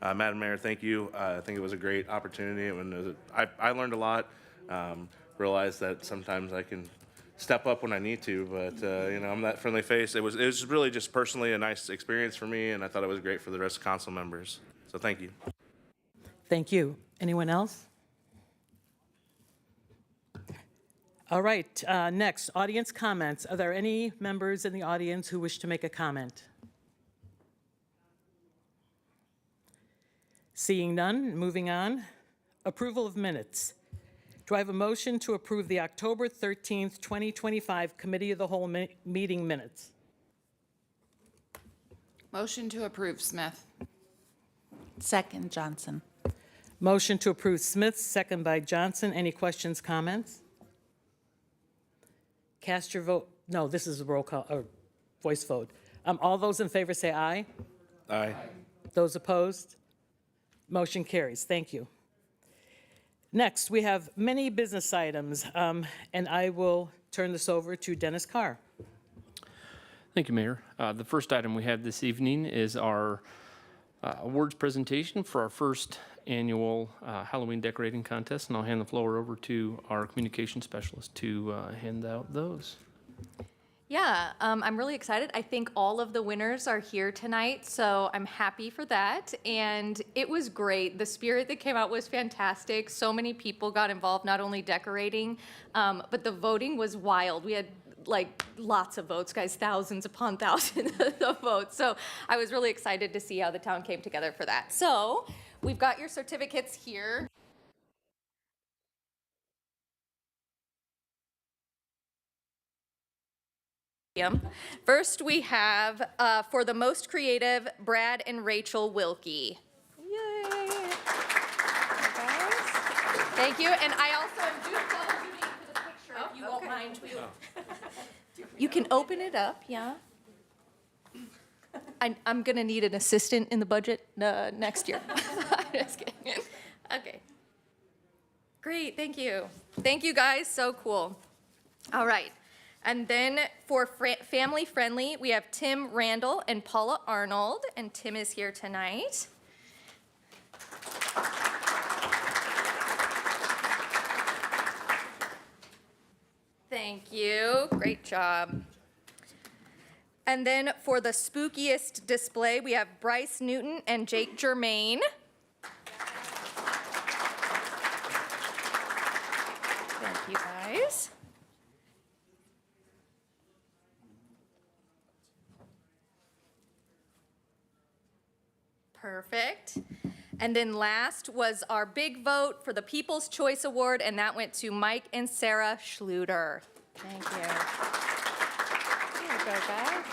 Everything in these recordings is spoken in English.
Madam Mayor, thank you. I think it was a great opportunity. I learned a lot. Realized that sometimes I can step up when I need to, but I'm that friendly face. It was really just personally a nice experience for me, and I thought it was great for the rest of council members. So thank you. Thank you. Anyone else? All right, next, audience comments. Are there any members in the audience who wish to make a comment? Seeing none, moving on. Approval of minutes. Do I have a motion to approve the October 13th, 2025 Committee of the Whole meeting minutes? Motion to approve, Smith. Second, Johnson. Motion to approve Smith, second by Johnson. Any questions, comments? Cast your vote. No, this is a roll call or voice vote. All those in favor say aye. Aye. Those opposed? Motion carries. Thank you. Next, we have many business items, and I will turn this over to Dennis Carr. Thank you, Mayor. The first item we have this evening is our awards presentation for our first annual Halloween decorating contest, and I'll hand the floor over to our communication specialist to hand out those. Yeah, I'm really excited. I think all of the winners are here tonight, so I'm happy for that. And it was great. The spirit that came out was fantastic. So many people got involved, not only decorating, but the voting was wild. We had like lots of votes, guys, thousands upon thousands of votes. So I was really excited to see how the town came together for that. So we've got your certificates here. First, we have for the most creative, Brad and Rachel Wilkie. Yay! Guys. Thank you. And I also am doing double duty for the picture, if you won't mind. You can open it up, yeah. I'm going to need an assistant in the budget next year. Just kidding. Okay. Great, thank you. Thank you, guys. So cool. All right. And then for family friendly, we have Tim Randall and Paula Arnold, and Tim is here tonight. Thank you, great job. And then for the spookiest display, we have Bryce Newton and Jake Germain. Thank you, guys. Perfect. And then last was our big vote for the People's Choice Award, and that went to Mike and Sarah Schluter. Thank you. Here we go, guys.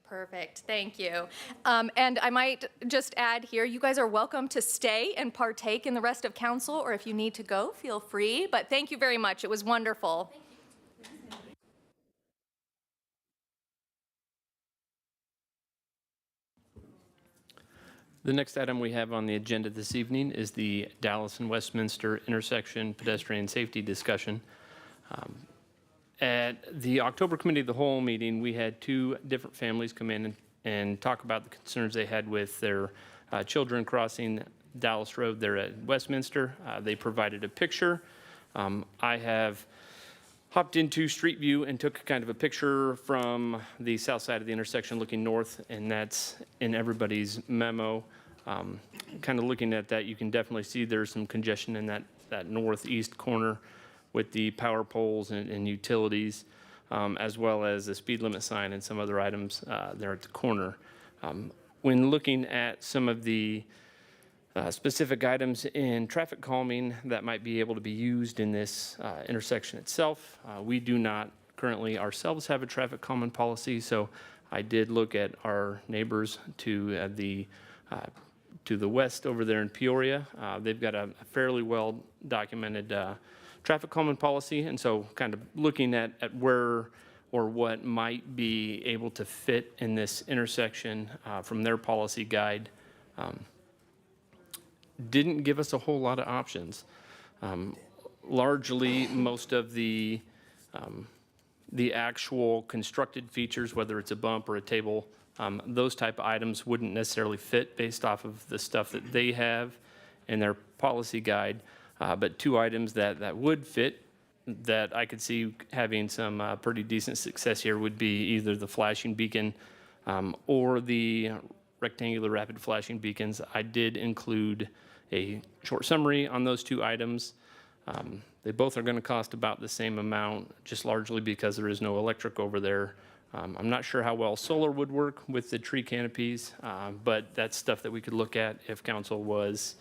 Perfect, thank you. And I might just add here, you guys are welcome to stay and partake in the rest of council, or if you need to go, feel free. But thank you very much, it was wonderful. The next item we have on the agenda this evening is the Dallas and Westminster intersection pedestrian safety discussion. At the October Committee of the Whole meeting, we had two different families come in and talk about the concerns they had with their children crossing Dallas Road there at Westminster. They provided a picture. I have hopped into Street View and took kind of a picture from the south side of the intersection looking north, and that's in everybody's memo. Kind of looking at that, you can definitely see there's some congestion in that northeast corner with the power poles and utilities, as well as the speed limit sign and some other items there at the corner. When looking at some of the specific items in traffic calming that might be able to be used in this intersection itself, we do not currently ourselves have a traffic calming policy, so I did look at our neighbors to the west over there in Peoria. They've got a fairly well documented traffic calming policy, and so kind of looking at where or what might be able to fit in this intersection from their policy guide. Didn't give us a whole lot of options. Largely, most of the The actual constructed features, whether it's a bump or a table, those type of items wouldn't necessarily fit based off of the stuff that they have in their policy guide. But two items that would fit, that I could see having some pretty decent success here, would be either the flashing beacon or the rectangular rapid flashing beacons. I did include a short summary on those two items. They both are going to cost about the same amount, just largely because there is no electric over there. I'm not sure how well solar would work with the tree canopies, but that's stuff that we could look at if council was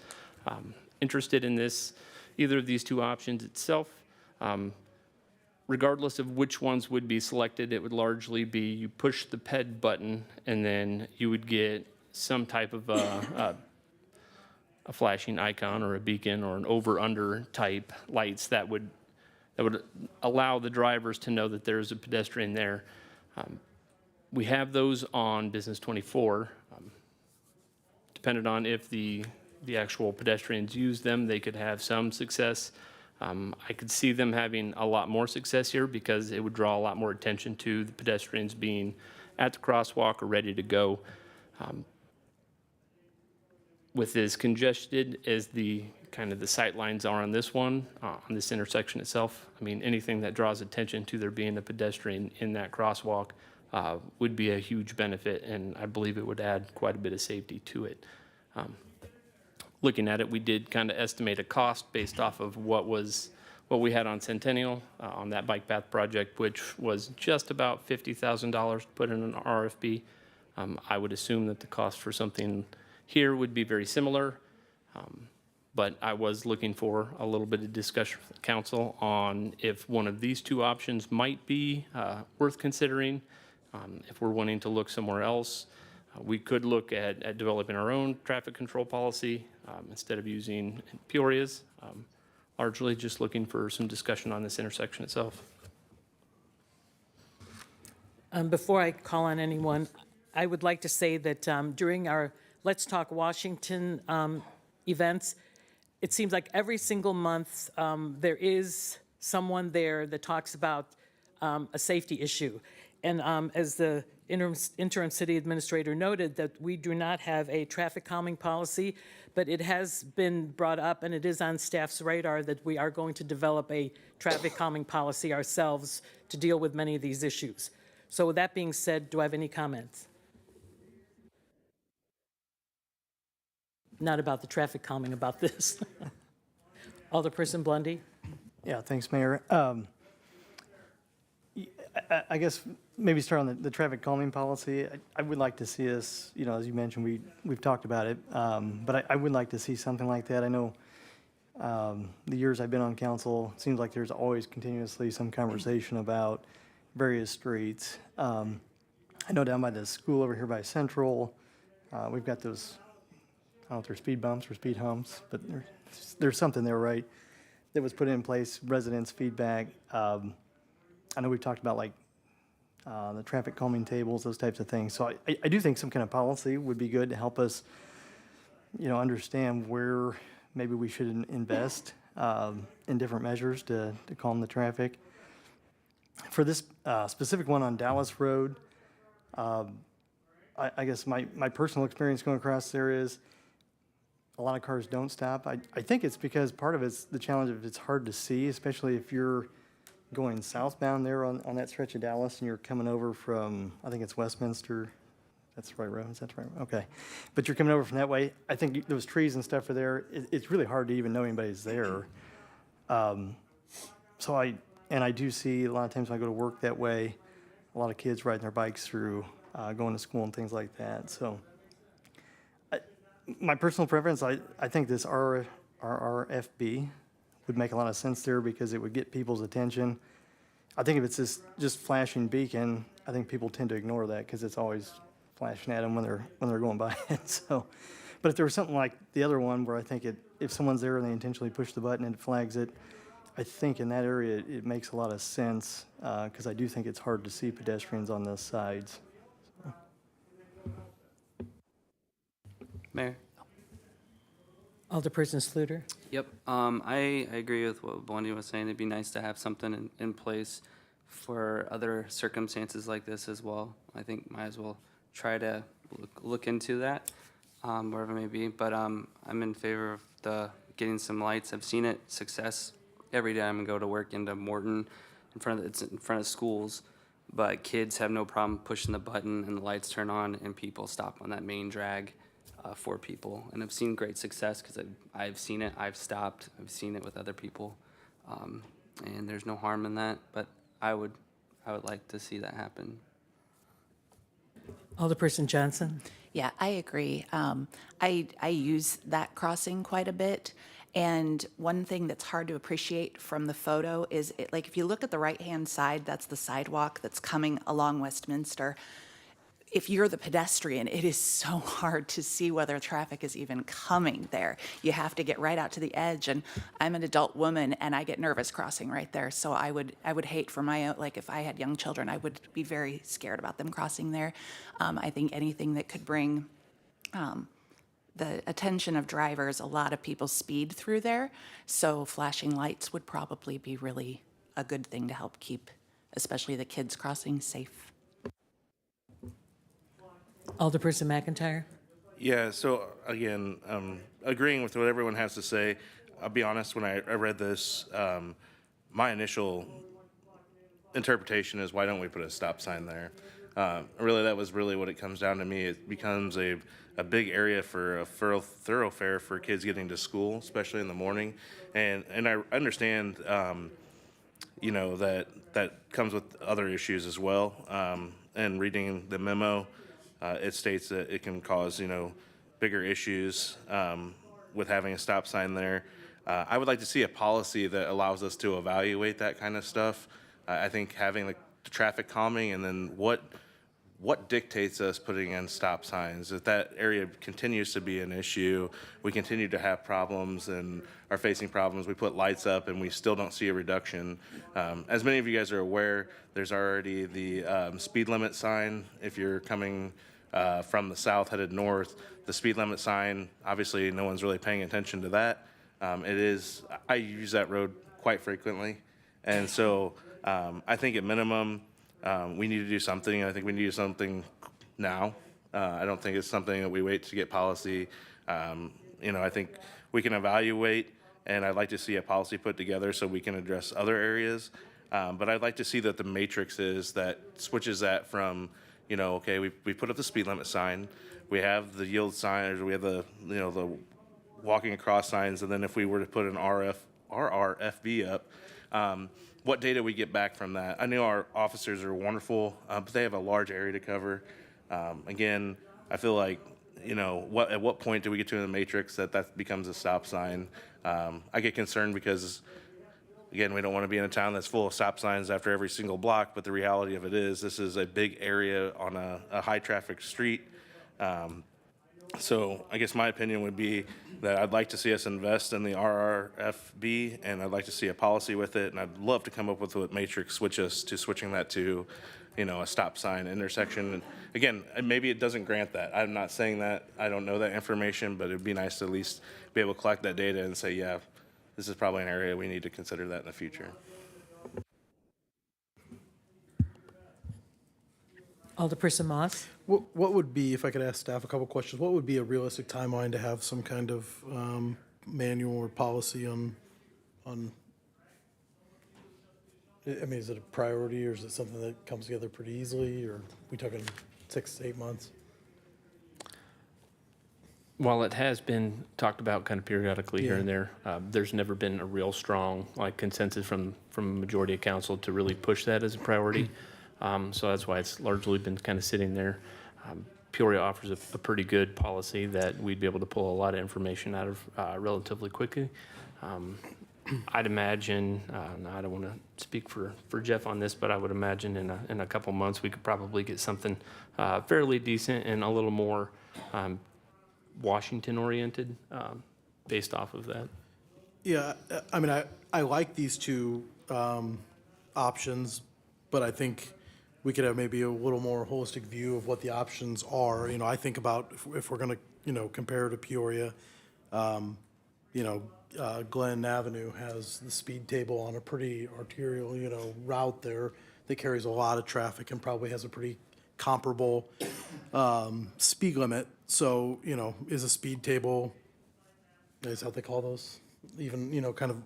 interested in this, either of these two options itself. Regardless of which ones would be selected, it would largely be you push the PED button and then you would get some type of a flashing icon or a beacon or an over-under type lights that would allow the drivers to know that there's a pedestrian there. We have those on Business 24. Depending on if the actual pedestrians use them, they could have some success. I could see them having a lot more success here because it would draw a lot more attention to the pedestrians being at the crosswalk or ready to go. With as congested as the kind of the sight lines are on this one, on this intersection itself, I mean, anything that draws attention to there being a pedestrian in that crosswalk would be a huge benefit, and I believe it would add quite a bit of safety to it. Looking at it, we did kind of estimate a cost based off of what we had on Centennial on that bike path project, which was just about $50,000 to put in an RFP. I would assume that the cost for something here would be very similar, but I was looking for a little bit of discussion with the council on if one of these two options might be worth considering. If we're wanting to look somewhere else, we could look at developing our own traffic control policy instead of using Peoria's. Largely just looking for some discussion on this intersection itself. Before I call on anyone, I would like to say that during our Let's Talk Washington events, it seems like every single month there is someone there that talks about a safety issue. And as the interim city administrator noted, that we do not have a traffic calming policy, but it has been brought up and it is on staff's radar that we are going to develop a traffic calming policy ourselves to deal with many of these issues. So with that being said, do I have any comments? Not about the traffic calming, about this. Alderperson Blondie? Yeah, thanks, Mayor. I guess maybe start on the traffic calming policy. I would like to see us, you know, as you mentioned, we've talked about it, but I would like to see something like that. I know the years I've been on council, it seems like there's always continuously some conversation about various streets. I know down by the school over here by Central, we've got those, I don't know if they're speed bumps or speed humps, but there's something there, right, that was put in place, residents' feedback. I know we've talked about like the traffic calming tables, those types of things. So I do think some kind of policy would be good to help us, you know, understand where maybe we should invest in different measures to calm the traffic. For this specific one on Dallas Road, I guess my personal experience going across there is a lot of cars don't stop. I think it's because part of it's the challenge of it's hard to see, especially if you're going southbound there on that stretch of Dallas and you're coming over from, I think it's Westminster. That's the right road, is that the right road? Okay. But you're coming over from that way. I think those trees and stuff are there. It's really hard to even know anybody's there. So I do see a lot of times when I go to work that way, a lot of kids riding their bikes through, going to school and things like that. So my personal preference, I think this RRFB would make a lot of sense there because it would get people's attention. I think if it's just flashing beacon, I think people tend to ignore that because it's always flashing at them when they're going by it. So, but if there was something like the other one where I think if someone's there and they intentionally push the button and it flags it, I think in that area it makes a lot of sense because I do think it's hard to see pedestrians on those sides. Mayor? Alderperson Sluter? Yep. I agree with what Blondie was saying. It'd be nice to have something in place for other circumstances like this as well. I think might as well try to look into that, wherever it may be. But I'm in favor of getting some lights. I've seen it success every time I go to work into Morton, it's in front of schools. But kids have no problem pushing the button and the lights turn on and people stop on that main drag for people. And I've seen great success because I've seen it, I've stopped, I've seen it with other people. And there's no harm in that, but I would like to see that happen. Alderperson Johnson? Yeah, I agree. I use that crossing quite a bit. And one thing that's hard to appreciate from the photo is, like, if you look at the right-hand side, that's the sidewalk that's coming along Westminster. If you're the pedestrian, it is so hard to see whether traffic is even coming there. You have to get right out to the edge, and I'm an adult woman, and I get nervous crossing right there. So I would hate for my own, like, if I had young children, I would be very scared about them crossing there. I think anything that could bring the attention of drivers, a lot of people speed through there, so flashing lights would probably be really a good thing to help keep, especially the kids crossing, safe. Alderperson McIntyre? Yeah, so again, agreeing with what everyone has to say. I'll be honest, when I read this, my initial interpretation is, why don't we put a stop sign there? Really, that was really what it comes down to me. It becomes a big area for a thoroughfare for kids getting to school, especially in the morning. And I understand, that comes with other issues as well. And reading the memo, it states that it can cause, bigger issues with having a stop sign there. I would like to see a policy that allows us to evaluate that kind of stuff. I think having the traffic calming, and then what dictates us putting in stop signs. If that area continues to be an issue, we continue to have problems and are facing problems, we put lights up and we still don't see a reduction. As many of you guys are aware, there's already the speed limit sign. If you're coming from the south headed north, the speed limit sign, obviously no one's really paying attention to that. I use that road quite frequently. And so I think at minimum, we need to do something. I think we need to do something now. I don't think it's something that we wait to get policy. I think we can evaluate, and I'd like to see a policy put together so we can address other areas. But I'd like to see that the matrix is that switches that from, okay, we put up the speed limit sign, we have the yield sign, or we have the walking across signs, and then if we were to put an RRFB up, what data we get back from that. I know our officers are wonderful, but they have a large area to cover. Again, I feel like, at what point do we get to in the matrix that becomes a stop sign? I get concerned because, again, we don't want to be in a town that's full of stop signs after every single block, but the reality of it is this is a big area on a high traffic street. So I guess my opinion would be that I'd like to see us invest in the RRFB, and I'd like to see a policy with it, and I'd love to come up with what matrix switching that to, a stop sign intersection. And again, maybe it doesn't grant that. I'm not saying that. I don't know that information, but it'd be nice to at least be able to collect that data and say, yeah, this is probably an area we need to consider that in the future. Alderperson Moss? What would be, if I could ask staff a couple questions, what would be a realistic timeline to have some kind of manual or policy on, is it a priority, or is it something that comes together pretty easily, or are we talking 6 to 8 months? While it has been talked about kind of periodically here and there, there's never been a real strong consensus from a majority of council to really push that as a priority. So that's why it's largely been kind of sitting there. Peoria offers a pretty good policy that we'd be able to pull a lot of information out of relatively quickly. I'd imagine, I don't want to speak for Jeff on this, but I would imagine in a couple months we could probably get something fairly decent and a little more Washington-oriented based off of that. Yeah, I like these two options, but I think we could have maybe a little more holistic view of what the options are. I think about if we're going to, compare to Peoria, Glen Avenue has the speed table on a pretty arterial, route there that carries a lot of traffic and probably has a pretty comparable speed limit. So, you know, is a speed table, is how they call those, even, you know, kind of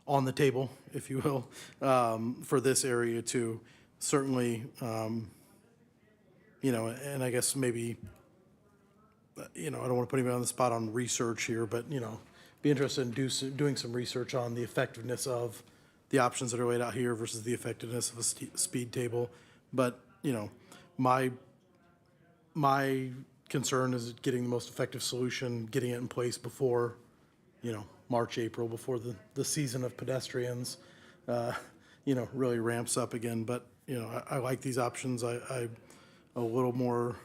on the table, if you will, for this area too. Certainly, you know, and I guess maybe, you know, I don't want to put anybody on the spot on research here, but, you know, be interested in doing some research on the effectiveness of the options that are laid out here versus the effectiveness of a speed table. But, you know, my concern is getting the most effective solution, getting it in place before, you know, March, April, before the season of pedestrians, you know, really ramps up again. But, you know, I like these options. I a little more,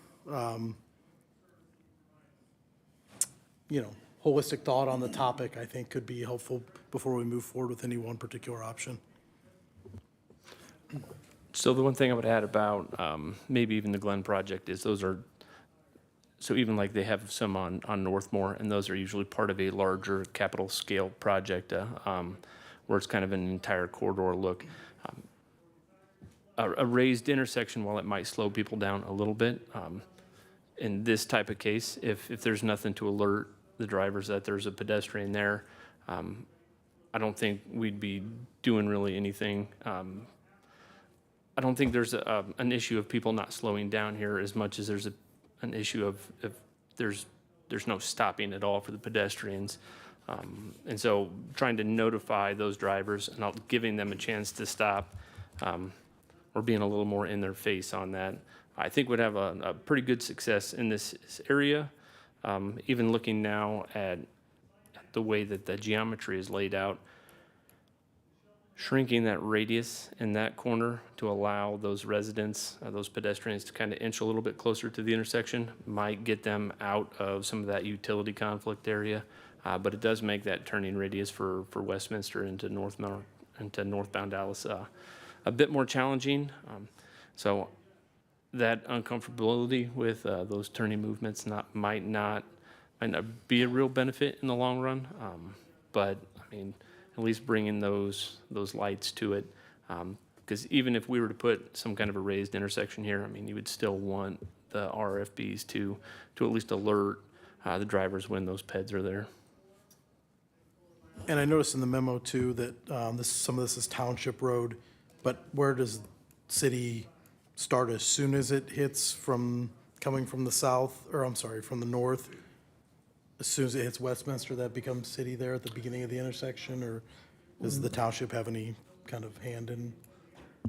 you know, holistic thought on the topic, I think could be helpful before we move forward with any one particular option. So the one thing I would add about maybe even the Glen project is those are, so even like they have some on Northmore, and those are usually part of a larger capital scale project where it's kind of an entire corridor look. A raised intersection, while it might slow people down a little bit, in this type of case, if there's nothing to alert the drivers that there's a pedestrian there, I don't think we'd be doing really anything. I don't think there's an issue of people not slowing down here as much as there's an issue of if there's no stopping at all for the pedestrians. And so trying to notify those drivers and not giving them a chance to stop or being a little more in their face on that, I think would have a pretty good success in this area. Even looking now at the way that the geometry is laid out, shrinking that radius in that corner to allow those residents, those pedestrians to kind of inch a little bit closer to the intersection might get them out of some of that utility conflict area. But it does make that turning radius for Westminster into northbound Dallas a bit more challenging. So that uncomfortability with those turning movements might not be a real benefit in the long run. But I mean, at least bringing those lights to it, because even if we were to put some kind of a raised intersection here, I mean, you would still want the RFBs to at least alert the drivers when those PEDs are there. And I noticed in the memo too that some of this is township road, but where does city start as soon as it hits coming from the south, or I'm sorry, from the north? As soon as it hits Westminster, that becomes city there at the beginning of the intersection, or does the township have any kind of hand in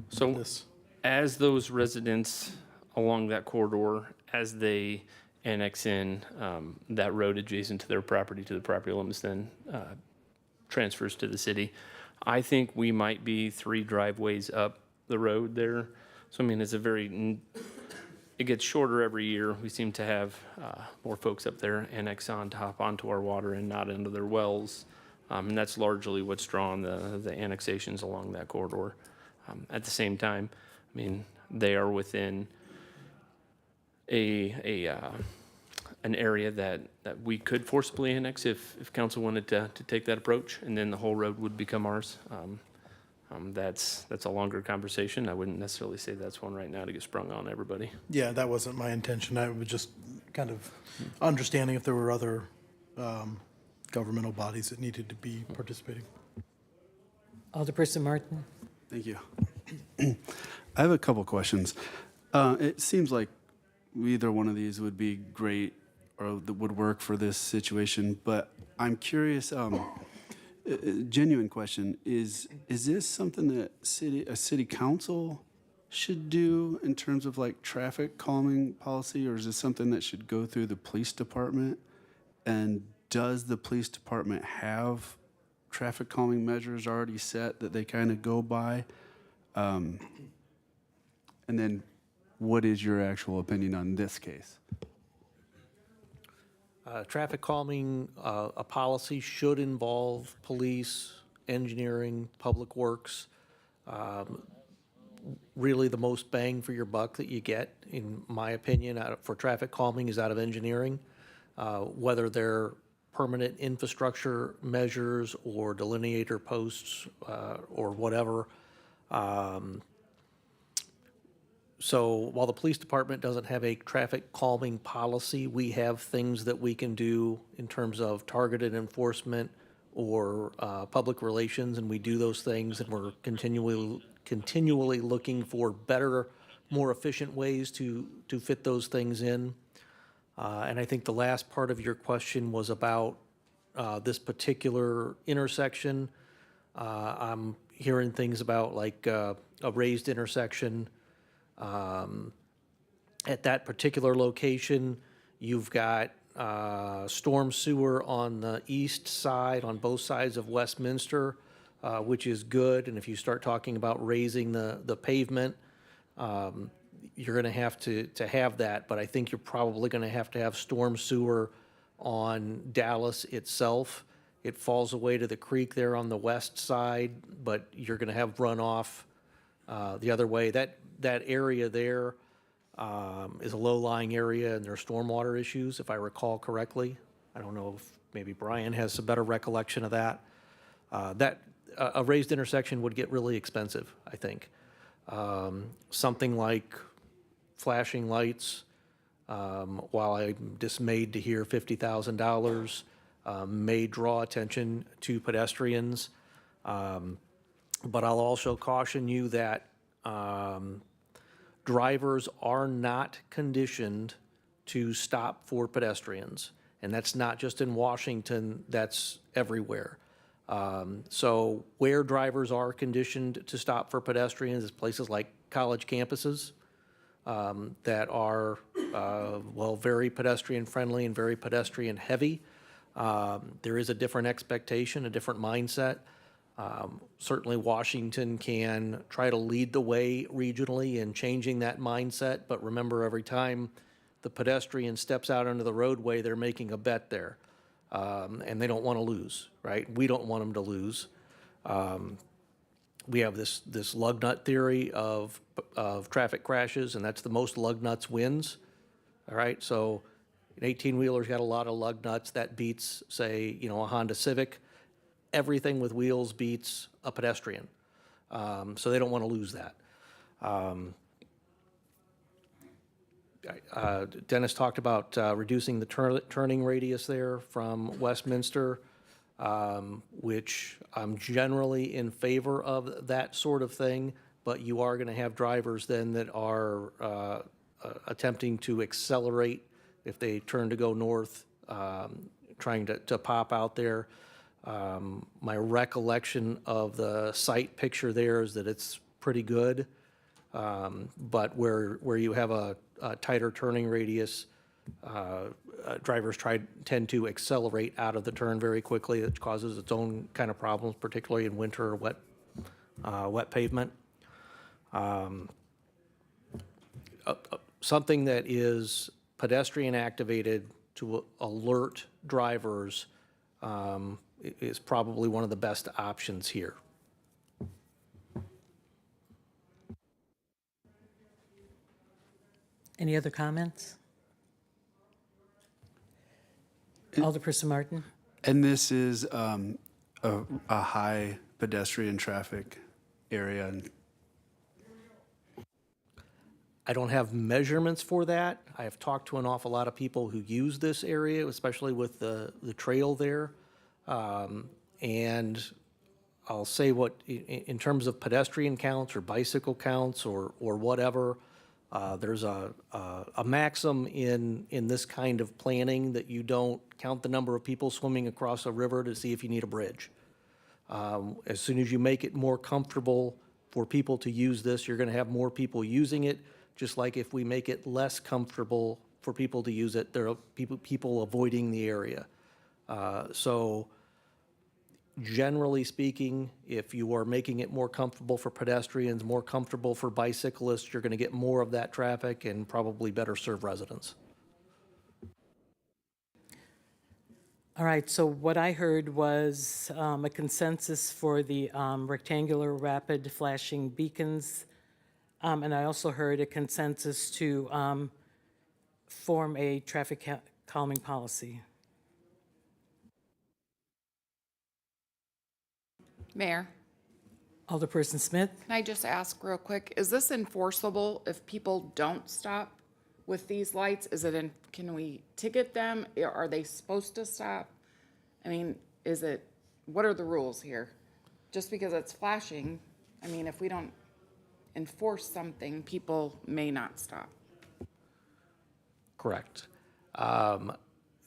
So this? as those residents along that corridor, as they annex in that road adjacent to their property, to the property limits, then transfers to the city, I think we might be 3 driveways up the road there. So, I mean, it's it gets shorter every year. We seem to have more folks up there annex on to hop onto our water and not into their wells. And that's largely what's drawn the annexations along that corridor. At the same time, I mean, they are within an area that we could forcibly annex if council wanted to take that approach, and then the whole road would become ours. That's a longer conversation. I wouldn't necessarily say that's one right now to get sprung on everybody. Yeah, that wasn't my intention. I was just kind of understanding if there were other governmental bodies that needed to be participating. Alderperson Martin? Thank you. I have a couple questions. It seems like either one of these would be great or that would work for this situation, but I'm curious, genuine question, is this something that a city council should do in terms of like traffic calming policy, or is this something that should go through the police department? And does the police department have traffic calming measures already set that they kind of go by? And then what is your actual opinion on this case? Traffic calming, a policy should involve police, engineering, public works. Really the most bang for your buck that you get, in my opinion, for traffic calming is out of engineering. Whether they're permanent infrastructure measures or delineator posts or whatever. So while the police department doesn't have a traffic calming policy, we have things that we can do in terms of targeted enforcement or public relations, and we do those things, and we're continually looking for better, more efficient ways to fit those things in. And I think the last part of your question was about this particular intersection. I'm hearing things about like a raised intersection. At that particular location, you've got storm sewer on the east side, on both sides of Westminster, which is good. And if you start talking about raising the pavement, you're going to have that. But I think you're probably going to have storm sewer on Dallas itself. It falls away to the creek there on the west side, but you're going to have runoff the other way. That area there is a low-lying area, and there are stormwater issues, if I recall correctly. I don't know if maybe Brian has some better recollection of that. A raised intersection would get really expensive, I think. Something like flashing lights, while I'm dismayed to hear $50,000, may draw attention to pedestrians. But I'll also caution you that drivers are not conditioned to stop for pedestrians. And that's not just in Washington, that's everywhere. So where drivers are conditioned to stop for pedestrians is places like college campuses that are, very pedestrian friendly and very pedestrian heavy. There is a different expectation, a different mindset. Certainly Washington can try to lead the way regionally in changing that mindset, but remember, every time the pedestrian steps out onto the roadway, they're making a bet there. And they don't want to lose, right? We don't want them to lose. We have this lug nut theory of traffic crashes, and that's the most lug nuts wins, all right? So an 18-wheeler's got a lot of lug nuts. That beats, say, a Honda Civic. Everything with wheels beats a pedestrian. So they don't want to lose that. Dennis talked about reducing the turning radius there from Westminster, which I'm generally in favor of that sort of thing, but you are going to have drivers then that are attempting to accelerate if they turn to go north, trying to pop out there. My recollection of the site picture there is that it's pretty good, but where you have a tighter turning radius, drivers tend to accelerate out of the turn very quickly. It causes its own kind of problems, particularly in winter or wet pavement. Something that is pedestrian activated to alert drivers is probably one of the best options here. Any other comments? Alderperson Martin? And this is a high pedestrian traffic area. I don't have measurements for that. I have talked to an awful lot of people who use this area, especially with the trail there. And I'll say in terms of pedestrian counts or bicycle counts or whatever, there's a maxim in this kind of planning that you don't count the number of people swimming across a river to see if you need a bridge. As soon as you make it more comfortable for people to use this, you're going to have more people using it. Just like if we make it less comfortable for people to use it, there are people avoiding the area. So generally speaking, if you are making it more comfortable for pedestrians, more comfortable for bicyclists, you're going to get more of that traffic and probably better serve residents. All right, so what I heard was a consensus for the rectangular rapid flashing beacons. And I also heard a consensus to form a traffic calming policy. Mayor, Alderperson Smith? Can I just ask real quick, is this enforceable if people don't stop with these lights? Can we ticket them? Are they supposed to stop? I mean, what are the rules here? Just because it's flashing, I mean, if we don't enforce something, people may not stop. Correct.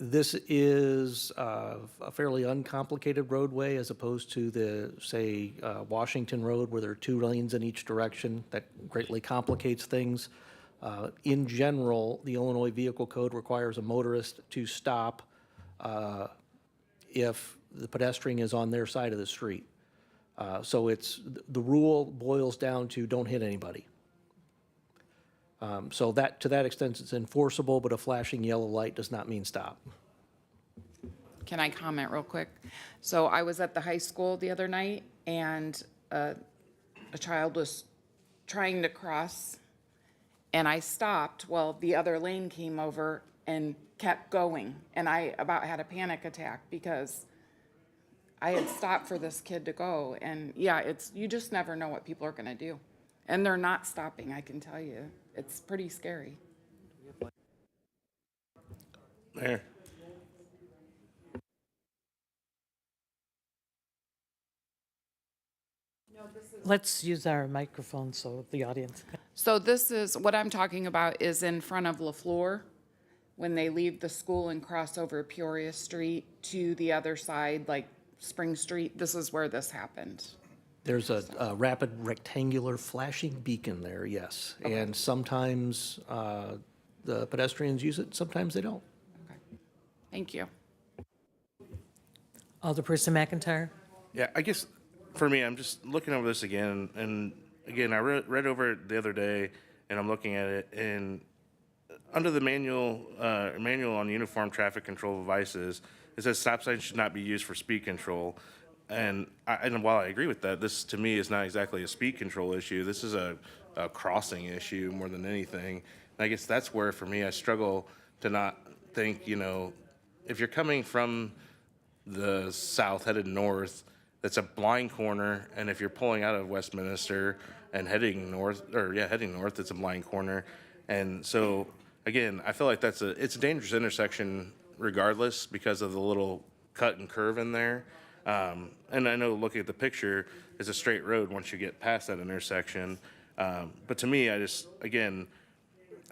This is a fairly uncomplicated roadway as opposed to the, say, Washington Road, where there are 2 lanes in each direction. That greatly complicates things. In general, the Illinois Vehicle Code requires a motorist to stop if the pedestrian is on their side of the street. So the rule boils down to don't hit anybody. So to that extent, it's enforceable, but a flashing yellow light does not mean stop. Can I comment real quick? So I was at the high school the other night, and a child was trying to cross, and I stopped while the other lane came over and kept going. And I about had a panic attack because I had stopped for this kid to go. And yeah, you just never know what people are gonna do. And they're not stopping, I can tell you. It's pretty scary. Mayor. Let's use our microphone so the audience. So what I'm talking about is in front of LaFleur, when they leave the school and cross over Peoria Street to the other side, like Spring Street. This is where this happened. There's a rapid rectangular flashing beacon there, yes. And sometimes the pedestrians use it, sometimes they don't. Okay. Thank you. Alderperson McIntyre? Yeah, I guess for me, I'm just looking over this again, and again, I read over it the other day, and I'm looking at it, and under the manual on uniform traffic control devices, it says stop signs should not be used for speed control. And while I agree with that, this to me is not exactly a speed control issue. This is a crossing issue more than anything. And I guess that's where, for me, I struggle to not think, if you're coming from the south headed north, that's a blind corner, and if you're pulling out of Westminster and heading north, it's a blind corner. And so, again, I feel like it's a dangerous intersection regardless because of the little cut and curve in there. And I know looking at the picture, it's a straight road once you get past that intersection. But to me, I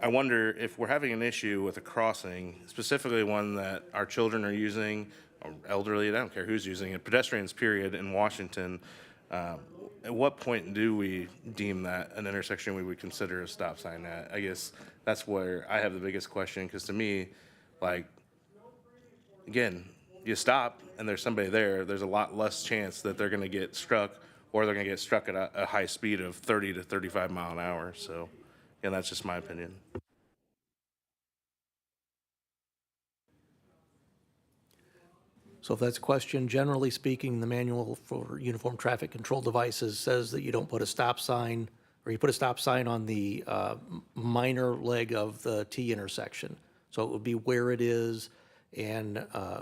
wonder if we're having an issue with a crossing, specifically one that our children are using, or elderly, I don't care who's using it, pedestrians period in Washington. At what point do we deem that an intersection we would consider a stop sign at? I guess that's where I have the biggest question, because to me, again, you stop and there's somebody there, there's a lot less chance that they're going to get struck, or they're going to get struck at a high speed of 30 to 35 mile an hour. So, yeah, that's just my opinion. So if that's a question, generally speaking, the manual for uniform traffic control devices says that you don't put a stop sign, or you put a stop sign on the minor leg of the T intersection. So it would be where it is, and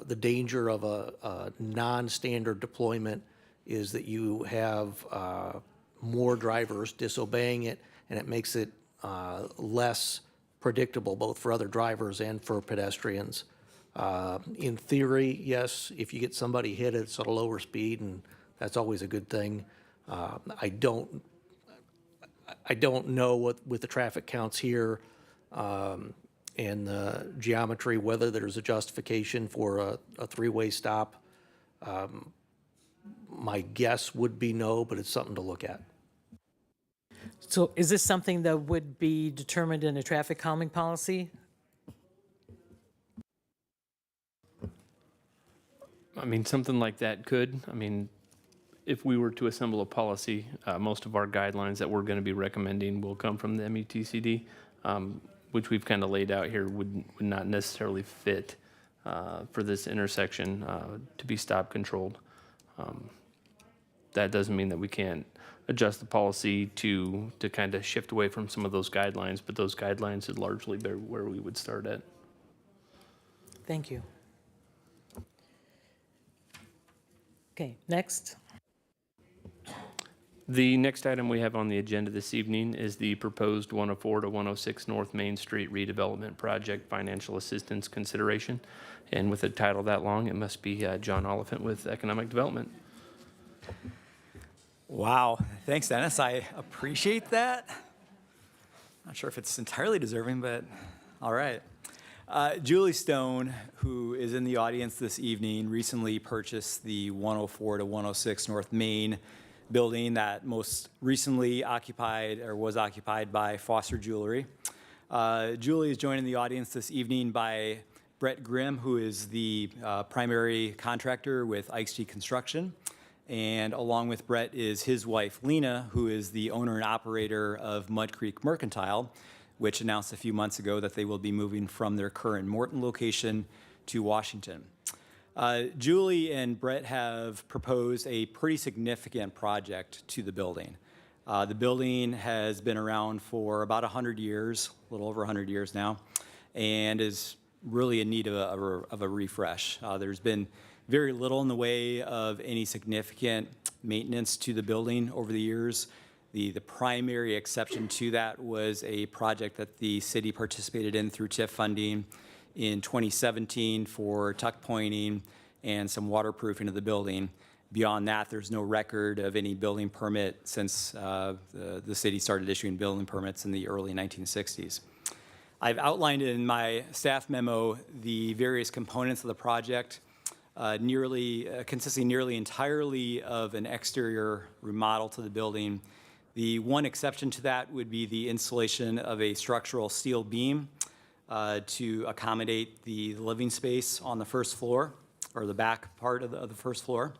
the danger of a non-standard deployment is that you have more drivers disobeying it, and it makes it less predictable, both for other drivers and for pedestrians. In theory, yes, if you get somebody hit, it's at a lower speed, and that's always a good thing. I don't know what with the traffic counts here and the geometry, whether there's a justification for a three-way stop. My guess would be no, but it's something to look at. So is this something that would be determined in a traffic calming policy? I mean, something like that could. I mean, if we were to assemble a policy, most of our guidelines that we're going to be recommending will come from the MUTCD, which we've kind of laid out here would not necessarily fit for this intersection to be stop controlled. That doesn't mean that we can't adjust the policy to kind of shift away from some of those guidelines, but those guidelines would largely be where we would start at. Thank you. Okay, next. The next item we have on the agenda this evening is the proposed 104 to 106 North Main Street redevelopment project financial assistance consideration. And with a title that long, it must be John Oliphant with Economic Development. Wow, thanks, Dennis. I appreciate that. Not sure if it's entirely deserving, but all right. Julie Stone, who is in the audience this evening, recently purchased the 104 to 106 North Main building that most recently was occupied by Foster Jewelry. Julie is joined in the audience this evening by Brett Grimm, who is the primary contractor with IXG Construction. And along with Brett is his wife, Lena, who is the owner and operator of Mud Creek Mercantile, which announced a few months ago that they will be moving from their current Morton location to Washington. Julie and Brett have proposed a pretty significant project to the building. The building has been around for about 100 years, a little over 100 years now, and is really in need of a refresh. There's been very little in the way of any significant maintenance to the building over the years. The primary exception to that was a project that the city participated in through TIF funding in 2017 for tuck pointing and some waterproofing of the building. Beyond that, there's no record of any building permit since the city started issuing building permits in the early 1960s. I've outlined in my staff memo the various components of the project, consisting nearly entirely of an exterior remodel to the building. The one exception to that would be the installation of a structural steel beam to accommodate the living space on the first floor, or the back part of the first floor.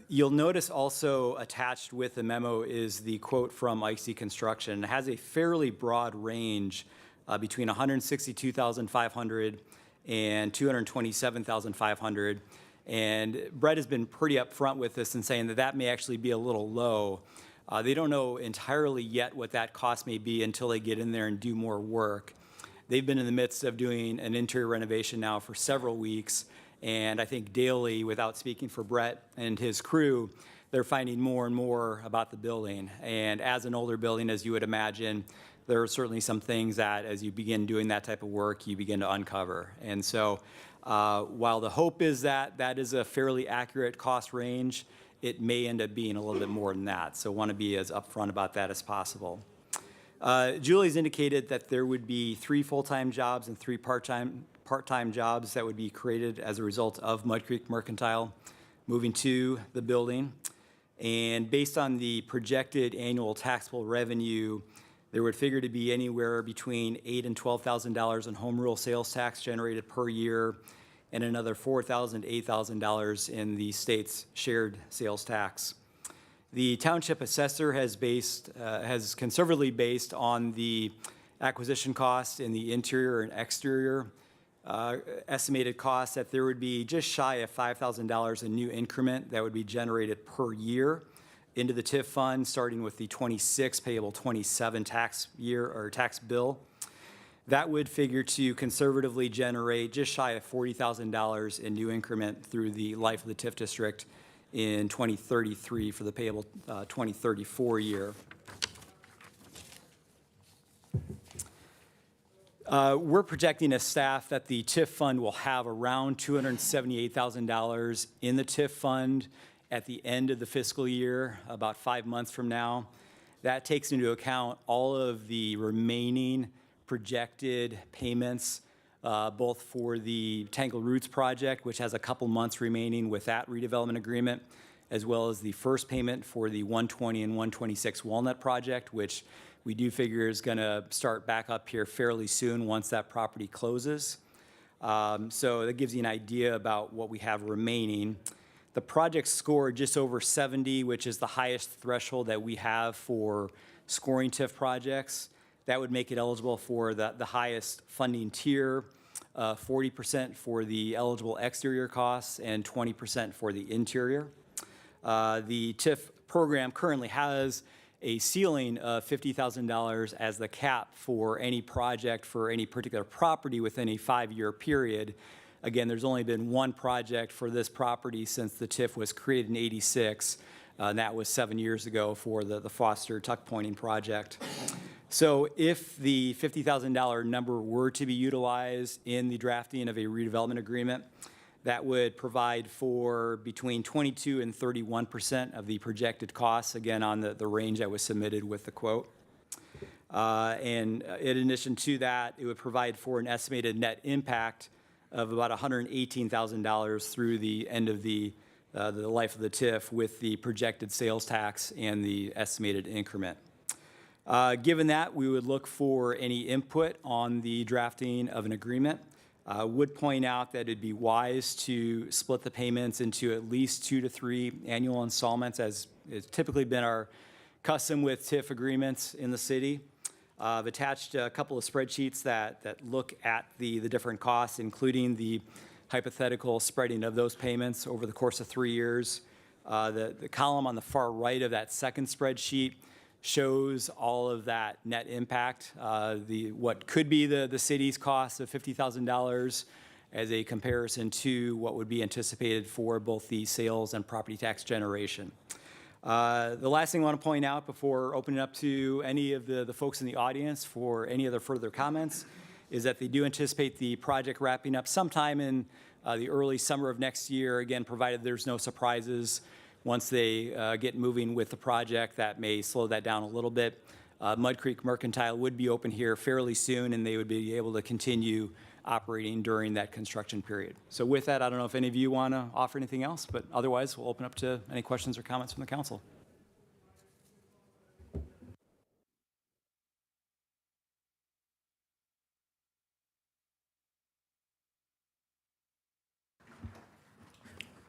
You'll notice also attached with the memo is the quote from IXG Construction. It has a fairly broad range between $162,500 and $227,500. And Brett has been pretty upfront with this and saying that that may actually be a little low. They don't know entirely yet what that cost may be until they get in there and do more work. They've been in the midst of doing an interior renovation now for several weeks, and I think daily, without speaking for Brett and his crew, they're finding more and more about the building. And as an older building, as you would imagine, there are certainly some things that as you begin doing that type of work, you begin to uncover. And so while the hope is that that is a fairly accurate cost range, it may end up being a little bit more than that. So want to be as upfront about that as possible. Julie's indicated that there would be 3 full-time jobs and 3 part-time jobs that would be created as a result of Mud Creek Mercantile moving to the building. And based on the projected annual taxable revenue, there would figure to be anywhere between $8,000 and $12,000 in home rule sales tax generated per year, and another $4,000 to $8,000 in the state's shared sales tax. The township assessor has conservatively based on the acquisition cost in the interior and exterior estimated costs that there would be just shy of $5,000 in new increment that would be generated per year into the TIF fund, starting with the 26 payable 27 tax year or tax bill. That would figure to conservatively generate just shy of $40,000 in new increment through the life of the TIF district in 2033 for the payable 2034 year. We're projecting as staff that the TIF fund will have around $278,000 in the TIF fund at the end of the fiscal year, about 5 months from now. That takes into account all of the remaining projected payments, both for the Tangled Roots project, which has a couple months remaining with that redevelopment agreement, as well as the first payment for the 120 and 126 Walnut project, which we do figure is going to start back up here fairly soon once that property closes. So that gives you an idea about what we have remaining. The project scored just over 70, which is the highest threshold that we have for scoring TIF projects. That would make it eligible for the highest funding tier, 40% for the eligible exterior costs and 20% for the interior. The TIF program currently has a ceiling of $50,000 as the cap for any project for any particular property within a 5-year period. Again, there's only been one project for this property since the TIF was created in '86. and that was 7 years ago for the Foster tuck pointing project. So if the $50,000 number were to be utilized in the drafting of a redevelopment agreement, that would provide for between 22 and 31% of the projected costs, again, on the range that was submitted with the quote. And in addition to that, it would provide for an estimated net impact of about $118,000 through the end of the life of the TIF with the projected sales tax and the estimated increment. Given that, we would look for any input on the drafting of an agreement. Would point out that it'd be wise to split the payments into at least 2 to 3 annual installments, as it's typically been our custom with TIF agreements in the city. I've attached a couple of spreadsheets that look at the different costs, including the hypothetical spreading of those payments over the course of 3 years. The column on the far right of that second spreadsheet shows all of that net impact, what could be the city's cost of $50,000 as a comparison to what would be anticipated for both the sales and property tax generation. The last thing I want to point out before opening up to any of the folks in the audience for any other further comments is that they do anticipate the project wrapping up sometime in the early summer of next year, again, provided there's no surprises. Once they get moving with the project, that may slow that down a little bit. Mud Creek Mercantile would be open here fairly soon, and they would be able to continue operating during that construction period. So with that, I don't know if any of you want to offer anything else, but otherwise, we'll open up to any questions or comments from the council.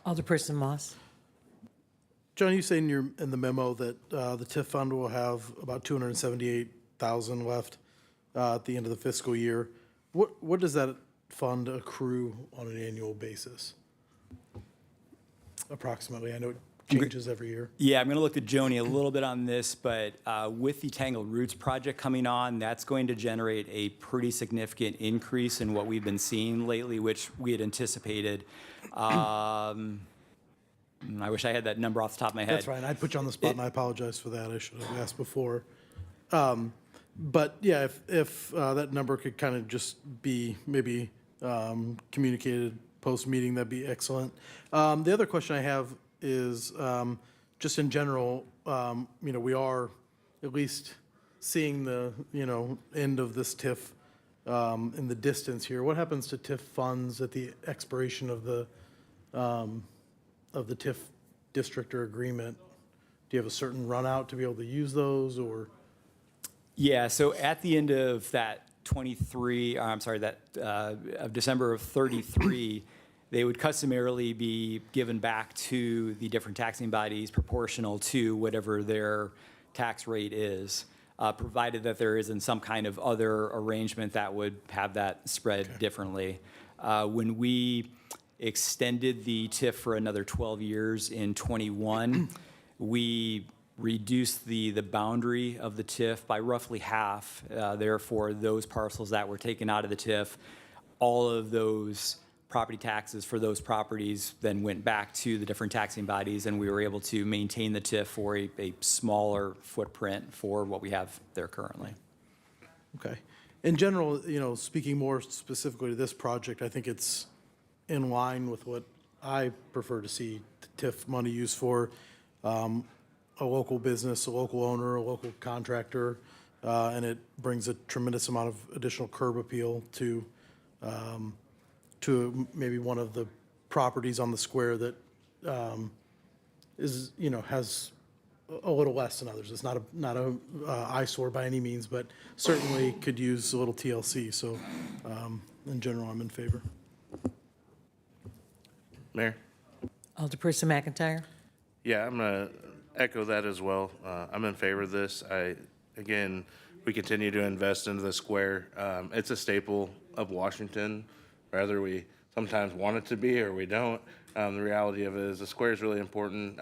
Alderperson Moss. John, you say in the memo that the TIF fund will have about 278,000 left at the end of the fiscal year. What does that fund accrue on an annual basis? Approximately, I know it changes every year. Yeah, I'm going to look to Joni a little bit on this, but with the Tangled Roots project coming on, that's going to generate a pretty significant increase in what we've been seeing lately, which we had anticipated. I wish I had that number off the top of my head. That's right. I put you on the spot, and I apologize for that. I should have asked before. But yeah, if that number could kind of just be maybe communicated post-meeting, that'd be excellent. The other question I have is just in general, we are at least seeing the, end of this TIF in the distance here. What happens to TIF funds at the expiration of the TIF district or agreement? Do you have a certain run out to be able to use those, or? Yeah, so at the end of that of December of 33, they would customarily be given back to the different taxing bodies proportional to whatever their tax rate is, provided that there isn't some kind of other arrangement that would have that spread differently. When we extended the TIF for another 12 years in 21, we reduced the boundary of the TIF by roughly half. Therefore, those parcels that were taken out of the TIF, all of those property taxes for those properties then went back to the different taxing bodies, and we were able to maintain the TIF for a smaller footprint for what we have there currently. Okay. In general, speaking more specifically to this project, I think it's in line with what I prefer to see TIF money used for. A local business, a local owner, a local contractor, and it brings a tremendous amount of additional curb appeal to maybe one of the properties on the square that is, has a little less than others. It's not a eyesore by any means, but certainly could use a little TLC. So in general, I'm in favor. Mayor? Alderperson McIntyre. Yeah, I'm going to echo that as well. I'm in favor of this. Again, we continue to invest into the square. It's a staple of Washington, whether we sometimes want it to be or we don't. The reality of it is the square is really important.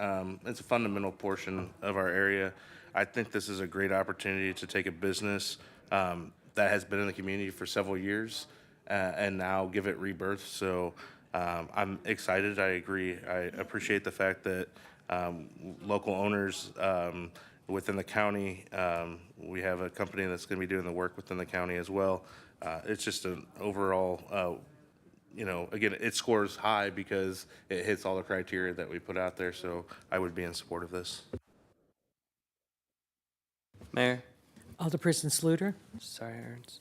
It's a fundamental portion of our area. I think this is a great opportunity to take a business that has been in the community for several years and now give it rebirth. So I'm excited. I agree. I appreciate the fact that local owners within the county. We have a company that's going to be doing the work within the county as well. It's just an overall, again, it scores high because it hits all the criteria that we put out there. So I would be in support of this. Mayor? Alderperson Sluter. Sorry, Ernst.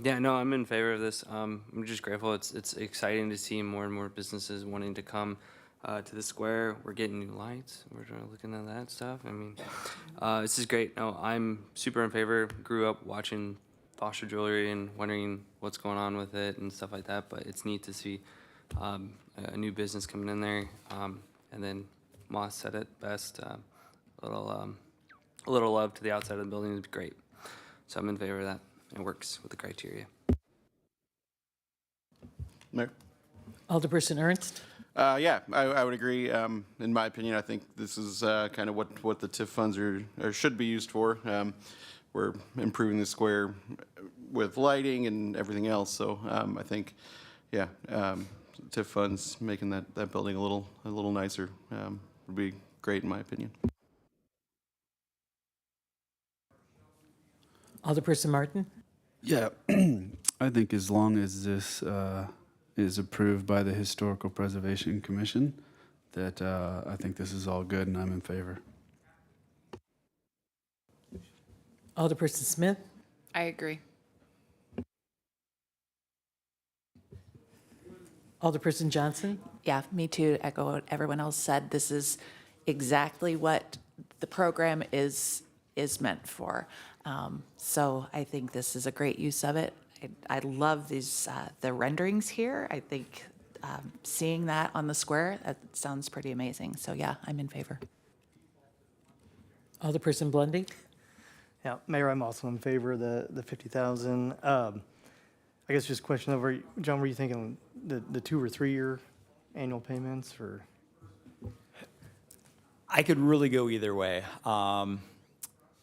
Yeah, no, I'm in favor of this. I'm just grateful. It's exciting to see more and more businesses wanting to come to the square. We're getting new lights. We're looking at that stuff. I mean, this is great. No, I'm super in favor. Grew up watching Foster Jewelry and wondering what's going on with it and stuff like that. But it's neat to see a new business coming in there. And then Moss said it best. A little love to the outside of the building is great. So I'm in favor of that. It works with the criteria. Mayor? Alderperson Ernst. Yeah, I would agree. In my opinion, I think this is kind of what the TIF funds are should be used for. We're improving the square with lighting and everything else. So I think, yeah, TIF funds making that building a little nicer would be great in my opinion. Alderperson Martin. Yeah, I think as long as this is approved by the Historical Preservation Commission, that I think this is all good and I'm in favor. Alderperson Smith. I agree. Alderperson Johnson. Yeah, me too. Echo what everyone else said. This is exactly what the program is meant for. So I think this is a great use of it. I love these the renderings here. I think seeing that on the square, that sounds pretty amazing. So yeah, I'm in favor. Alderperson Blundy. Yeah, Mayor, I'm also in favor of the 50,000. I guess just a question over, John, were you thinking the 2 or 3 year annual payments, or? I could really go either way.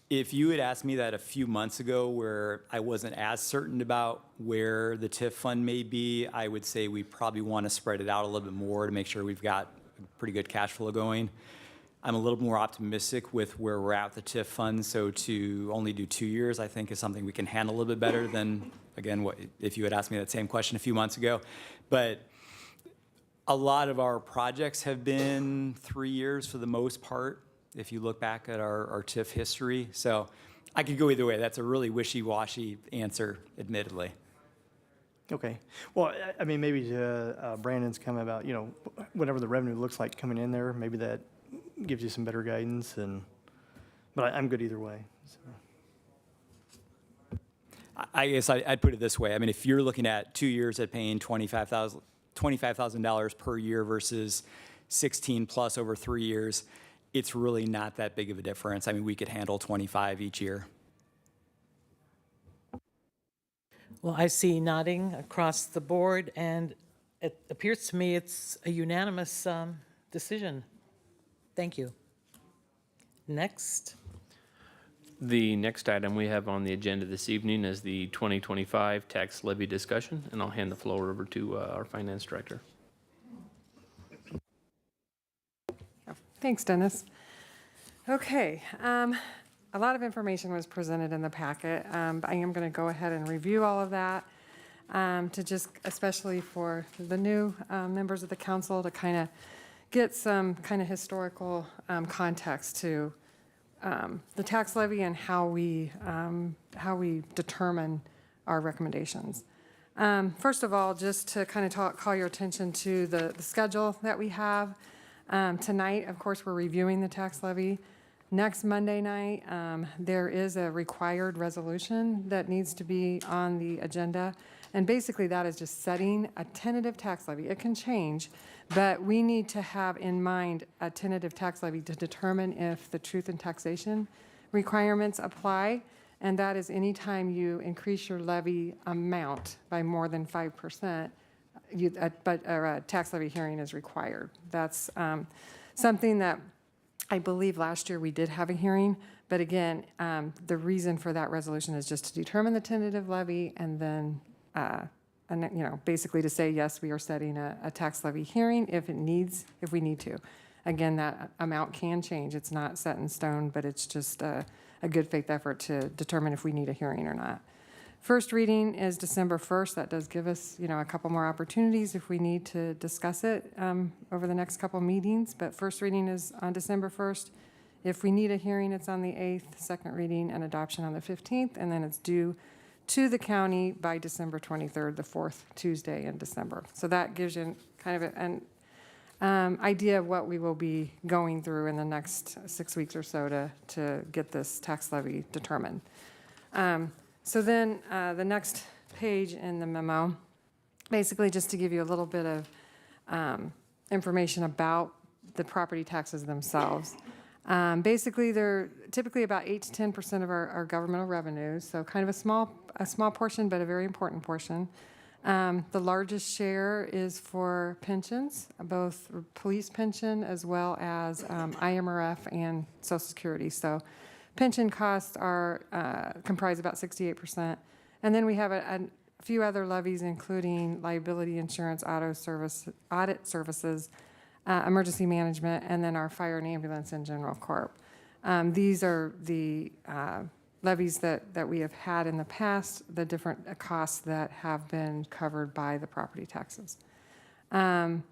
If you had asked me that a few months ago where I wasn't as certain about where the TIF fund may be, I would say we probably want to spread it out a little bit more to make sure we've got a pretty good cash flow going. I'm a little more optimistic with where we're at with the TIF fund, so to only do 2 years, I think is something we can handle a little bit better than, again, if you had asked me that same question a few months ago. But a lot of our projects have been 3 years for the most part, if you look back at our TIF history. So I could go either way. That's a really wishy-washy answer, admittedly. Okay. Well, I mean, maybe to Brandon's comment about, whatever the revenue looks like coming in there, maybe that gives you some better guidance, but I'm good either way. So. I guess I'd put it this way. I mean, if you're looking at 2 years at paying $25,000 per year versus 16 plus over 3 years, it's really not that big of a difference. I mean, we could handle 25 each year. Well, I see nodding across the board, and it appears to me it's a unanimous decision. Thank you. Next. The next item we have on the agenda this evening is the 2025 tax levy discussion, and I'll hand the floor over to our finance director. Thanks, Dennis. Okay, a lot of information was presented in the packet. But I am going to go ahead and review all of that to just, especially for the new members of the council, to kind of get some kind of historical context to the tax levy and how we determine our recommendations. First of all, just to kind of call your attention to the schedule that we have. Tonight, of course, we're reviewing the tax levy. Next Monday night, there is a required resolution that needs to be on the agenda. And basically that is just setting a tentative tax levy. It can change, but we need to have in mind a tentative tax levy to determine if the truth in taxation requirements apply. And that is anytime you increase your levy amount by more than 5%, a tax levy hearing is required. That's something that I believe last year we did have a hearing, but again, the reason for that resolution is just to determine the tentative levy and then, basically to say, yes, we are setting a tax levy hearing if we need to. again, that amount can change. It's not set in stone, but it's just a good faith effort to determine if we need a hearing or not. First reading is December 1st. That does give us, a couple more opportunities if we need to discuss it over the next couple meetings. But first reading is on December 1st. If we need a hearing, it's on the 8th, second reading and adoption on the 15th, and then it's due to the county by December 23rd, the fourth Tuesday in December. So that gives you kind of an idea of what we will be going through in the next 6 weeks or so to get this tax levy determined. So then the next page in the memo, basically just to give you a little bit of information about the property taxes themselves. Basically, they're typically about 8 to 10% of our governmental revenues, so kind of a small portion, but a very important portion. The largest share is for pensions, both police pension as well as IMRF and Social Security. So pension costs are comprise about 68%. And then we have a few other levies, including liability insurance, audit services, emergency management, and then our fire and ambulance and general corp. These are the levies that we have had in the past, the different costs that have been covered by the property taxes. In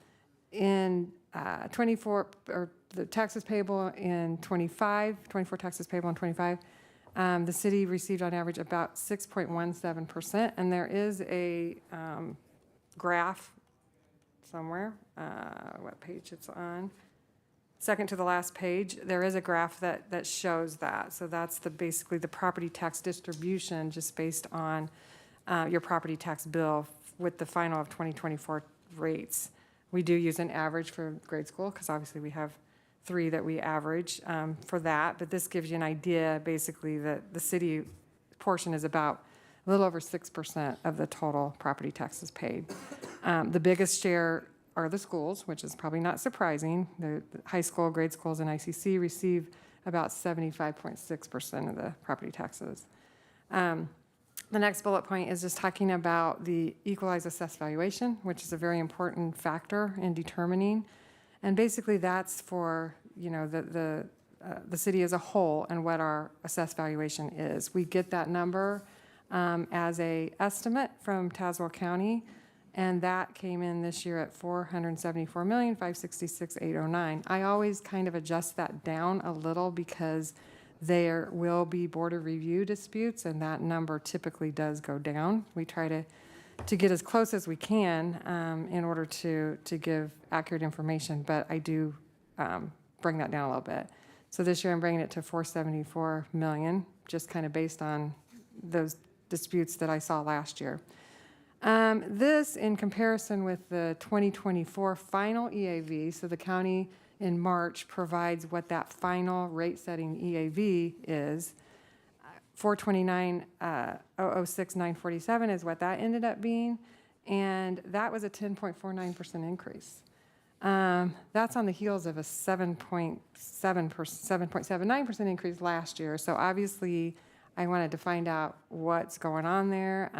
24, or the taxes payable in 24 taxes payable in 25, the city received on average about 6.17%, and there is a graph somewhere, what page it's on. Second to the last page, there is a graph that shows that. So that's basically the property tax distribution just based on your property tax bill with the final of 2024 rates. We do use an average for grade school because obviously we have 3 that we average for that, but this gives you an idea basically that the city portion is about a little over 6% of the total property taxes paid. The biggest share are the schools, which is probably not surprising. The high school, grade schools, and ICC receive about 75.6% of the property taxes. The next bullet point is just talking about the equalized assessed valuation, which is a very important factor in determining. And basically that's for, the city as a whole and what our assessed valuation is. We get that number as a estimate from Tazewell County, and that came in this year at $474,566,809. I always kind of adjust that down a little because there will be board of review disputes, and that number typically does go down. We try to get as close as we can in order to give accurate information, but I do bring that down a little bit. So this year I'm bringing it to $474 million, just kind of based on those disputes that I saw last year. This, in comparison with the 2024 final EAV, so the county in March provides what that final rate-setting EAV is. 429,006,947 is what that ended up being, and that was a 10.49% increase. That's on the heels of a 7.79% increase last year. So obviously, I wanted to find out what's going on there.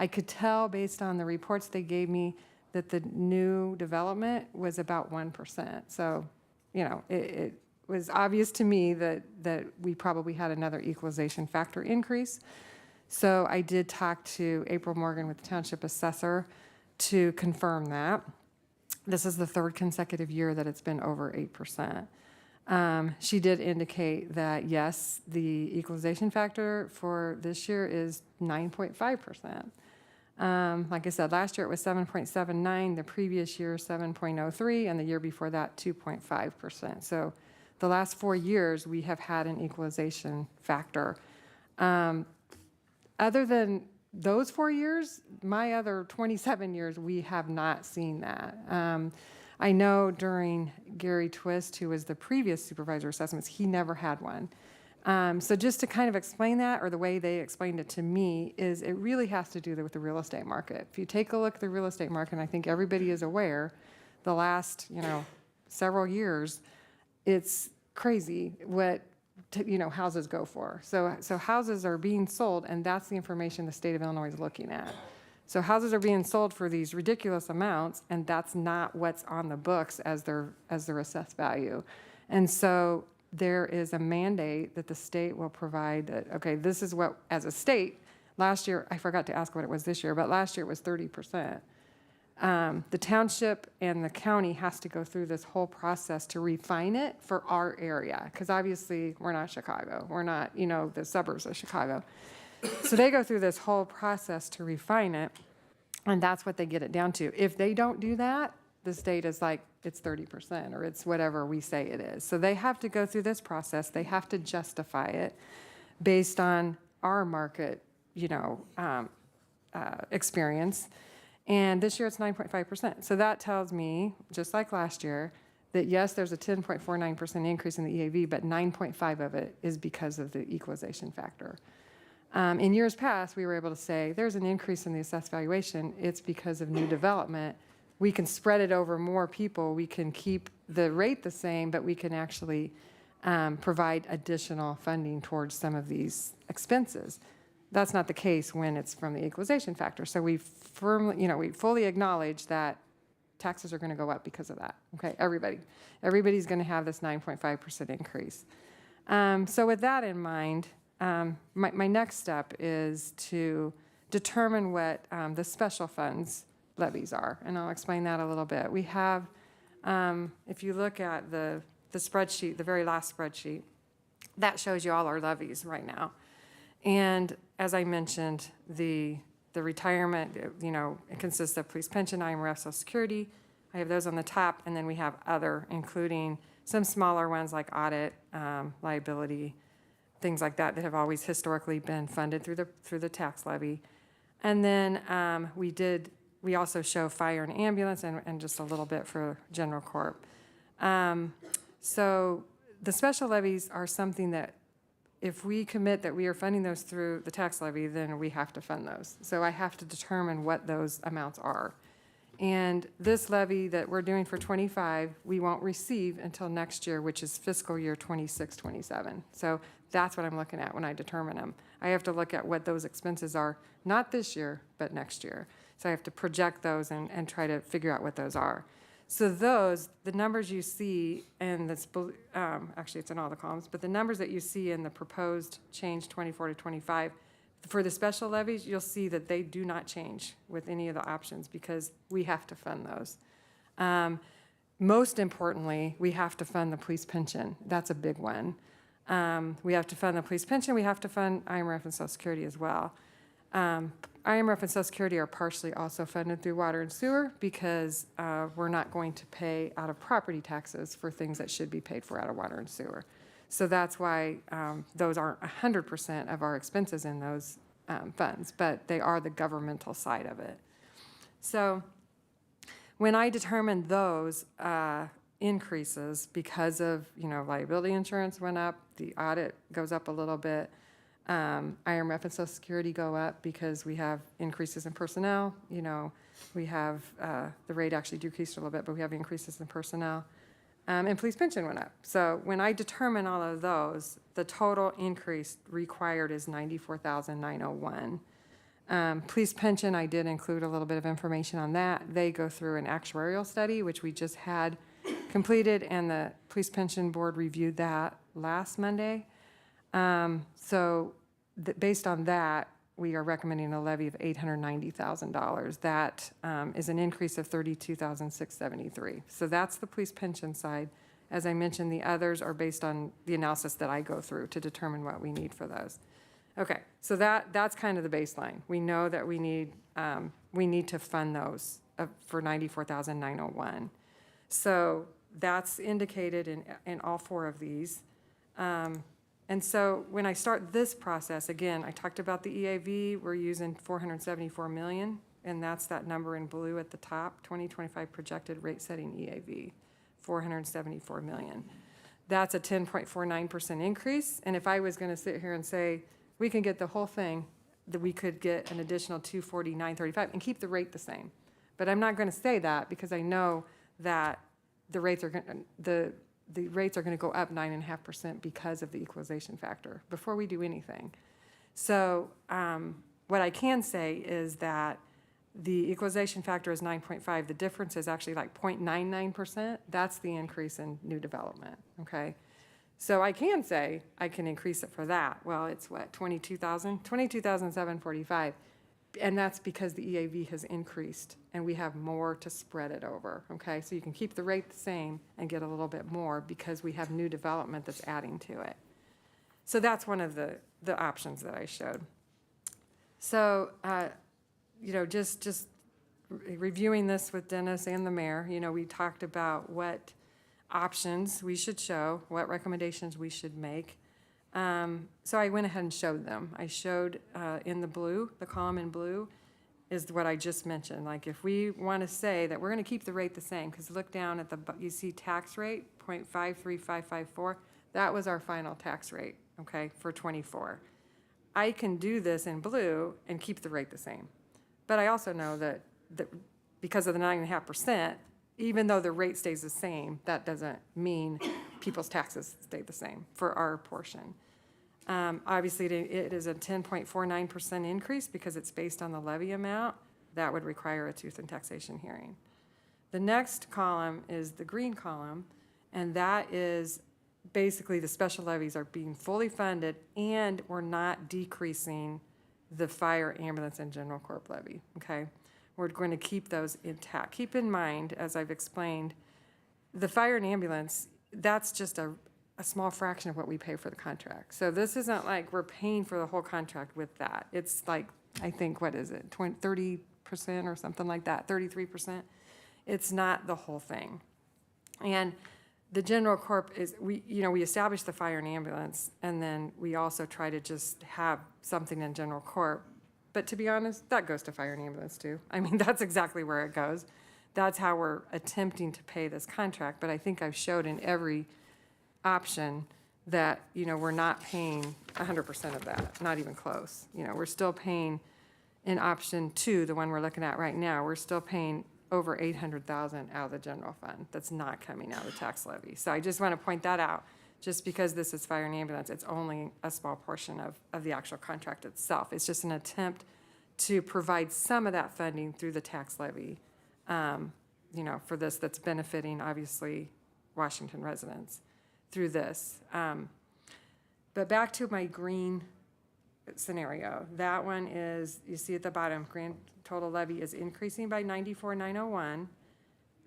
I could tell based on the reports they gave me that the new development was about 1%. So, it was obvious to me that we probably had another equalization factor increase. So I did talk to April Morgan with the township assessor to confirm that. This is the 3rd consecutive year that it's been over 8%. She did indicate that, yes, the equalization factor for this year is 9.5%. Like I said, last year it was 7.79, the previous year 7.03, and the year before that 2.5%. So the last 4 years we have had an equalization factor. Other than those 4 years, my other 27 years, we have not seen that. I know during Gary Twist, who was the previous supervisor assessments, he never had one. So just to kind of explain that, or the way they explained it to me, is it really has to do with the real estate market. If you take a look at the real estate market, and I think everybody is aware, the last, several years, it's crazy what, houses go for. So houses are being sold, and that's the information the state of Illinois is looking at. So houses are being sold for these ridiculous amounts, and that's not what's on the books as their assessed value. And so there is a mandate that the state will provide that, okay, this is what, as a state, last year, I forgot to ask what it was this year, but last year it was 30%. The township and the county has to go through this whole process to refine it for our area, because obviously we're not Chicago. We're not, the suburbs of Chicago. So they go through this whole process to refine it, and that's what they get it down to. If they don't do that, the state is like, it's 30% or it's whatever we say it is. So they have to go through this process. They have to justify it based on our market, experience. And this year it's 9.5%. So that tells me, just like last year, that yes, there's a 10.49% increase in the EAV, but 9.5 of it is because of the equalization factor. In years past, we were able to say there's an increase in the assessed valuation. It's because of new development. We can spread it over more people. We can keep the rate the same, but we can actually provide additional funding towards some of these expenses. That's not the case when it's from the equalization factor. So we firmly, we fully acknowledge that taxes are going to go up because of that. Okay, everybody's going to have this 9.5% increase. So with that in mind, my next step is to determine what the special funds levies are, and I'll explain that a little bit. We have, if you look at the spreadsheet, the very last spreadsheet, that shows you all our levies right now. And as I mentioned, the retirement, it consists of police pension, IMRF, Social Security. I have those on the top, and then we have other, including some smaller ones like audit, liability, things like that have always historically been funded through the tax levy. And then we also show fire and ambulance and just a little bit for general corp. So the special levies are something that if we commit that we are funding those through the tax levy, then we have to fund those. So I have to determine what those amounts are. And this levy that we're doing for 25, we won't receive until next year, which is fiscal year 26, 27. So that's what I'm looking at when I determine them. I have to look at what those expenses are, not this year, but next year. So I have to project those and try to figure out what those are. So the numbers you see, and actually it's in all the columns, but the numbers that you see in the proposed change 24 to 25, for the special levies, you'll see that they do not change with any of the options because we have to fund those. Most importantly, we have to fund the police pension. That's a big one. We have to fund the police pension. We have to fund IMRF and Social Security as well. IMRF and Social Security are partially also funded through water and sewer because we're not going to pay out of property taxes for things that should be paid for out of water and sewer. So that's why those aren't 100% of our expenses in those funds, but they are the governmental side of it. So when I determined those increases because of, liability insurance went up, the audit goes up a little bit, IMRF and Social Security go up because we have increases in personnel. We have, the rate actually decreased a little bit, but we have increases in personnel. And police pension went up. So when I determine all of those, the total increase required is $94,901. Police pension, I did include a little bit of information on that. They go through an actuarial study, which we just had completed, and the police pension board reviewed that last Monday. So based on that, we are recommending a levy of $890,000. That is an increase of $32,673. So that's the police pension side. As I mentioned, the others are based on the analysis that I go through to determine what we need for those. Okay, so that's kind of the baseline. We know that we need to fund those for $94,901. So that's indicated in all four of these. And so when I start this process, again, I talked about the EAV. We're using $474 million, and that's that number in blue at the top, 2025 projected rate setting EAV, $474 million. That's a 10.49% increase. And if I was going to sit here and say, we can get the whole thing, that we could get an additional $249.35 and keep the rate the same. But I'm not going to say that because I know that the rates are going to, the rates are going to go up 9.5% because of the equalization factor before we do anything. So what I can say is that The equalization factor is 9.5. The difference is actually like 0.99%. That's the increase in new development, okay? So I can say I can increase it for that. Well, it's what, 22,000? 22,745. And that's because the EAV has increased and we have more to spread it over, okay? So you can keep the rate the same and get a little bit more because we have new development that's adding to it. So that's one of the options that I showed. So, you know, just reviewing this with Dennis and the mayor, you know, we talked about what options we should show, what recommendations we should make. So I went ahead and showed them. I showed in the blue, the column in blue is what I just mentioned. Like if we want to say that we're going to keep the rate the same, because look down at you see tax rate, 0.53554, that was our final tax rate, okay, for 24. I can do this in blue and keep the rate the same. But I also know that because of the 9.5%, even though the rate stays the same, that doesn't mean people's taxes stay the same for our portion. Obviously, it is a 10.49% increase because it's based on the levy amount. That would require a tooth and taxation hearing. The next column is the green column, and that is basically the special levies are being fully funded and we're not decreasing the fire, ambulance, and general corp levy, okay? We're going to keep those intact. Keep in mind, as I've explained, the fire and ambulance, that's just a small fraction of what we pay for the contract. So this isn't like we're paying for the whole contract with that. It's like, I think, what is it, 30% or something like that, 33%? It's not the whole thing. And the general corp is, we establish the fire and ambulance, and then we also try to just have something in general corp. But to be honest, that goes to fire and ambulance too. I mean, that's exactly where it goes. That's how we're attempting to pay this contract. But I think I've showed in every option that, you know, we're not paying 100% of that, not even close. You know, we're still paying in option 2, the one we're looking at right now, we're still paying over $800,000 out of the general fund. That's not coming out of the tax levy. So I just want to point that out. Just because this is fire and ambulance, it's only a small portion of the actual contract itself. It's just an attempt to provide some of that funding through the tax levy, you know, for this that's benefiting, obviously, Washington residents through this. But back to my green scenario. That one is, you see at the bottom, grand total levy is increasing by 94,901.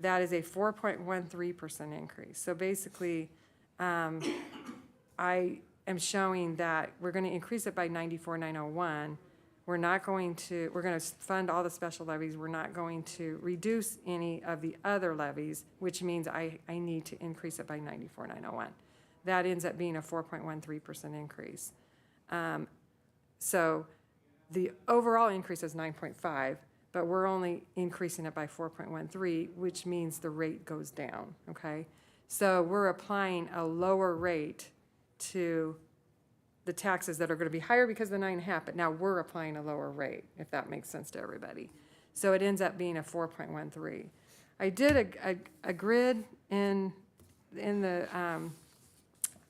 That is a 4.13% increase. So basically, I am showing that we're going to increase it by 94,901. We're going to fund all the special levies. We're not going to reduce any of the other levies, which means I need to increase it by 94,901. That ends up being a 4.13% increase. So the overall increase is 9.5, but we're only increasing it by 4.13, which means the rate goes down, okay? So we're applying a lower rate to the taxes that are going to be higher because of the 9.5, but now we're applying a lower rate, if that makes sense to everybody. So it ends up being a 4.13. I did a grid in the,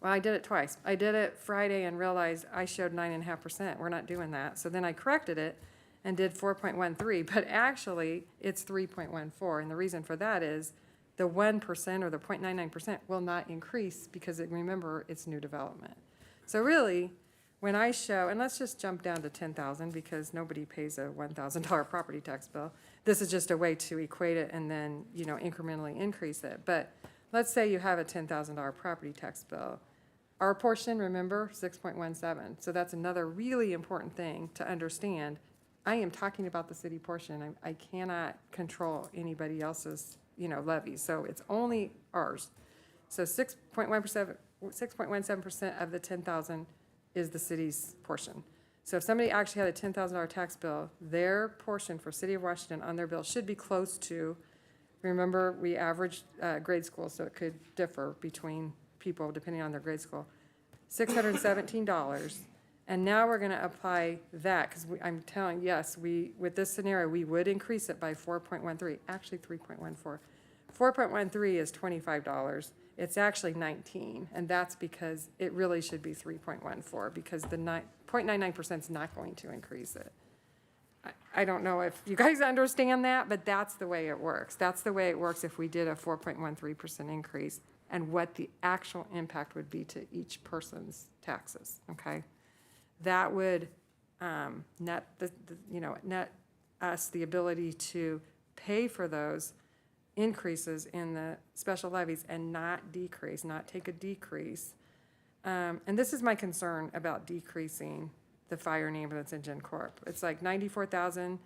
well, I did it twice. I did it Friday and realized I showed 9.5%. We're not doing that. So then I corrected it and did 4.13, but actually it's 3.14. And the reason for that is the 1% or the 0.99% will not increase because remember, it's new development. So really, when I show, and let's just jump down to 10,000 because nobody pays a $1,000 property tax bill. This is just a way to equate it and then, you know, incrementally increase it. But let's say you have a $10,000 property tax bill. Our portion, remember, 6.17. So that's another really important thing to understand. I am talking about the city portion. I cannot control anybody else's, you know, levies. So it's only ours. So 6.17% of the 10,000 is the city's portion. So if somebody actually had a $10,000 tax bill, their portion for City of Washington on their bill should be close to, remember, we averaged grade school, so it could differ between people depending on their grade school, $617. And now we're going to apply that because I'm telling, yes, with this scenario, we would increase it by 4.13, actually 3.14. 4.13 is $25. It's actually 19, and that's because it really should be 3.14 because the 0.99% is not going to increase it. I don't know if you guys understand that, but that's the way it works. That's the way it works if we did a 4.13% increase and what the actual impact would be to each person's taxes, okay? That would net net us the ability to pay for those increases in the special levies and not decrease, not take a decrease. And this is my concern about decreasing the fire and ambulance and Gen Corp. It's like 94,000,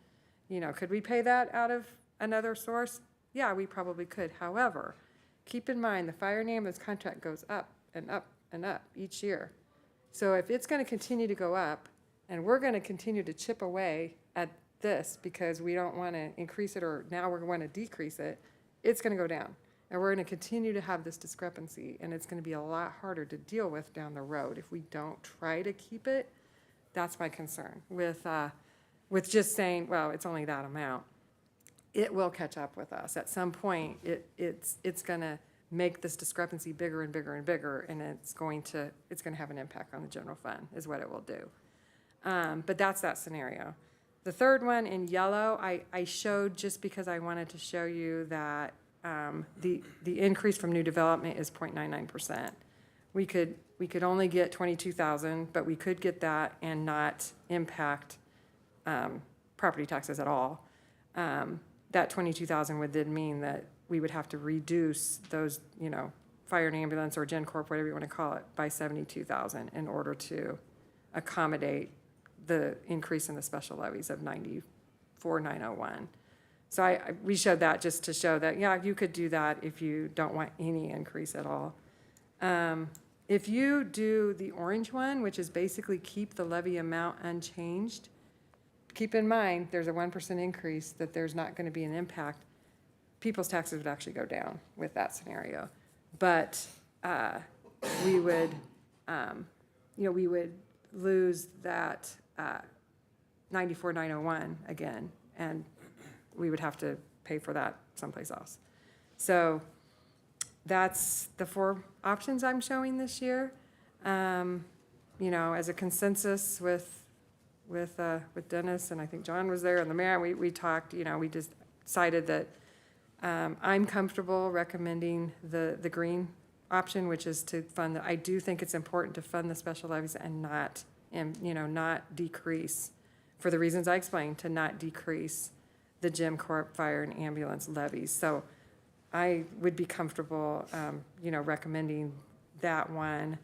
could we pay that out of another source? Yeah, we probably could. However, keep in mind, the fire and ambulance contract goes up and up and up each year. So if it's going to continue to go up and we're going to continue to chip away at this because we don't want to increase it or now we're going to decrease it, it's going to go down. And we're going to continue to have this discrepancy, and it's going to be a lot harder to deal with down the road if we don't try to keep it. That's my concern with just saying, well, it's only that amount. It will catch up with us. At some point, it's going to make this discrepancy bigger and bigger and bigger, and it's going to have an impact on the general fund, is what it will do. But that's that scenario. The third one in yellow, I showed just because I wanted to show you that the increase from new development is 0.99%. We could only get 22,000, but we could get that and not impact property taxes at all. That 22,000 would then mean that we would have to reduce those, fire and ambulance or Gen Corp, whatever you want to call it, by 72,000 in order to accommodate the increase in the special levies of 94,901. So we showed that just to show that, yeah, you could do that if you don't want any increase at all. If you do the orange one, which is basically keep the levy amount unchanged, keep in mind, there's a 1% increase, that there's not going to be an impact. People's taxes would actually go down with that scenario. But we would, we would lose that 94,901 again, and we would have to pay for that someplace else. So that's the 4 options I'm showing this year. As a consensus with Dennis, and I think John was there, and the mayor, we talked, we just decided that I'm comfortable recommending the green option, which is to fund I do think it's important to fund the special levies and not decrease, for the reasons I explained, to not decrease the Gen Corp fire and ambulance levies. So I would be comfortable, recommending that one,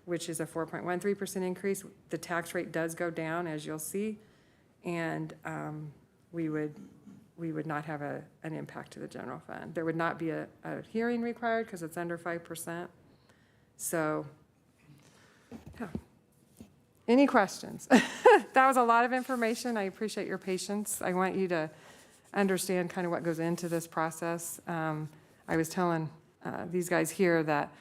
which is a 4.13% increase. The tax rate does go down, as you'll see, and we would not have an impact to the general fund. There would not be a hearing required because it's under 5%. So, yeah. Any questions? That was a lot of information. I appreciate your patience. I want you to understand kind of what goes into this process. I was telling these guys here that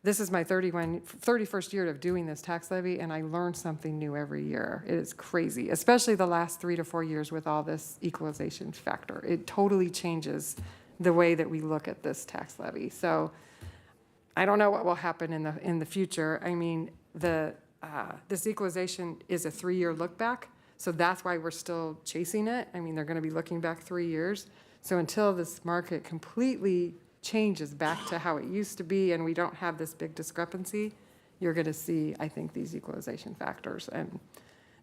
this is my 31st year of doing this tax levy, and I learn something new every year. It is crazy, especially the last 3 to 4 years with all this equalization factor. It totally changes the way that we look at this tax levy. So I don't know what will happen in the future. I mean, this equalization is a 3-year look back, so that's why we're still chasing it. I mean, they're going to be looking back 3 years. So until this market completely changes back to how it used to be and we don't have this big discrepancy, you're going to see, I think, these equalization factors. And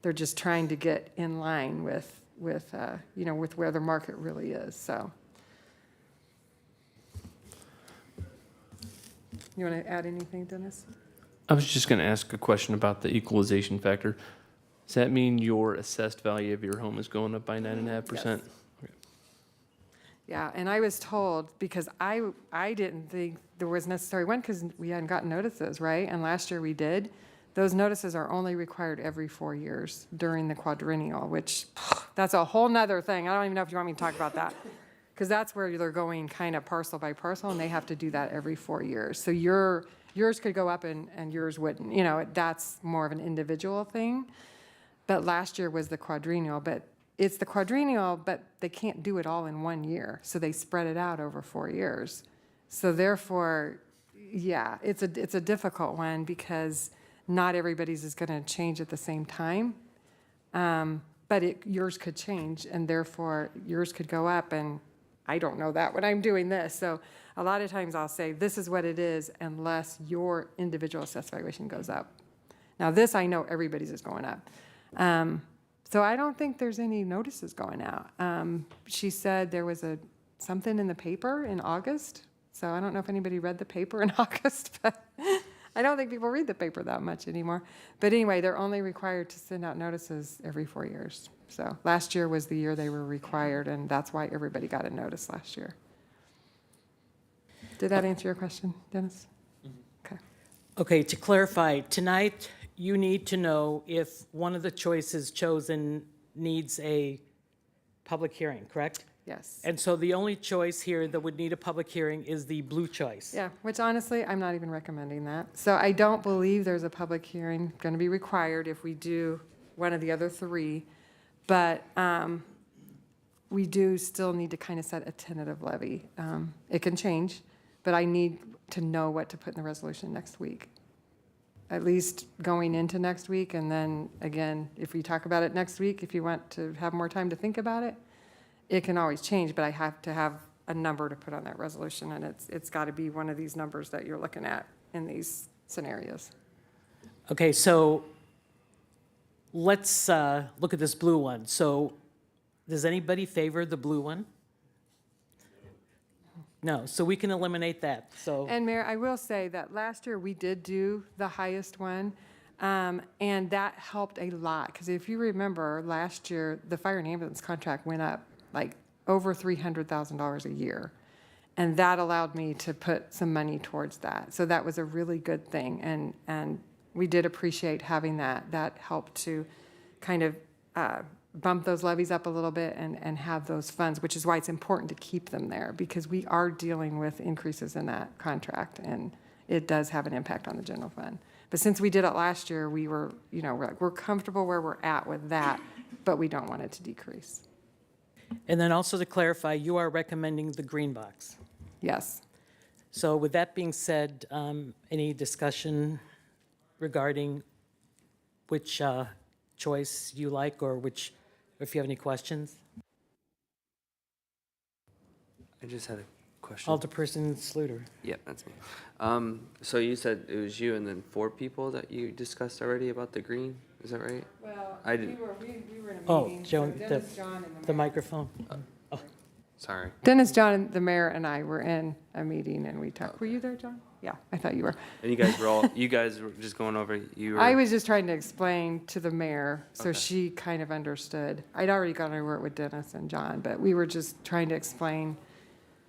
they're just trying to get in line with where the market really is. So you want to add anything, Dennis? I was just going to ask a question about the equalization factor. Does that mean your assessed value of your home is going up by 9.5%? Yes. Okay. Yeah, and I was told, because I didn't think there was necessary one, because we hadn't gotten notices, right? And last year we did. Those notices are only required every 4 years during the quadrennial, which that's a whole nother thing. I don't even know if you want me to talk about that, because that's where they're going kind of parcel by parcel, and they have to do that every 4 years. So yours could go up and yours wouldn't. That's more of an individual thing. But last year was the quadrennial, but it's the quadrennial, but they can't do it all in 1 year. So they spread it out over 4 years. So therefore, yeah, it's a difficult one because not everybody's is going to change at the same time. but yours could change, and therefore yours could go up, and I don't know that when I'm doing this. So a lot of times I'll say, this is what it is, unless your individual assessed valuation goes up. Now, this, I know everybody's is going up. So I don't think there's any notices going out. She said there was something in the paper in August. So I don't know if anybody read the paper in August, but I don't think people read the paper that much anymore. But anyway, they're only required to send out notices every 4 years. So last year was the year they were required, and that's why everybody got a notice last year. Did that answer your question, Dennis? Okay. Okay, to clarify, tonight, you need to know if one of the choices chosen needs a public hearing, correct? Yes. And so the only choice here that would need a public hearing is the blue choice. Yeah, which honestly, I'm not even recommending that. So I don't believe there's a public hearing going to be required if we do one of the other three. But we do still need to kind of set a tentative levy. It can change, but I need to know what to put in the resolution next week. At least going into next week, and then again, if we talk about it next week, if you want to have more time to think about it, it can always change, but I have to have a number to put on that resolution, and it's got to be one of these numbers that you're looking at in these scenarios. Okay, so let's look at this blue one. So does anybody favor the blue one? No, so we can eliminate that, so. And Mayor, I will say that last year we did do the highest one, and that helped a lot, because if you remember, last year, the fire and ambulance contract went up like over $300,000 a year. And that allowed me to put some money towards that. So that was a really good thing. And we did appreciate having that. That helped to kind of bump those levies up a little bit and have those funds, which is why it's important to keep them there, because we are dealing with increases in that contract, and it does have an impact on the general fund. But since we did it last year, we were, we're comfortable where we're at with that, but we don't want it to decrease. And then also to clarify, you are recommending the green box. Yes. So with that being said, any discussion regarding which choice you like, or if you have any questions? I just had a question. Alderperson Sluter. Yep, that's me. So you said it was you and then 4 people that you discussed already about the green, is that right? Well, I didn't- we were in a Oh, meeting. Joan, so Dennis, John, and the microphone. Sorry. Dennis, John, the mayor, and I were in a meeting, and we talked. Were you there, John? Yeah, I thought you were. And you guys were just going over, you were. I was just trying to explain to the mayor, so Okay. she kind of understood. I'd already gone over it with Dennis and John, but we were just trying to explain,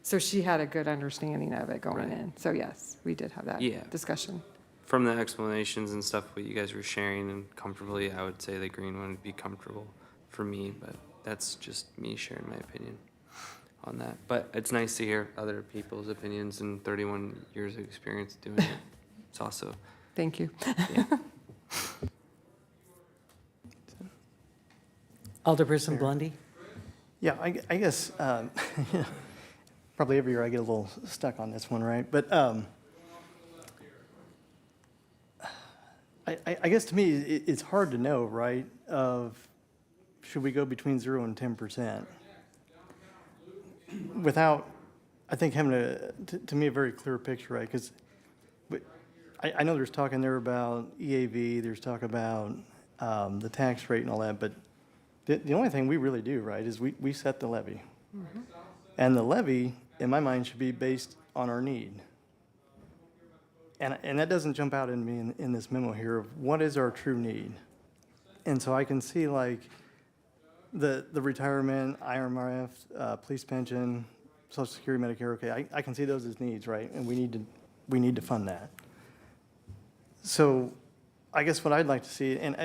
so she had a good understanding of it going Right. in. So yes, we did have that Yeah. discussion. From the explanations and stuff what you guys were sharing and comfortably, I would say the green one would be comfortable for me, but that's just me sharing my opinion on that. But it's nice to hear other people's opinions and 31 years of experience doing it. It's also, Thank you. Alderperson Blondie. Yeah, I guess, probably every year I get a little stuck on this one, right? But I guess to me, it's hard to know, right, of should we go between 0 and 10%? Without, I think, having to me, a very clear picture, right? Because I know there's talk in there about EAV, there's talk about the tax rate and all that, but the only thing we really do, right, is we set the levy. And the levy, in my mind, should be based on our need. And that doesn't jump out at me in this memo here of what is our true need. And so I can see like the retirement, IRMRF, police pension, Social Security, Medicare, okay, I can see those as needs, right? And we need to fund that. So I guess what I'd like to see, and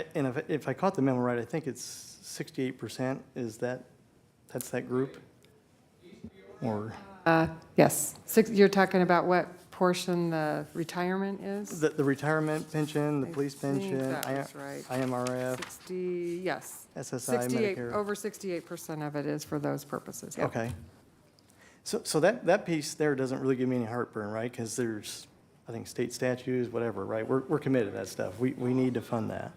if I caught the memo right, I think it's 68% is that's that group? Or? Yes. You're talking about what portion the retirement is? The retirement pension, the I police think pension, that was right. IMRF, 60, yes. SSI, 68, Medicare. over 68% of it is for those purposes, yeah. Okay. So that piece there doesn't really give me any heartburn, right? Because there's, I think, state statutes, whatever, right? We're committed to that stuff. We need to fund that.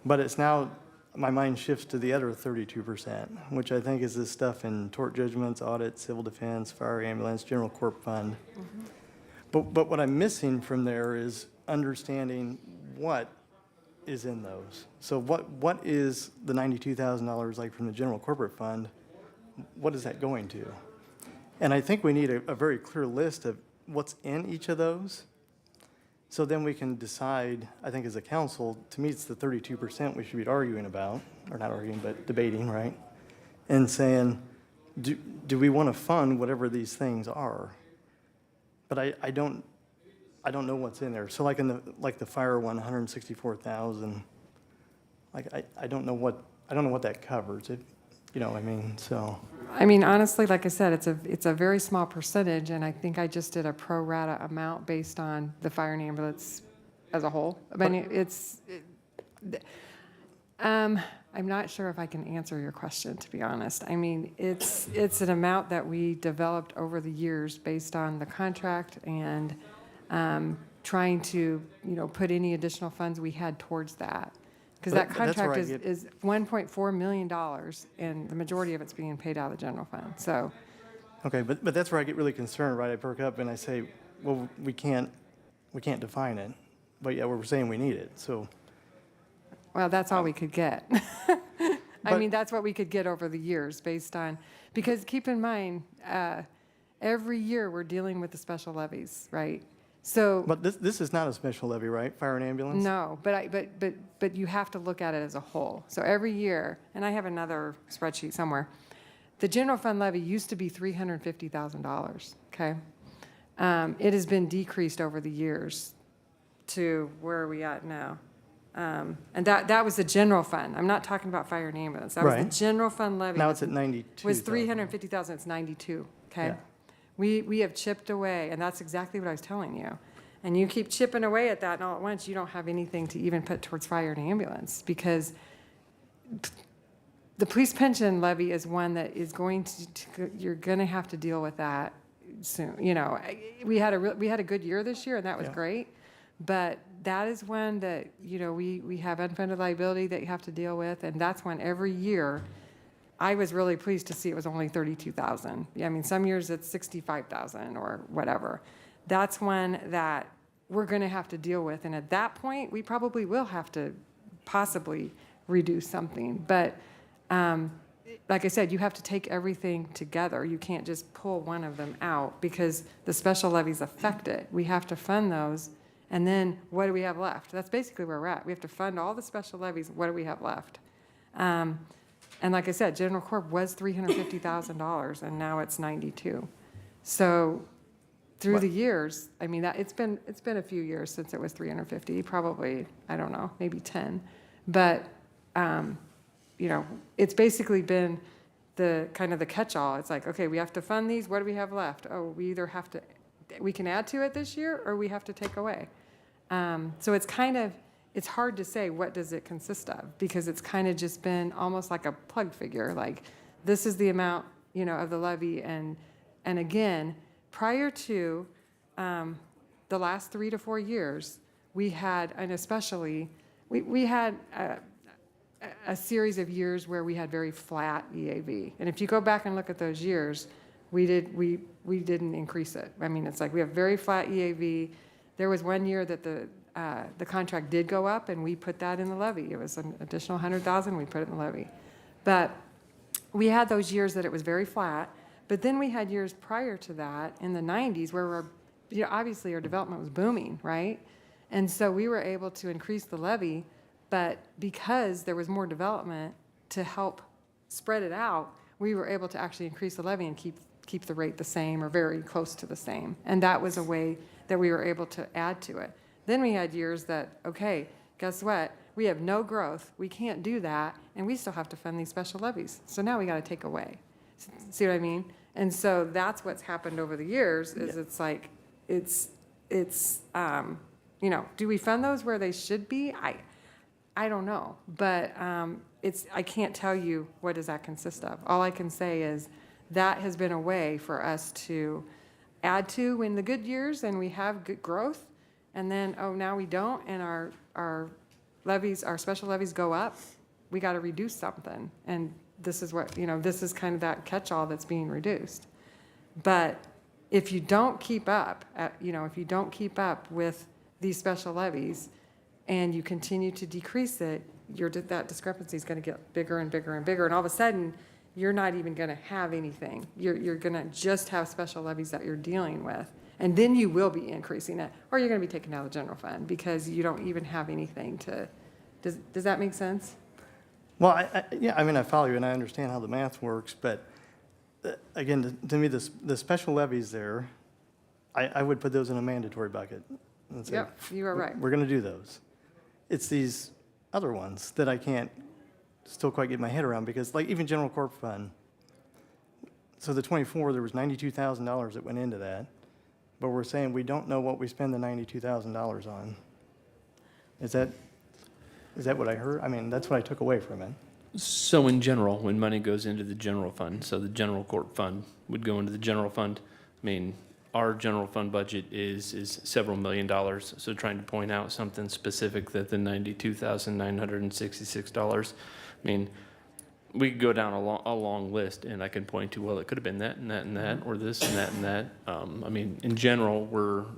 But it's now my mind shifts to the other 32%, which I think is this stuff in tort judgments, audit, civil defense, fire ambulance, general corp fund. But what I'm missing from there is understanding what is in those. So what is the $92,000 like from the general corporate fund? What is that going to? And I think we need a very clear list of what's in each of those. So then we can decide, I think as a council, to me it's the 32% we should be arguing about, or not arguing, but debating, right? And saying, do we want to fund whatever these things are? But I don't know what's in there. So like in the fire one, 164,000, like I don't know what that covers. It, you know what I mean? So. I mean, honestly, like I said, it's a very small percentage, and I think I just did a pro rata amount based on the fire and ambulance as a whole. I mean, I'm not sure if I can answer your question, to be honest. I mean, it's an amount that we developed over the years based on the contract and trying to, put any additional funds we had towards that. Because that contract is $1.4 million, and the majority of it's being paid out of the general fund, so. Okay, but that's where I get really concerned, right? I perk up and I say, well, we can't define it, but yeah, we're saying we need it, so. Well, that's all we could get. I mean, that's what we could get over the years based on, because keep in mind, every year we're dealing with the special levies, right? So. But this is not a special levy, right? Fire and ambulance? No, but you have to look at it as a whole. So every year, and I have another spreadsheet somewhere, the general fund levy used to be $350,000, okay? It has been decreased over the years to where are we at now? And that was the general fund. I'm not talking about fire and ambulance. That was Right. the general fund levy. Now it's at 92. Was 350,000, it's 92, okay? Yeah. We have chipped away, and that's exactly what I was telling you. And you keep chipping away at that, and all at once, you don't have anything to even put towards fire and ambulance, because the police pension levy is one that is going to you're going to have to deal with that soon. We had a good year this year, and that was great. But that is one that, we have unfunded liability that you have to deal with, and that's one every year. I was really pleased to see it was only 32,000. I mean, some years it's 65,000 or whatever. That's one that we're going to have to deal with, and at that point, we probably will have to possibly reduce something. But like I said, you have to take everything together. You can't just pull one of them out because the special levies affect it. We have to fund those. And then what do we have left? That's basically where we're at. We have to fund all the special levies. What do we have left? And like I said, General Corp was $350,000, and now it's 92. So through the years, I mean, it's been a few years since it was 350. Probably, I don't know, maybe 10. But it's basically been the kind of the catch-all. It's like, okay, we have to fund these. What do we have left? Oh, we either have to. We can add to it this year, or we have to take away. So it's hard to say what does it consist of, because it's kind of just been almost like a plug figure. Like, this is the amount, of the levy. And again, prior to the last 3 to 4 years, we had, and especially, we had a series of years where we had very flat EAV. And if you go back and look at those years, we didn't increase it. I mean, it's like we have very flat EAV. There was one year that the contract did go up, and we put that in the levy. It was an additional $100,000. We put it in the levy. But we had those years that it was very flat. But then we had years prior to that in the 90s where obviously our development was booming, right? And so we were able to increase the levy, but because there was more development to help spread it out, we were able to actually increase the levy and keep the rate the same or very close to the same. And that was a way that we were able to add to it. Then we had years that, okay, guess what? We have no growth. We can't do that, and we still have to fund these special levies. So now we got to take away. See what I mean? And so that's what's happened over the years. Is it's like do we fund those where they should be? I don't know, but I can't tell you what does that consist of. All I can say is that has been a way for us to add to in the good years, and we have good growth, and then now we don't, and our levies, our special levies go up. we got to reduce something. And this is what, this is kind of that catch-all that's being reduced. But if you don't keep up, if you don't keep up with these special levies and you continue to decrease it, that discrepancy is going to get bigger and bigger and bigger. And all of a sudden, you're not even going to have anything. You're going to just have special levies that you're dealing with. And then you will be increasing it, or you're going to be taking out of the general fund because you don't even have anything to, does that make sense? Well, I follow you, and I understand how the math works, but again, to me, the special levies there, I would put those in a mandatory bucket. And say, Yep, you are right. We're going to do those. It's these other ones that I can't still quite get my head around, because like even general corp fund, so the 24, there was $92,000 that went into that, but we're saying we don't know what we spend the $92,000 on. Is that what I heard? I mean, that's what I took away from it. So in general, when money goes into the general fund, so the general corp fund would go into the general fund. I mean, our general fund budget is several $1,000,000. So trying to point out something specific that the $92,966, I mean, we could go down a long list, and I can point to, well, it could have been that and that and that, or this and that and that. I mean, in general,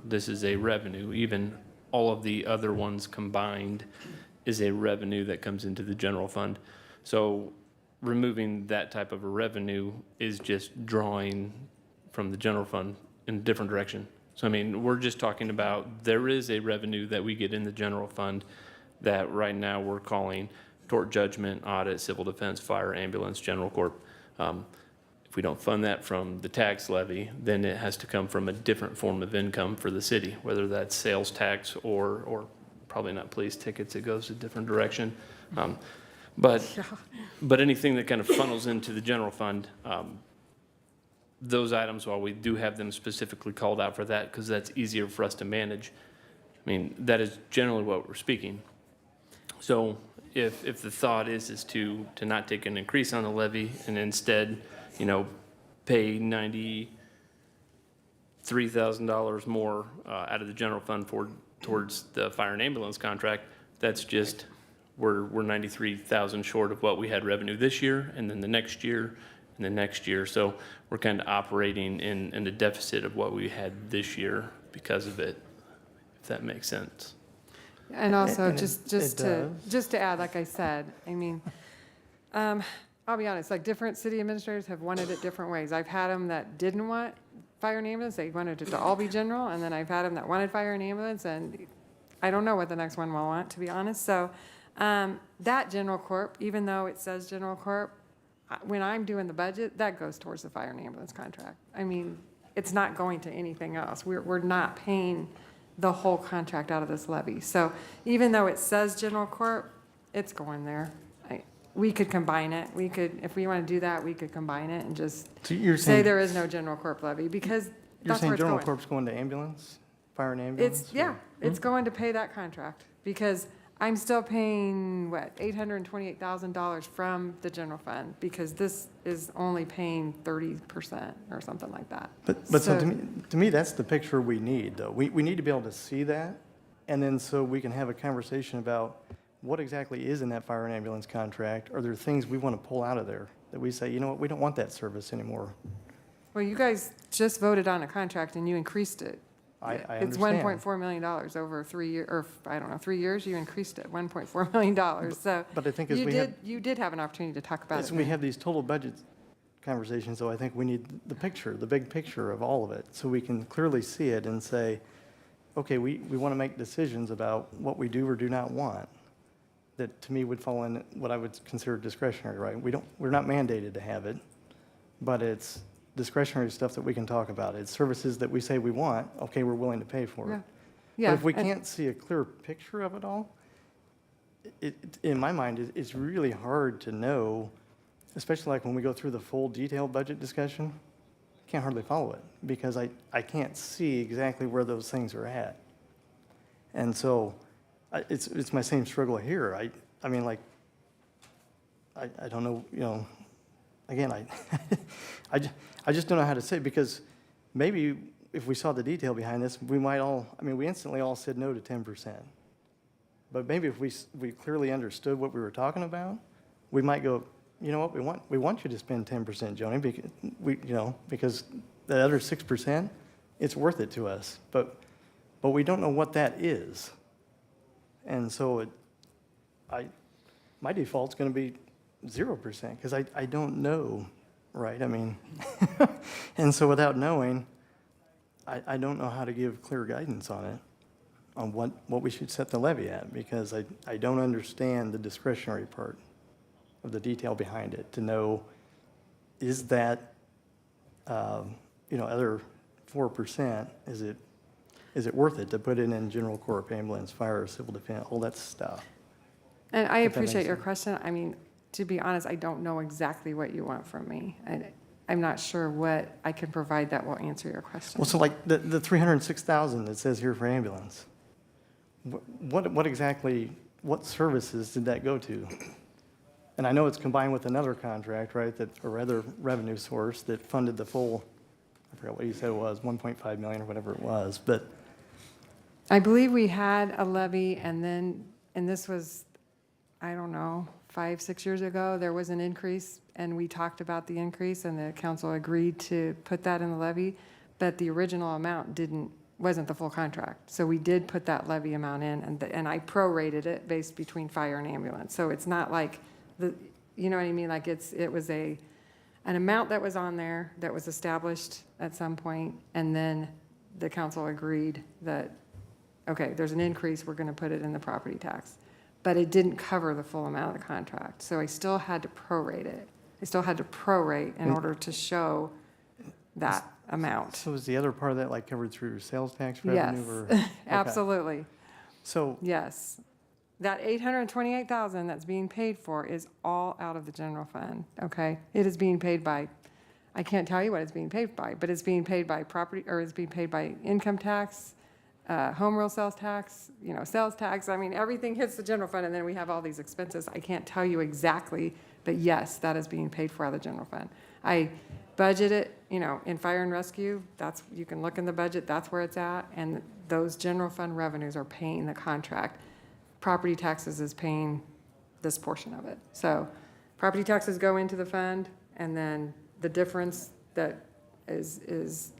this is a revenue. Even all of the other ones combined is a revenue that comes into the general fund. So removing that type of a revenue is just drawing from the general fund in a different direction. So, I mean, we're just talking about there is a revenue that we get in the general fund that right now we're calling tort judgment, audit, civil defense, fire, ambulance, general corp. If we don't fund that from the tax levy, then it has to come from a different form of income for the city, whether that's sales tax or probably not police tickets. It goes a different direction. But anything that kind of funnels into the general fund, those items, while we do have them specifically called out for that, because that's easier for us to manage, I mean, that is generally what we're speaking. So if the thought is to not take an increase on the levy and instead, pay $93,000 more out of the general fund towards the fire and ambulance contract, that's just, we're 93,000 short of what we had revenue this year, and then the next year, and the next year. So we're kind of operating in a deficit of what we had this year because of it, if that makes sense. And also, And just it to add, like I said, I mean, I'll be honest, like different city administrators have wanted it different ways. I've had them that didn't want fire and ambulance, they wanted it to all be general, and then I've had them that wanted fire and ambulance, and I don't know what the next one will want, to be honest. So that general corp, even though it says general corp, when I'm doing the budget, that goes towards the fire and ambulance contract. I mean, it's not going to anything else. We're not paying the whole contract out of this levy. So even though it says general corp, it's going there. We could combine it. We could, if we want to do that, we could combine it and just So you're say saying, there is no general corp levy, because you're that's saying where it's general going. corp's going to ambulance, fire and ambulance? It's going to pay that contract, because I'm still paying, $828,000 from the general fund, because this is only paying 30% or something like that. But so to me, that's the picture we need, though. We need to be able to see that, and then so we can have a conversation about what exactly is in that fire and ambulance contract. Are there things we want to pull out of there that we say, you know what, we don't want that service anymore? Well, you guys just voted on a contract and you increased it. I It's understand. $1.4 million over 3 years, or I don't know, 3 years, you increased it, $1.4 million. So But I think as you we have, you did have an opportunity to talk about as it. we have these total budget conversations, though, I think we need the picture, the big picture of all of it, so we can clearly see it and say, okay, we want to make decisions about what we do or do not want. That to me would fall in what I would consider discretionary, right? We're not mandated to have it, but it's discretionary stuff that we can talk about. It's services that we say we want, okay, we're willing to pay for it. Yeah. But if we and- can't see a clear picture of it all, in my mind, it's really hard to know, especially like when we go through the full detailed budget discussion, I can't hardly follow it because I can't see exactly where those things are at. And so it's my same struggle here. I mean, like, I don't know, again, I just don't know how to say it, because maybe if we saw the detail behind this, we might all, we instantly all said no to 10%. But maybe if we clearly understood what we were talking about, we might go, you know what, we want you to spend 10%, Joni, because the other 6%, it's worth it to us. But we don't know what that is. And so my default's going to be 0% because I don't know, right? I mean, and so without knowing, I don't know how to give clear guidance on it, on what we should set the levy at, because I don't understand the discretionary part of the detail behind it to know, is that, other 4%, is it worth it to put it in general corp, ambulance, fire, civil defense, all that stuff? And I If that appreciate makes your sense. question. I mean, to be honest, I don't know exactly what you want from me. I'm not sure what I can provide that will answer your question. Well, so like the 306,000 that says here for ambulance, what exactly, what services did that go to? And I know it's combined with another contract, right, or other revenue source that funded the full, I forgot what you said it was, 1.5 million or whatever it was, but I believe we had a levy and this was, I don't know, 5-6 years ago, there was an increase and we talked about the increase and the council agreed to put that in the levy, but the original amount wasn't the full contract. So we did put that levy amount in and I prorated it based between fire and ambulance. So it's not like you know what I mean? Like it was an amount that was on there that was established at some point and then the council agreed that, okay, there's an increase, we're gonna put it in the property tax. But it didn't cover the full amount of the contract. So I still had to prorate it. I still had to prorate in order to show that amount. so is the other part of that like covered through sales tax revenue? Yes, Or okay. absolutely. So Yes. That 828,000 that's being paid for is all out of the general fund, okay? It is being paid by, I can't tell you what it's being paid by, but it's being paid by property, or it's being paid by income tax, home rule sales tax, sales tax. I mean, everything hits the general fund and then we have all these expenses. I can't tell you exactly, but yes, that is being paid for out of the general fund. I budget it, in fire and rescue, you can look in the budget, that's where it's at. And those general fund revenues are paying the contract. Property taxes is paying this portion of it. So property taxes go into the fund and then the difference that is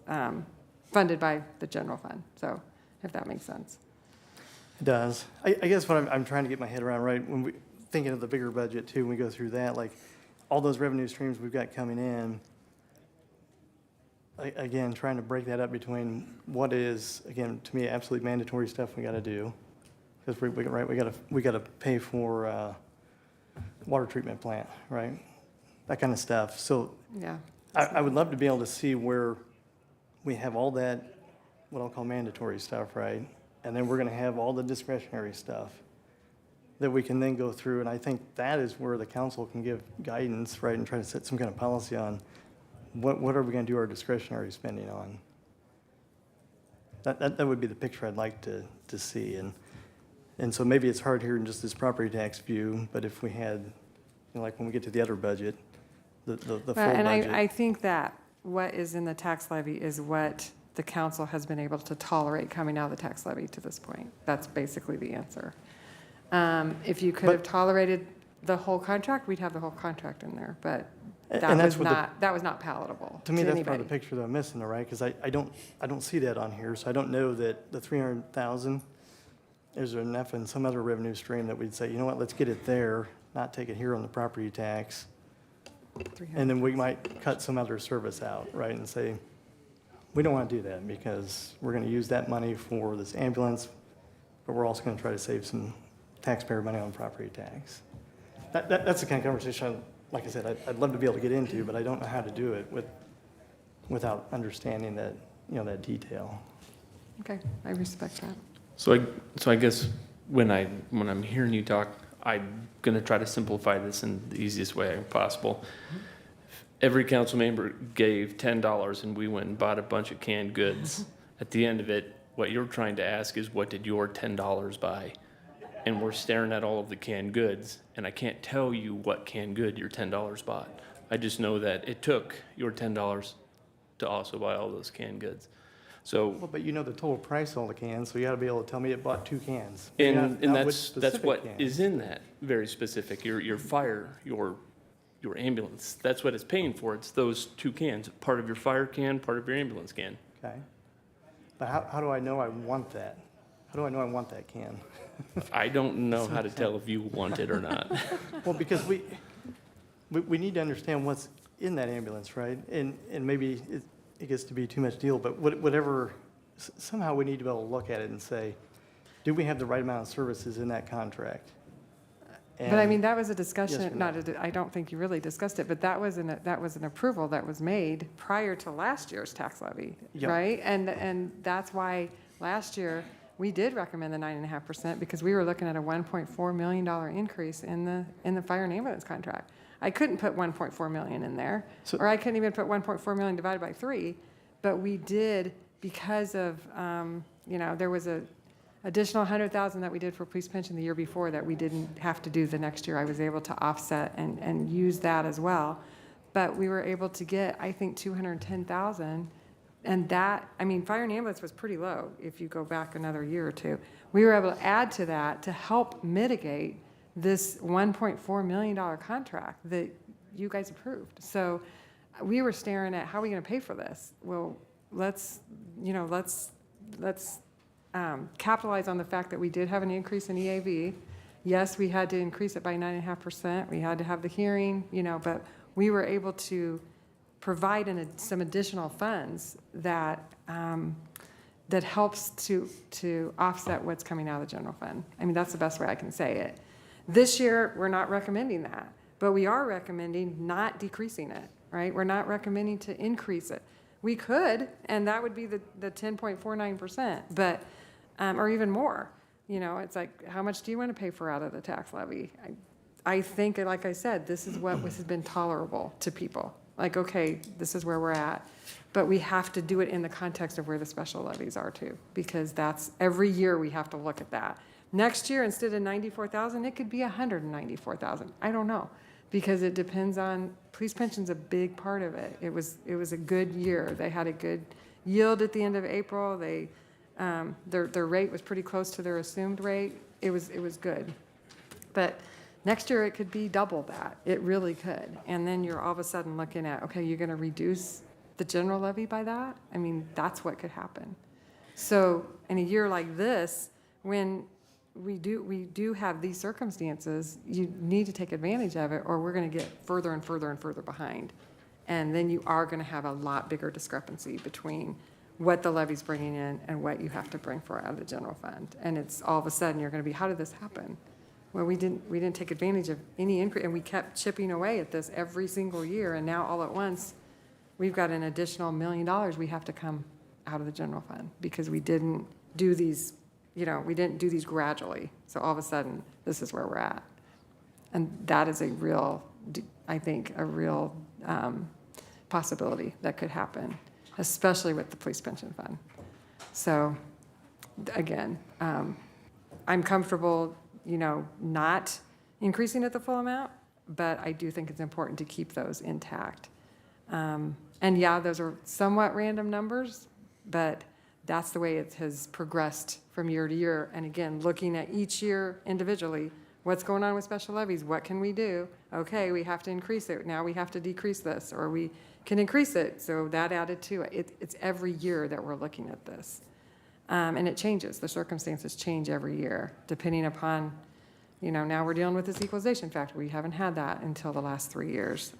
funded by the general fund. So if that makes sense. it does. I guess what I'm trying to get my head around, right, when we thinking of the bigger budget too, when we go through that, like all those revenue streams we've got coming in, again, trying to break that up between what is, again, to me, absolutely mandatory stuff we got to do. Because we got to pay for water treatment plant, right? That kind of stuff. So Yeah. I would love to be able to see where we have all that, what I'll call mandatory stuff, right? And then we're going to have all the discretionary stuff that we can then go through. And I think that is where the council can give guidance, right, and try to set some kind of policy on what are we going to do our discretionary spending on. That would be the picture I'd like to see. And so maybe it's hard here in just this property tax view, but if we had, like when we get to the other budget, the full And budget. I think that what is in the tax levy is what the council has been able to tolerate coming out of the tax levy to this point. That's basically the answer. If you could have tolerated the whole contract, we'd have the whole contract in there, but that And that's was what the- not, that was not palatable To me, that's part anybody. of the picture that I'm missing, though, right? Because I don't see that on here, so I don't know that the 300,000, is there enough in some other revenue stream that we'd say, you know what, let's get it there, not take it here on the property tax. And then we might cut some other service out, right, and say, we don't want to do that because we're going to use that money for this ambulance, but we're also going to try to save some taxpayer money on property tax. That's the kind of conversation, like I said, I'd love to be able to get into, but I don't know how to do it without understanding that, that detail. Okay, I respect that. So I guess when I'm hearing you talk, I'm gonna try to simplify this in the easiest way possible. If every council member gave $10 and we went and bought a bunch of canned goods. At the end of it, what you're trying to ask is, what did your $10 buy? And we're staring at all of the canned goods, and I can't tell you what canned good your $10 bought. I just know that it took your $10 to also buy all those canned goods. So, Well, but you know the total price of all the cans, so you got to be able to tell me it bought 2 cans. Maybe and not which that's specific what can. is in that very specific, your fire, your ambulance. That's what it's paying for. It's those 2 cans, part of your fire can, part of your ambulance can. Okay. But how do I know I want that? How do I know I want that can? I don't know how to tell if you want it or not. Well, because we need to understand what's in that ambulance, right? And maybe it gets to be too much deal, but whatever, somehow we need to be able to look at it and say, do we have the right amount of services in that contract? But I And- mean, that was a Yes or discussion, no? I don't think you really discussed it, but that was an approval that was made prior to last year's tax levy, Yeah. right? And that's why last year, we did recommend the 9.5% because we were looking at a $1.4 million increase in the fire and ambulance contract. I couldn't put 1.4 million in there, or I couldn't even put 1.4 million divided by 3, but we did because of, there was a additional 100,000 that we did for police pension the year before that we didn't have to do the next year. I was able to offset and use that as well. But we were able to get, I think, 210,000. And that, I mean, fire and ambulance was pretty low if you go back another year or two. We were able to add to that to help mitigate this $1.4 million contract that you guys approved. So we were staring at, how are we going to pay for this? Well, let's capitalize on the fact that we did have an increase in EAV. Yes, we had to increase it by 9.5%. We had to have the hearing, but we were able to provide some additional funds that that helps to offset what's coming out of the general fund. I mean, that's the best way I can say it. This year, we're not recommending that, but we are recommending not decreasing it, right? We're not recommending to increase it. We could, and that would be the 10.49%, but, or even more. It's like, how much do you want to pay for out of the tax levy? I think, like I said, this is what has been tolerable to people. Like, okay, this is where we're at, but we have to do it in the context of where the special levies are too, because that's, every year we have to look at that. Next year, instead of 94,000, it could be 194,000. I don't know, because it depends on, police pension's a big part of it. It was a good year. They had a good yield at the end of April. They, their rate was pretty close to their assumed rate. It was good. But next year, it could be double that. It really could. And then you're all of a sudden looking at, okay, you're going to reduce the general levy by that? I mean, that's what could happen. So in a year like this, when we do have these circumstances, you need to take advantage of it, or we're going to get further and further and further behind. And then you are going to have a lot bigger discrepancy between what the levy's bringing in and what you have to bring for out of the general fund. And it's all of a sudden, you're going to be, how did this happen? Well, we didn't take advantage of any increase, and we kept chipping away at this every single year, and now all at once, we've got an additional $1 million we have to come out of the general fund because we didn't do these, we didn't do these gradually. So all of a sudden, this is where we're at. And that is a real, I think, a real possibility that could happen, especially with the police pension fund. So again, I'm comfortable not increasing it the full amount, but I do think it's important to keep those intact. And yeah, those are somewhat random numbers, but that's the way it has progressed from year to year. And again, looking at each year individually, what's going on with special levies? What can we do? Okay, we have to increase it. Now we have to decrease this, or we can increase it. So that added to it. It's every year that we're looking at this. And it changes. The circumstances change every year, depending upon, now we're dealing with this equalization factor. We haven't had that until the last 3 years.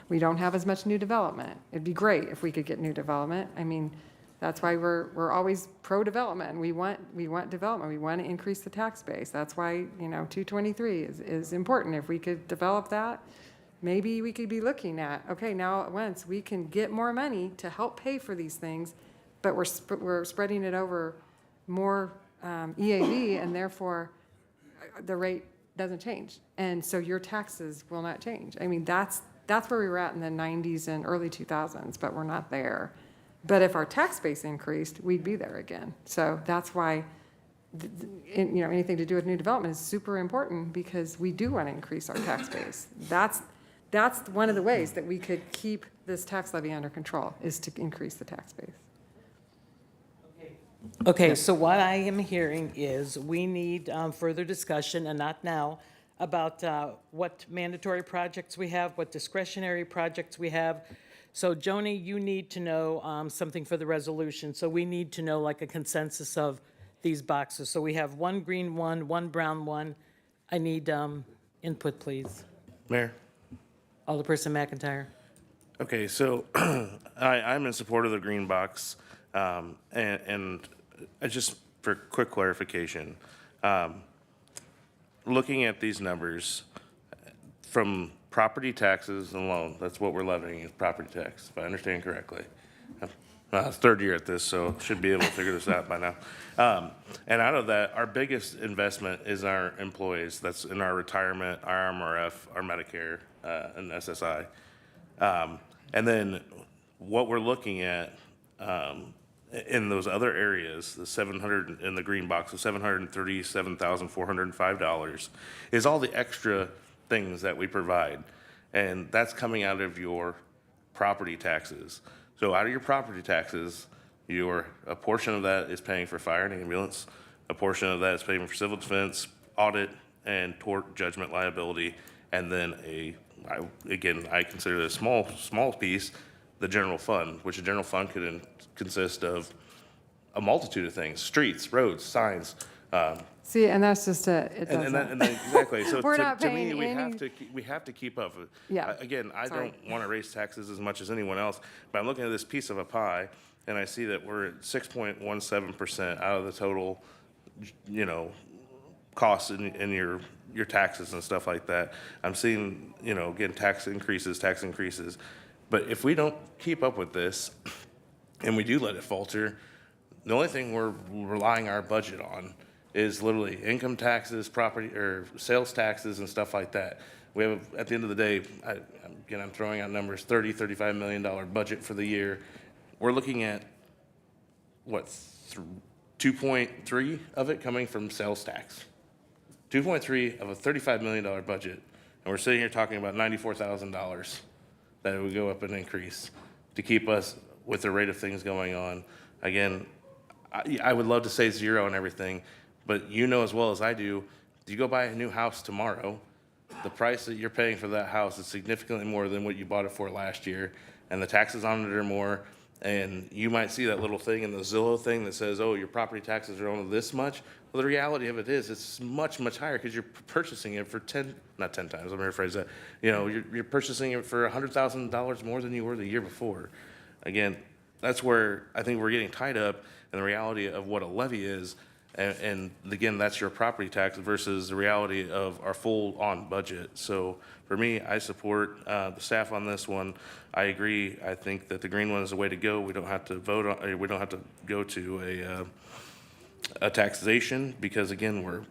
We don't have as much new development. It'd be great if we could get new development. I mean, that's why we're always pro-development. We want development. We want to increase the tax base. That's why, 223 is important. If we could develop that, maybe we could be looking at, okay, now at once we can get more money to help pay for these things, but we're spreading it over more EAV, and therefore the rate doesn't change. And so your taxes will not change. I mean, that's where we were at in the 90s and early 2000s, but we're not there. But if our tax base increased, we'd be there again. So that's why, anything to do with new development is super important, because we do want to increase our tax base. That's one of the ways that we could keep this tax levy under control, is to increase the tax base. Okay, so what I am hearing is we need further discussion, and not now, about what mandatory projects we have, what discretionary projects we have. So Joni, you need to know something for the resolution. So we need to know like a consensus of these boxes. So we have one green one, one brown one. I need input, please. Mayor? Alderperson McIntyre. Okay, so I'm in support of the green box, and I just for quick clarification, looking at these numbers from property taxes alone, that's what we're levying is property tax, if I understand correctly. Third year at this, so should be able to figure this out by now. And out of that, our biggest investment is our employees. That's in our retirement, our MRF, our Medicare, and SSI. And then what we're looking at in those other areas, the 700 in the green box, the $737,405 is all the extra things that we provide. And that's coming out of your property taxes. So out of your property taxes, a portion of that is paying for fire and ambulance. A portion of that is paying for civil defense, audit, and tort judgment liability. And then I consider it a small piece, the general fund, which the general fund could consist of a multitude of things: streets, roads, signs. See, and that's just it And doesn't. then exactly. So We're to not me, paying we have to keep up. Yeah. Again, I Sorry. don't want to raise taxes as much as anyone else, but I'm looking at this piece of a pie, and I see that we're at 6.17% out of the total, costs in your taxes and stuff like that. I'm seeing, again, tax increases. But if we don't keep up with this, and we do let it falter, the only thing we're relying our budget on is literally income taxes, property or sales taxes and stuff like that. We have, at the end of the day, I'm throwing out numbers, $35 million budget for the year. We're looking at, 2.3 of it coming from sales tax. 2.3 of a $35 million budget. And we're sitting here talking about $94,000 that it would go up and increase to keep us with the rate of things going on. Again, I would love to say zero and everything, but as well as I do, if you go buy a new house tomorrow, the price that you're paying for that house is significantly more than what you bought it for last year, and the taxes on it are more, and you might see that little thing in the Zillow thing that says, oh, your property taxes are only this much. Well, the reality of it is it's much, much higher because you're purchasing it for not 10 times, let me rephrase that. You're purchasing it for $100,000 more than you were the year before. Again, that's where I think we're getting tied up in the reality of what a levy is. And again, that's your property tax versus the reality of our full-on budget. So for me, I support the staff on this one. I agree. I think that the green one is the way to go. We don't have to vote on. We don't have to go to a taxation because again, we're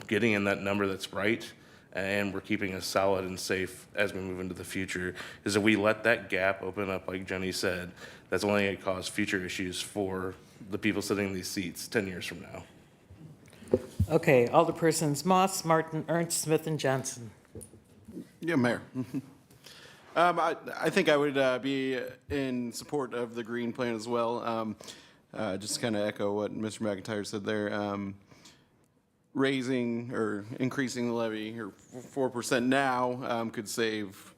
getting in that number that's right, and we're keeping us solid and safe as we move into the future. Is if we let that gap open up, like Jenny said, that's only going to cause future issues for the people sitting in these seats 10 years from now. Okay, Alderpersons Moss, Martin, Ernst, Smith, and Johnson. Yeah, Mayor. I think I would be in support of the green plan as well. Just kind of echo what Mr. McIntyre said there. Raising or increasing the levy or 4% now could save,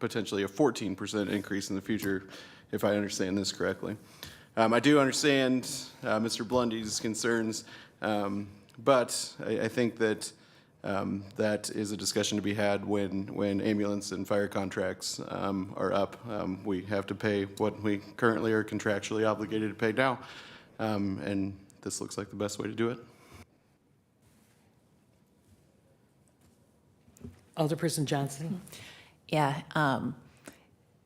potentially a 14% increase in the future, if I understand this correctly. I do understand Mr. Blundy's concerns, but I think that that is a discussion to be had when ambulance and fire contracts are up. We have to pay what we currently are contractually obligated to pay now, and this looks like the best way to do it. Alderperson Johnson. Yeah,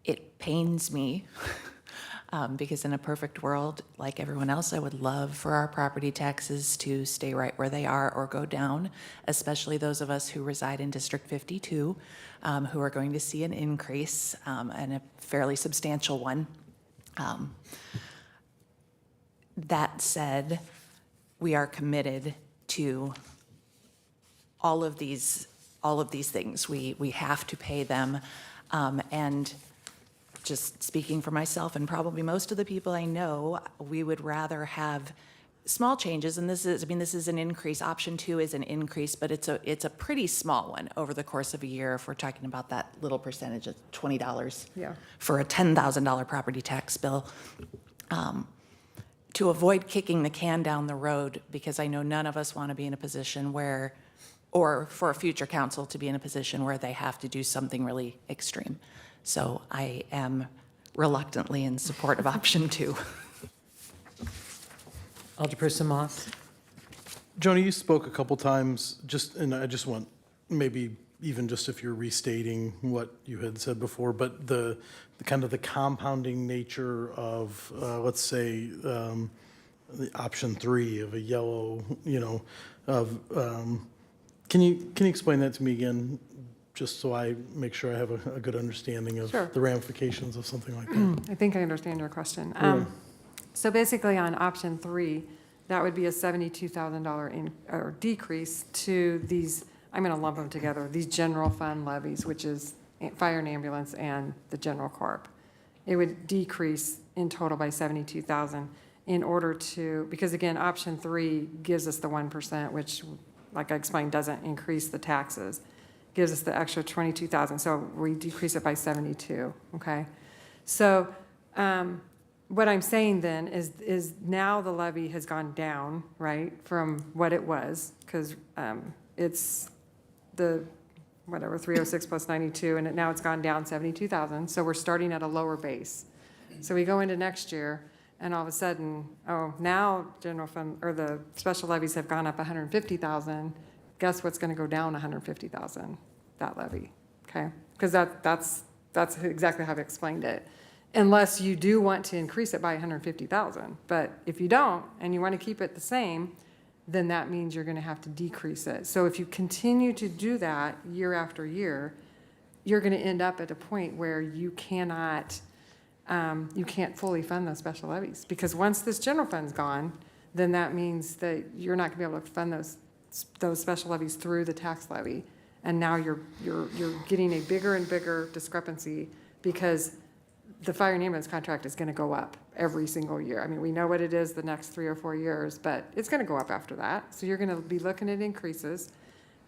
it pains me because in a perfect world, like everyone else, I would love for our property taxes to stay right where they are or go down, especially those of us who reside in District 52, who are going to see an increase and a fairly substantial one. That said, we are committed to all of these things. We have to pay them, and just speaking for myself and probably most of the people I know, we would rather have small changes, and this is an increase. Option 2 is an increase, but it's a pretty small one over the course of a year if we're talking about that little percentage of $20 Yeah. for a $10,000 property tax bill. To avoid kicking the can down the road, because I know none of us want to be in a position where, or for a future council to be in a position where they have to do something really extreme. So I am reluctantly in support of option 2. Alderperson Moss? Joni, you spoke a couple times, and I just want, maybe even just if you're restating what you had said before, but the kind of the compounding nature of, let's say, the option 3 of a yellow, can you explain that to me again, just so I make sure I have a good understanding of Sure. the ramifications of something like that? I think I understand your question. So basically on option 3, that would be a $72,000 or decrease to these, I'm going to lump them together, these general fund levies, which is fire and ambulance and the general corp. It would decrease in total by $72,000 in order to, because again, option 3 gives us the 1%, which, like I explained, doesn't increase the taxes, gives us the extra $22,000. So we decrease it by 72, okay? So, what I'm saying then is now the levy has gone down, right, from what it was, because it's the, 306 plus 92, and now it's gone down 72,000, so we're starting at a lower base. So we go into next year, and all of a sudden, oh, now general fund, or the special levies have gone up 150,000, guess what's gonna go down 150,000? That levy, okay? Because that's exactly how I've explained it. Unless you do want to increase it by 150,000. But if you don't, and you want to keep it the same, then that means you're going to have to decrease it. So if you continue to do that year after year, you're going to end up at a point where you cannot, you can't fully fund those special levies. Because once this general fund's gone, then that means that you're not going to be able to fund those special levies through the tax levy. And now you're getting a bigger and bigger discrepancy because the fire and ambulance contract is going to go up every single year. I mean, we know what it is the next 3 or 4 years, but it's going to go up after that. So you're going to be looking at increases.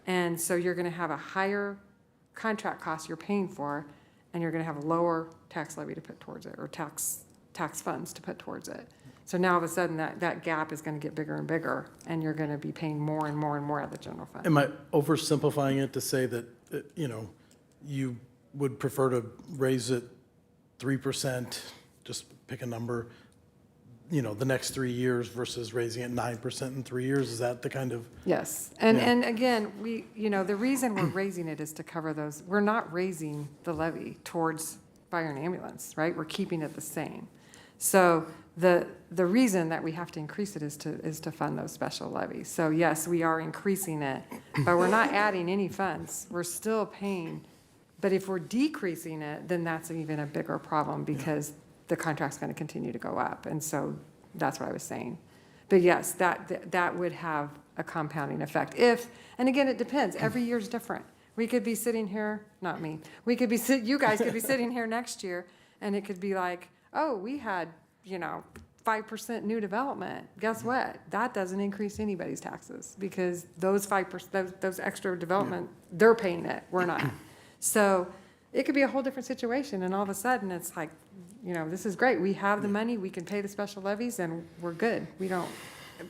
And so you're going to have a higher contract cost you're paying for, and you're going to have a lower tax levy to put towards it, or tax funds to put towards it. So now all of a sudden that gap is going to get bigger and bigger, and you're going to be paying more and more and more out of the general fund. Am I oversimplifying it to say that, you would prefer to raise it 3%, just pick a number, the next 3 years versus raising it 9% in 3 years? Is that the kind of? Yes, and again, the reason we're raising it is to cover those, we're not raising the levy towards fire and ambulance, right? We're keeping it the same. So the reason that we have to increase it is to fund those special levies. So yes, we are increasing it, but we're not adding any funds. We're still paying. But if we're decreasing it, then that's even a bigger problem because the contract's going to continue to go up. And so that's what I was saying. But yes, that would have a compounding effect. And again, it depends. Every year is different. We could be sitting here, not me, you guys could be sitting here next year, and it could be like, oh, we had, 5% new development. Guess what? That doesn't increase anybody's taxes because those 5%, those extra development, they're paying it, we're not. So it could be a whole different situation, and all of a sudden, it's like, this is great. We have the money, we can pay the special levies, and we're good.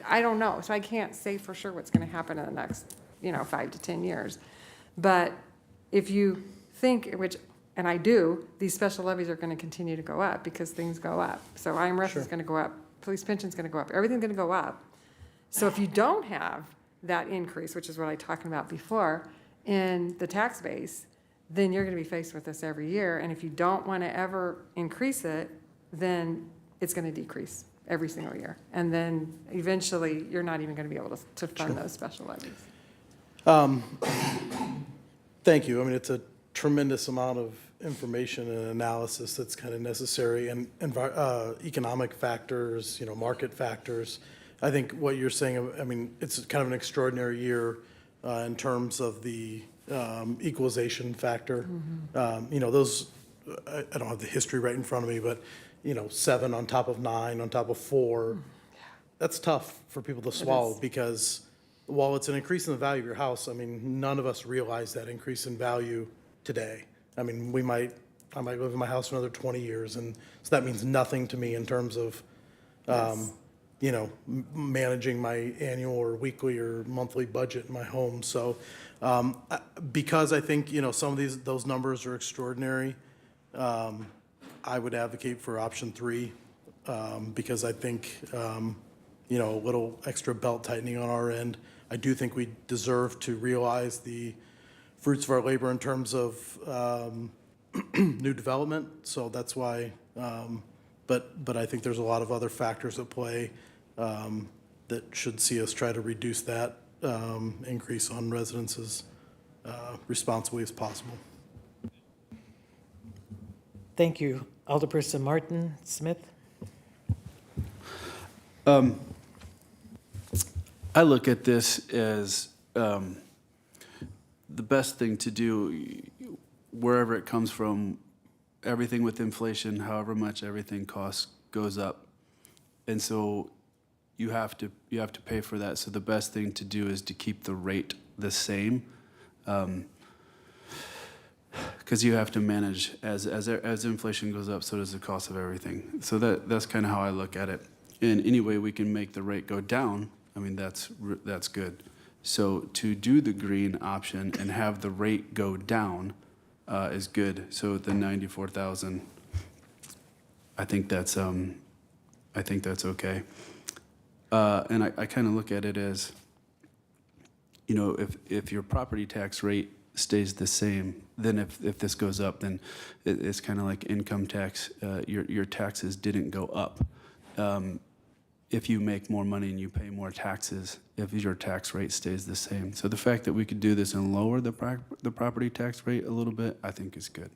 I don't know, so I can't say for sure what's going to happen in the next, 5 to 10 years. But if you think, and I do, these special levies are going to continue to go up because things go up. So IMRF is going to go up, police pension's going to go up, everything's going to go up. So if you don't have that increase, which is what I talked about before, in the tax base, then you're going to be faced with this every year. And if you don't want to ever increase it, then it's going to decrease every single year. And then eventually, you're not even going to be able to fund those special levies. Thank you. I mean, it's a tremendous amount of information and analysis that's kind of necessary, and economic factors, market factors. I think what you're saying, I mean, it's kind of an extraordinary year in terms of the equalization factor. Those I don't have the history right in front of me, but, 7 on top of 9 on top of 4, that's tough for people to swallow because while it's an increase in the value of your house, I mean, none of us realize that increase in value today. I mean, I might live in my house for another 20 years, and so that means nothing to me in terms of, managing my annual or weekly or monthly budget in my home. So, because I think, some of those numbers are extraordinary, I would advocate for option 3, because I think, a little extra belt tightening on our end. I do think we deserve to realize the fruits of our labor in terms of new development. So that's why, but I think there's a lot of other factors at play that should see us try to reduce that increase on residences responsibly as possible. Thank you. Alderperson Martin Smith? I look at this as the best thing to do, wherever it comes from, everything with inflation, however much everything costs, goes up. And so you have to pay for that. So the best thing to do is to keep the rate the same. Because you have to manage, as inflation goes up, so does the cost of everything. So that's kind of how I look at it. And any way we can make the rate go down, I mean, that's good. So to do the green option and have the rate go down is good. So the 94,000, I think that's okay. And I kind of look at it as, if your property tax rate stays the same, then if this goes up, then it's kind of like income tax. Your taxes didn't go up. If you make more money and you pay more taxes, if your tax rate stays the same. So the fact that we could do this and lower the property tax rate a little bit, I think is good.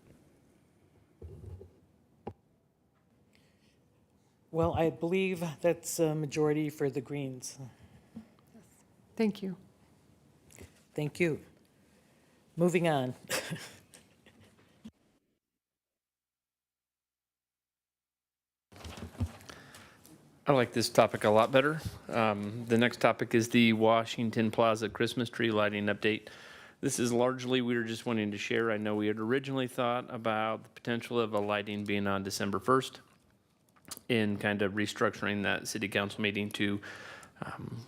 Well, I believe that's a majority for the Greens. Thank you. Thank you. Moving on. I like this topic a lot better. The next topic is the Washington Plaza Christmas tree lighting update. This is largely, we were just wanting to share. I know we had originally thought about the potential of a lighting being on December 1st in kind of restructuring that city council meeting to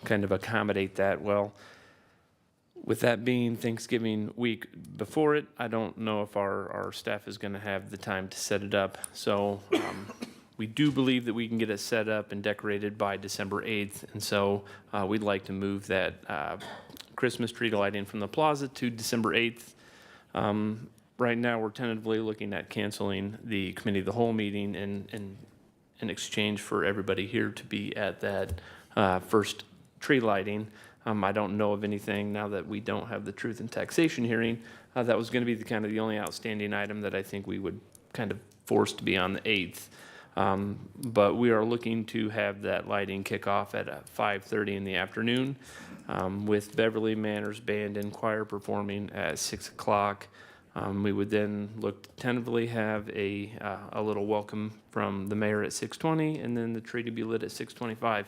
kind of accommodate that. Well, with that being Thanksgiving week before it, I don't know if our staff is going to have the time to set it up. So we do believe that we can get it set up and decorated by December 8th. And so we'd like to move that Christmas tree lighting from the plaza to December 8th. Right now, we're tentatively looking at canceling the committee of the whole meeting in exchange for everybody here to be at that first tree lighting. I don't know of anything now that we don't have the truth and taxation hearing. That was going to be the only outstanding item that I think we would kind of force to be on the 8th. But we are looking to have that lighting kick off at 5:30 in the afternoon with Beverly Manners Band and Choir performing at 6 o'clock. We would then look to tentatively have a little welcome from the mayor at 6:20 and then the tree to be lit at 6:25.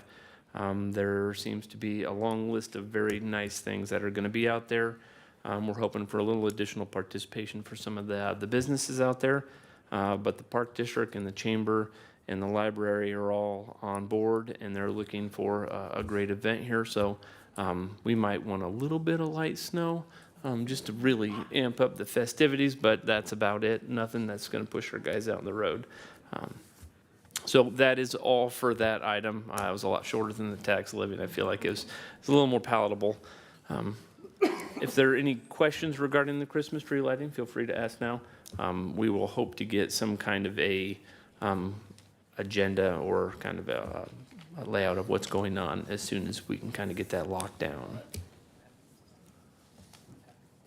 There seems to be a long list of very nice things that are going to be out there. We're hoping for a little additional participation for some of the businesses out there. But the Park District and the Chamber and the library are all on board, and they're looking for a great event here. So we might want a little bit of light snow just to really amp up the festivities, but that's about it. Nothing that's going to push our guys out on the road. So that is all for that item. It was a lot shorter than the tax levy. I feel like it's a little more palatable. If there are any questions regarding the Christmas tree lighting, feel free to ask now. We will hope to get some kind of a agenda or kind of a layout of what's going on as soon as we can kind of get that locked down.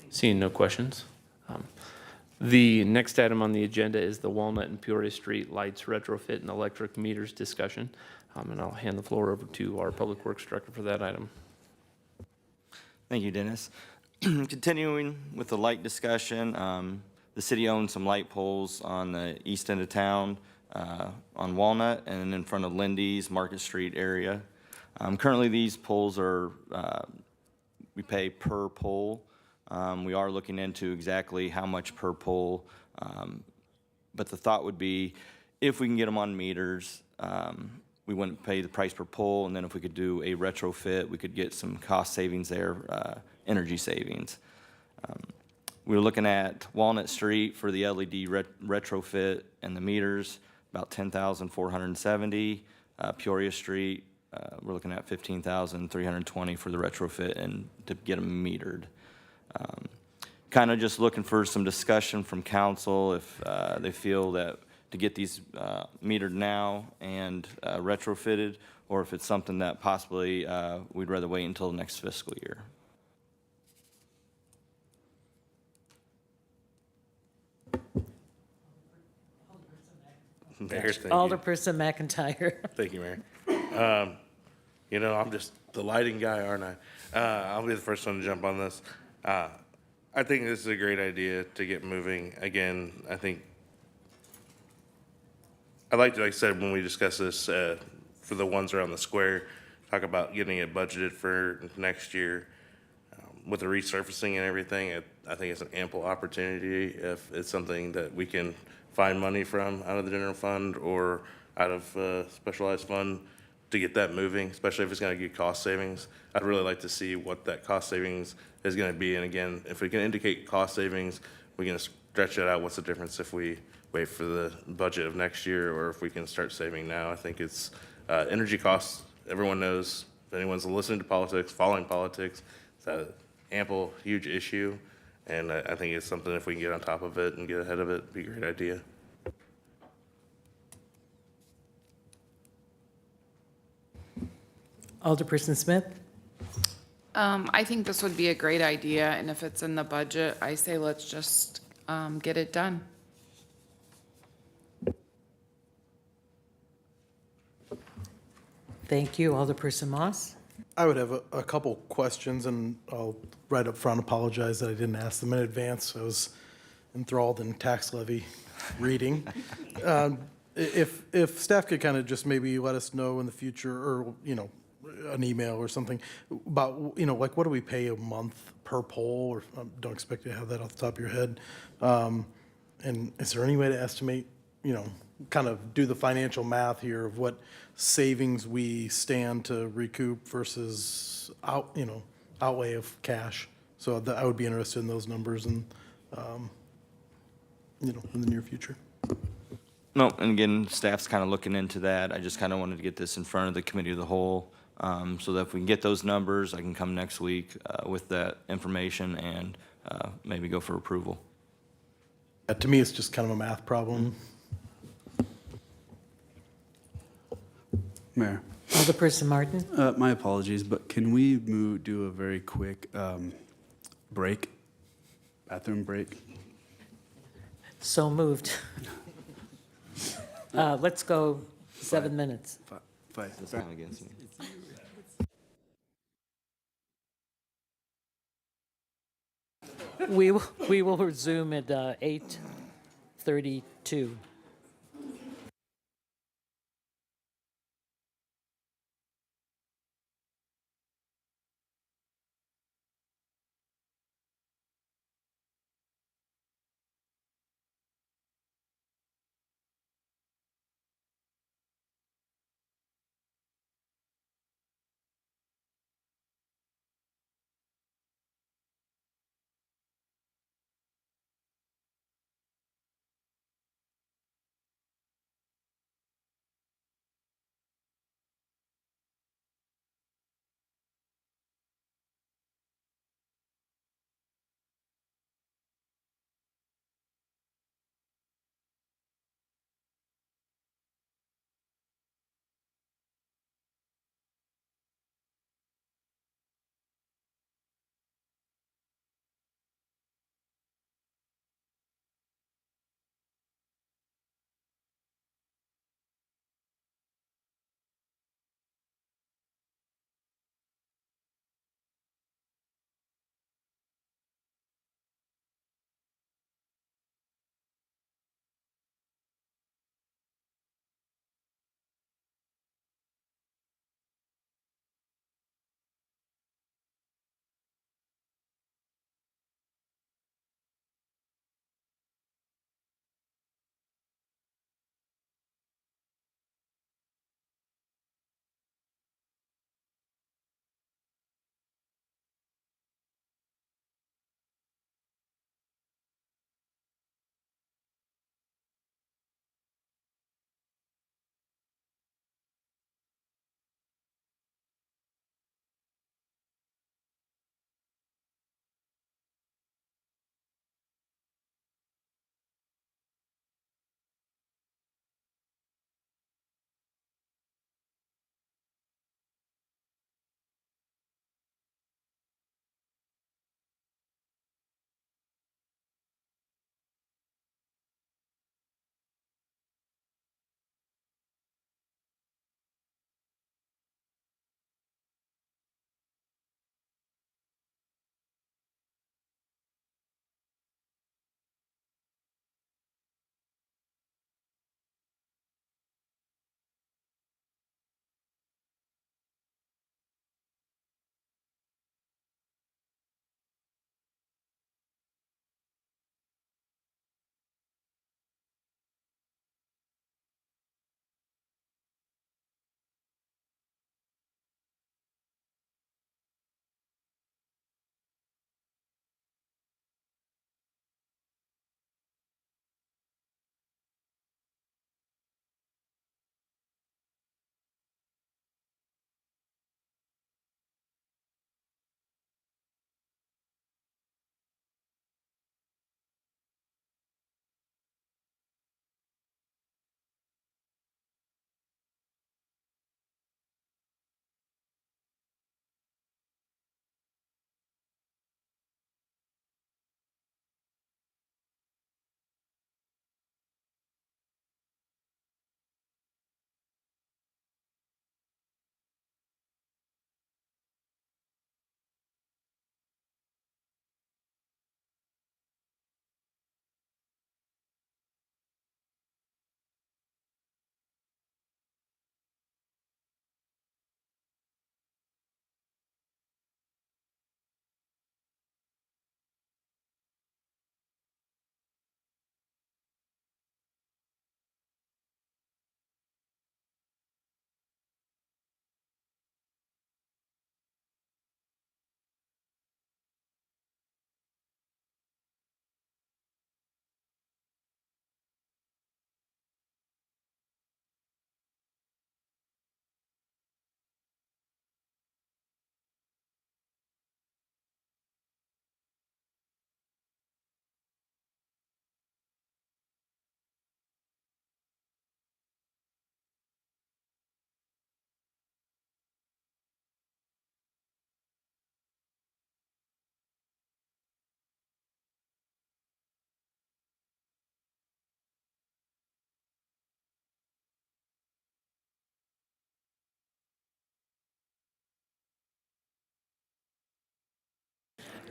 Seeing no questions. The next item on the agenda is the Walnut and Peoria Street lights retrofit and electric meters discussion. And I'll hand the floor over to our Public Works Director for that item. Thank you, Dennis. Continuing with the light discussion, the city owns some light poles on the east end of town, on Walnut and in front of Lindy's Market Street area. Currently, these poles are, we pay per pole. We are looking into exactly how much per pole, but the thought would be, if we can get them on meters, we wouldn't pay the price per pole, and then if we could do a retrofit, we could get some cost savings there, energy savings. We were looking at Walnut Street for the LED retrofit and the meters, about 10,470. Peoria Street, we're looking at 15,320 for the retrofit and to get them metered. Kind of just looking for some discussion from council if they feel that to get these metered now and retrofitted, or if it's something that possibly we'd rather wait until the next fiscal year. Mayor, thank you. Alderperson McIntyre. Thank you, Mayor. You know, I'm just the lighting guy, aren't I? I'll be the first one to jump on this. I think this is a great idea to get moving. Again, I think I like I said, when we discussed this, for the ones around the square, talk about getting it budgeted for next year. With the resurfacing and everything, I think it's an ample opportunity if it's something that we can find money from out of the general fund or out of specialized fund to get that moving, especially if it's going to get cost savings. I'd really like to see what that cost savings is going to be. And again, if we can indicate cost savings, we can stretch that out. What's the difference if we wait for the budget of next year or if we can start saving now? I think it's energy costs. Everyone knows, if anyone's listening to politics, following politics, it's an ample, huge issue. And I think it's something, if we can get on top of it and get ahead of it, it'd be a great idea. Alderperson Smith? I think this would be a great idea, and if it's in the budget, I say let's just get it done. Thank you. Alderperson Moss? I would have a couple questions, and I'll right up front apologize that I didn't ask them in advance. I was enthralled in tax levy reading. If staff could kind of just maybe let us know in the future, or, you know, an email or something about, you know, like what do we pay a month per poll, or don't expect you to have that off the top of your head. And is there any way to estimate, you know, kind of do the financial math here of what savings we stand to recoup versus outlay of cash? So I would be interested in those numbers and, you know, in the near future. No, and again, staff's kind of looking into that. I just kind of wanted to get this in front of the committee of the whole, so that if we can get those numbers, I can come next week with that information and maybe go for approval. To me, it's just kind of a math problem. Mayor, Alderperson Martin? my apologies, but can we do a very quick break, bathroom break? So moved. Let's go 7 minutes. Five. That's kind of against me. We will resume at 8:32.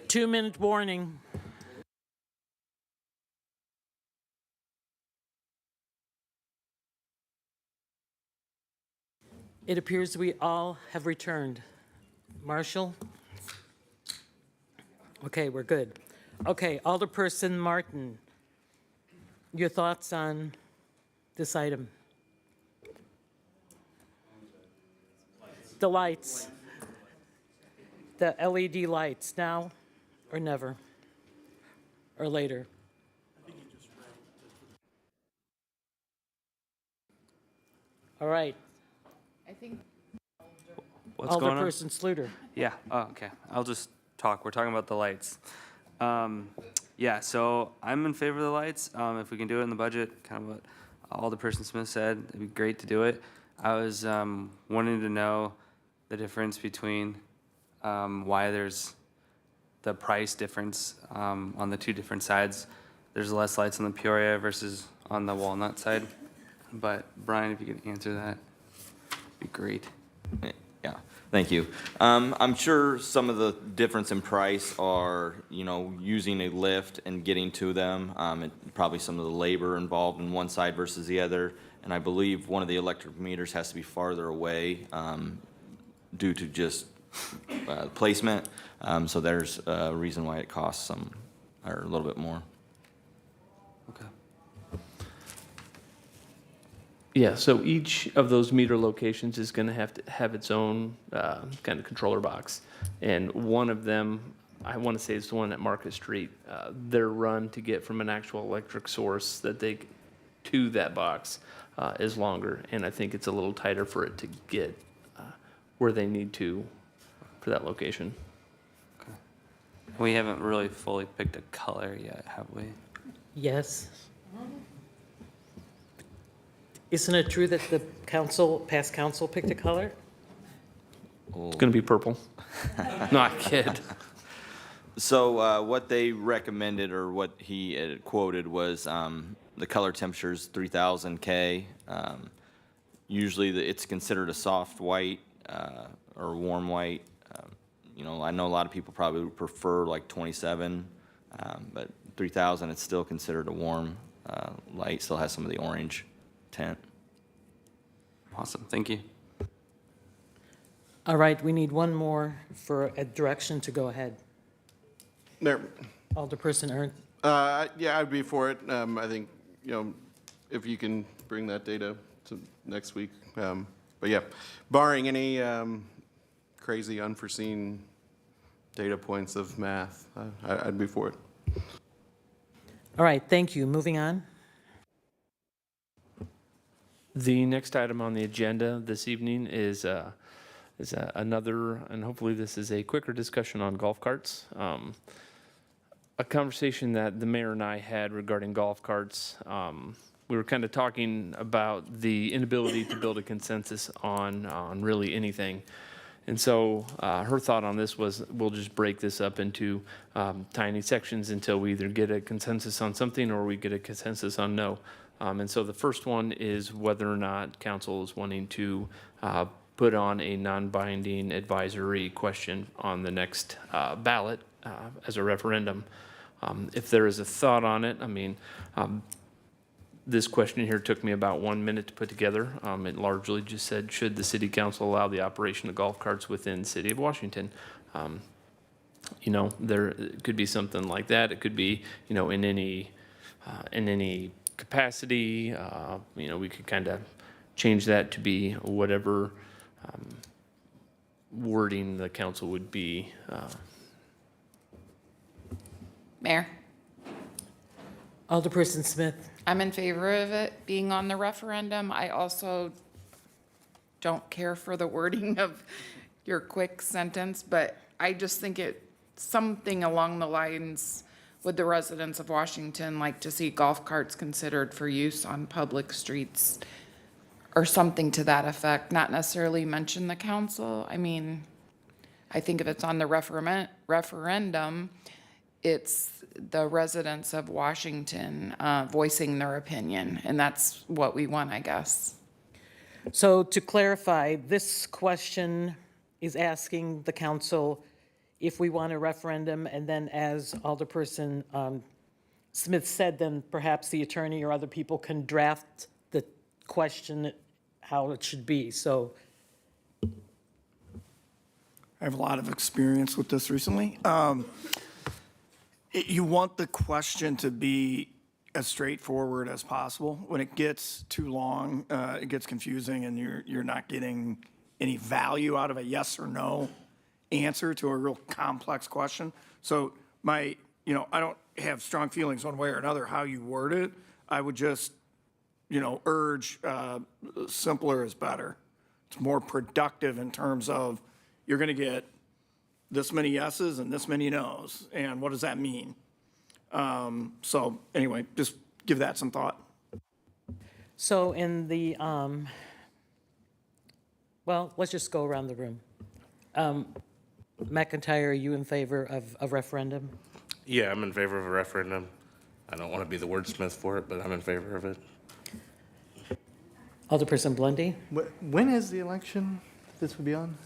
2-minute warning. It appears we all have returned. Marshall? Okay, we're good. Okay, Alderperson Martin, your thoughts on this item? The lights. The LED lights, now or never? Or later? All right, I think. What's going on? Alderperson Sluter. Yeah, oh, okay. I'll just talk. We're talking about the lights. Yeah, so I'm in favor of the lights. If we can do it in the budget, kind of what Alderperson Smith said, it'd be great to do it. I was wanting to know the difference between why there's the price difference on the two different sides. There's less lights on the Peoria versus on the Walnut side. But Brian, if you could answer that, it'd be great. Yeah, thank you. I'm sure some of the difference in price are, using a lift and getting to them, and probably some of the labor involved in one side versus the other. And I believe one of the electric meters has to be farther away due to just placement. So there's a reason why it costs some, or a little bit more. Okay. Yeah, so each of those meter locations is going to have its own kind of controller box. And one of them, I want to say is the one at Market Street. Their run to get from an actual electric source to that box is longer. And I think it's a little tighter for it to get where they need to for that location. Okay. We haven't really fully picked a color yet, have we? Yes. Isn't it true that the past council picked a color? It's going to be purple. No, I kid. So what they recommended, or what he had quoted, was the color temperature is 3000 K. Usually it's considered a soft white or warm white. I know a lot of people probably would prefer like 27, but 3000, it's still considered a warm light, still has some of the orange tint. Awesome, thank you. All right, we need one more for a direction to go ahead. Mayor, Alderperson Ernst. yeah, I'd be for it. I think, if you can bring that data to next week. But yeah, barring any crazy unforeseen data points of math, I'd be for it. All right, thank you. Moving on. The next item on the agenda this evening is another, and hopefully this is a quicker discussion on golf carts. A conversation that the mayor and I had regarding golf carts. We were kind of talking about the inability to build a consensus on really anything. And so her thought on this was, we'll just break this up into tiny sections until we either get a consensus on something or we get a consensus on no. And so the first one is whether or not council is wanting to put on a non-binding advisory question on the next ballot as a referendum. If there is a thought on it, this question here took me about 1 minute to put together. It largely just said, should the city council allow the operation of golf carts within the city of Washington? There could be something like that. It could be, in any capacity. We could kind of change that to be whatever wording the council would be. Mayor, Alderperson Smith. I'm in favor of it being on the referendum. I also don't care for the wording of your quick sentence, but I just think something along the lines, would the residents of Washington like to see golf carts considered for use on public streets? Or something to that effect, not necessarily mention the council. I think if it's on the referendum, it's the residents of Washington voicing their opinion, and that's what we want, I guess. So to clarify, this question is asking the council if we want a referendum, and then as Alderperson Smith said, then perhaps the attorney or other people can draft the question how it should be. So I have a lot of experience with this recently. You want the question to be as straightforward as possible. When it gets too long, it gets confusing, and you're not getting any value out of a yes or no answer to a real complex question. So I don't have strong feelings one way or another how you word it. I would just, urge simpler is better. It's more productive in terms of you're going to get this many yeses and this many nos, and what does that mean? So anyway, just give that some thought. So in the, well, let's just go around the room. McIntyre, are you in favor of a referendum? Yeah, I'm in favor of a referendum. I don't want to be the wordsmith for it, but I'm in favor of it. Alderperson Blundy? When is the election this would be on?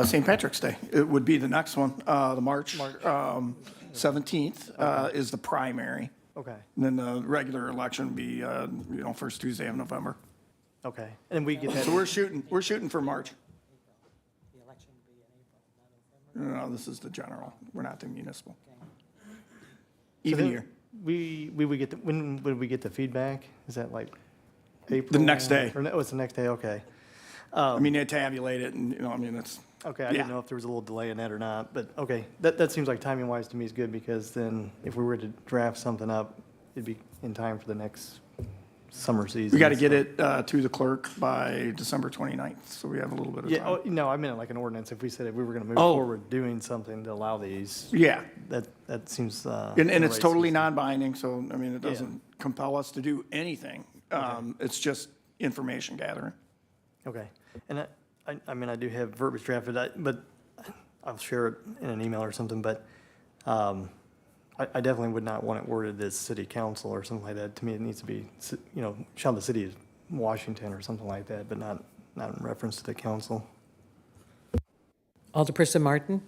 St. Patrick's Day, it would be the next one, the March 17th is the primary. Okay, And then the regular election would be, first Tuesday of November. okay. And we get that. So we're shooting for March. No, this is the general. We're not the municipal. Even year. We would get, when would we get the feedback? Is that like April? The next day. Or no, it's the next day, okay. I mean, they tabulate it and, it's. Okay, I didn't know if there was a little delay in that or not, but okay. That seems like timing wise to me is good, because then if we were to draft something up, it'd be in time for the next summer season. We got to get it to the clerk by December 29th, so we have a little bit of Yeah, time. no, I meant like an ordinance. If we said if we were going to move Oh. forward doing something to allow these. Yeah. That seems. And the it's right totally season. non-binding, so, it doesn't compel us to do anything. It's just information gathering. Okay, and I do have verbiage drafted, but I'll share it in an email or something, but I definitely would not want it worded as city council or something like that. To me, it needs to be, shall the city of Washington or something like that, but not in reference to the council. Alderperson Martin?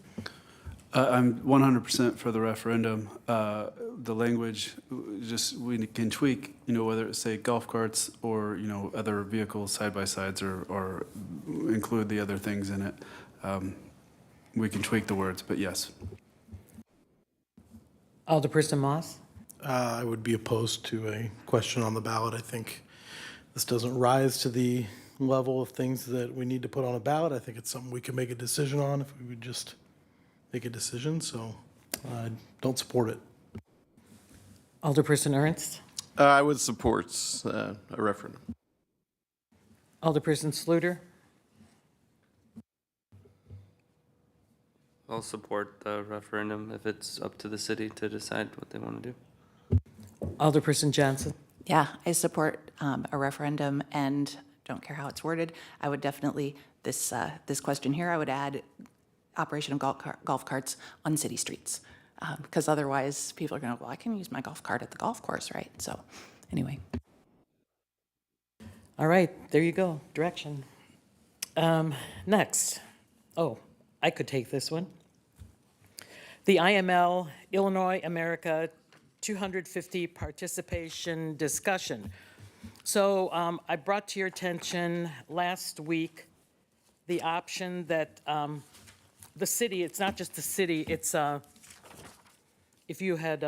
I'm 100% for the referendum. The language, we can tweak, whether it's say golf carts or, other vehicles, side-by-sides, or include the other things in it. We can tweak the words, but yes. Alderperson Moss? I would be opposed to a question on the ballot. I think this doesn't rise to the level of things that we need to put on a ballot. I think it's something we can make a decision on if we would just make a decision, so I don't support it. Alderperson Ernst? I would support a referendum. Alderperson Sluter? I'll support the referendum if it's up to the city to decide what they want to do. Alderperson Johnson? Yeah, I support a referendum and don't care how it's worded. I would definitely, this question here, I would add operation of golf carts on city streets. Because otherwise people are going to, well, I can use my golf cart at the golf course, right? So anyway. All right, there you go, direction. Next. Oh, I could take this one. The IML Illinois America 250 participation discussion. So I brought to your attention last week the option that the city, it's not just the city, it's, if you had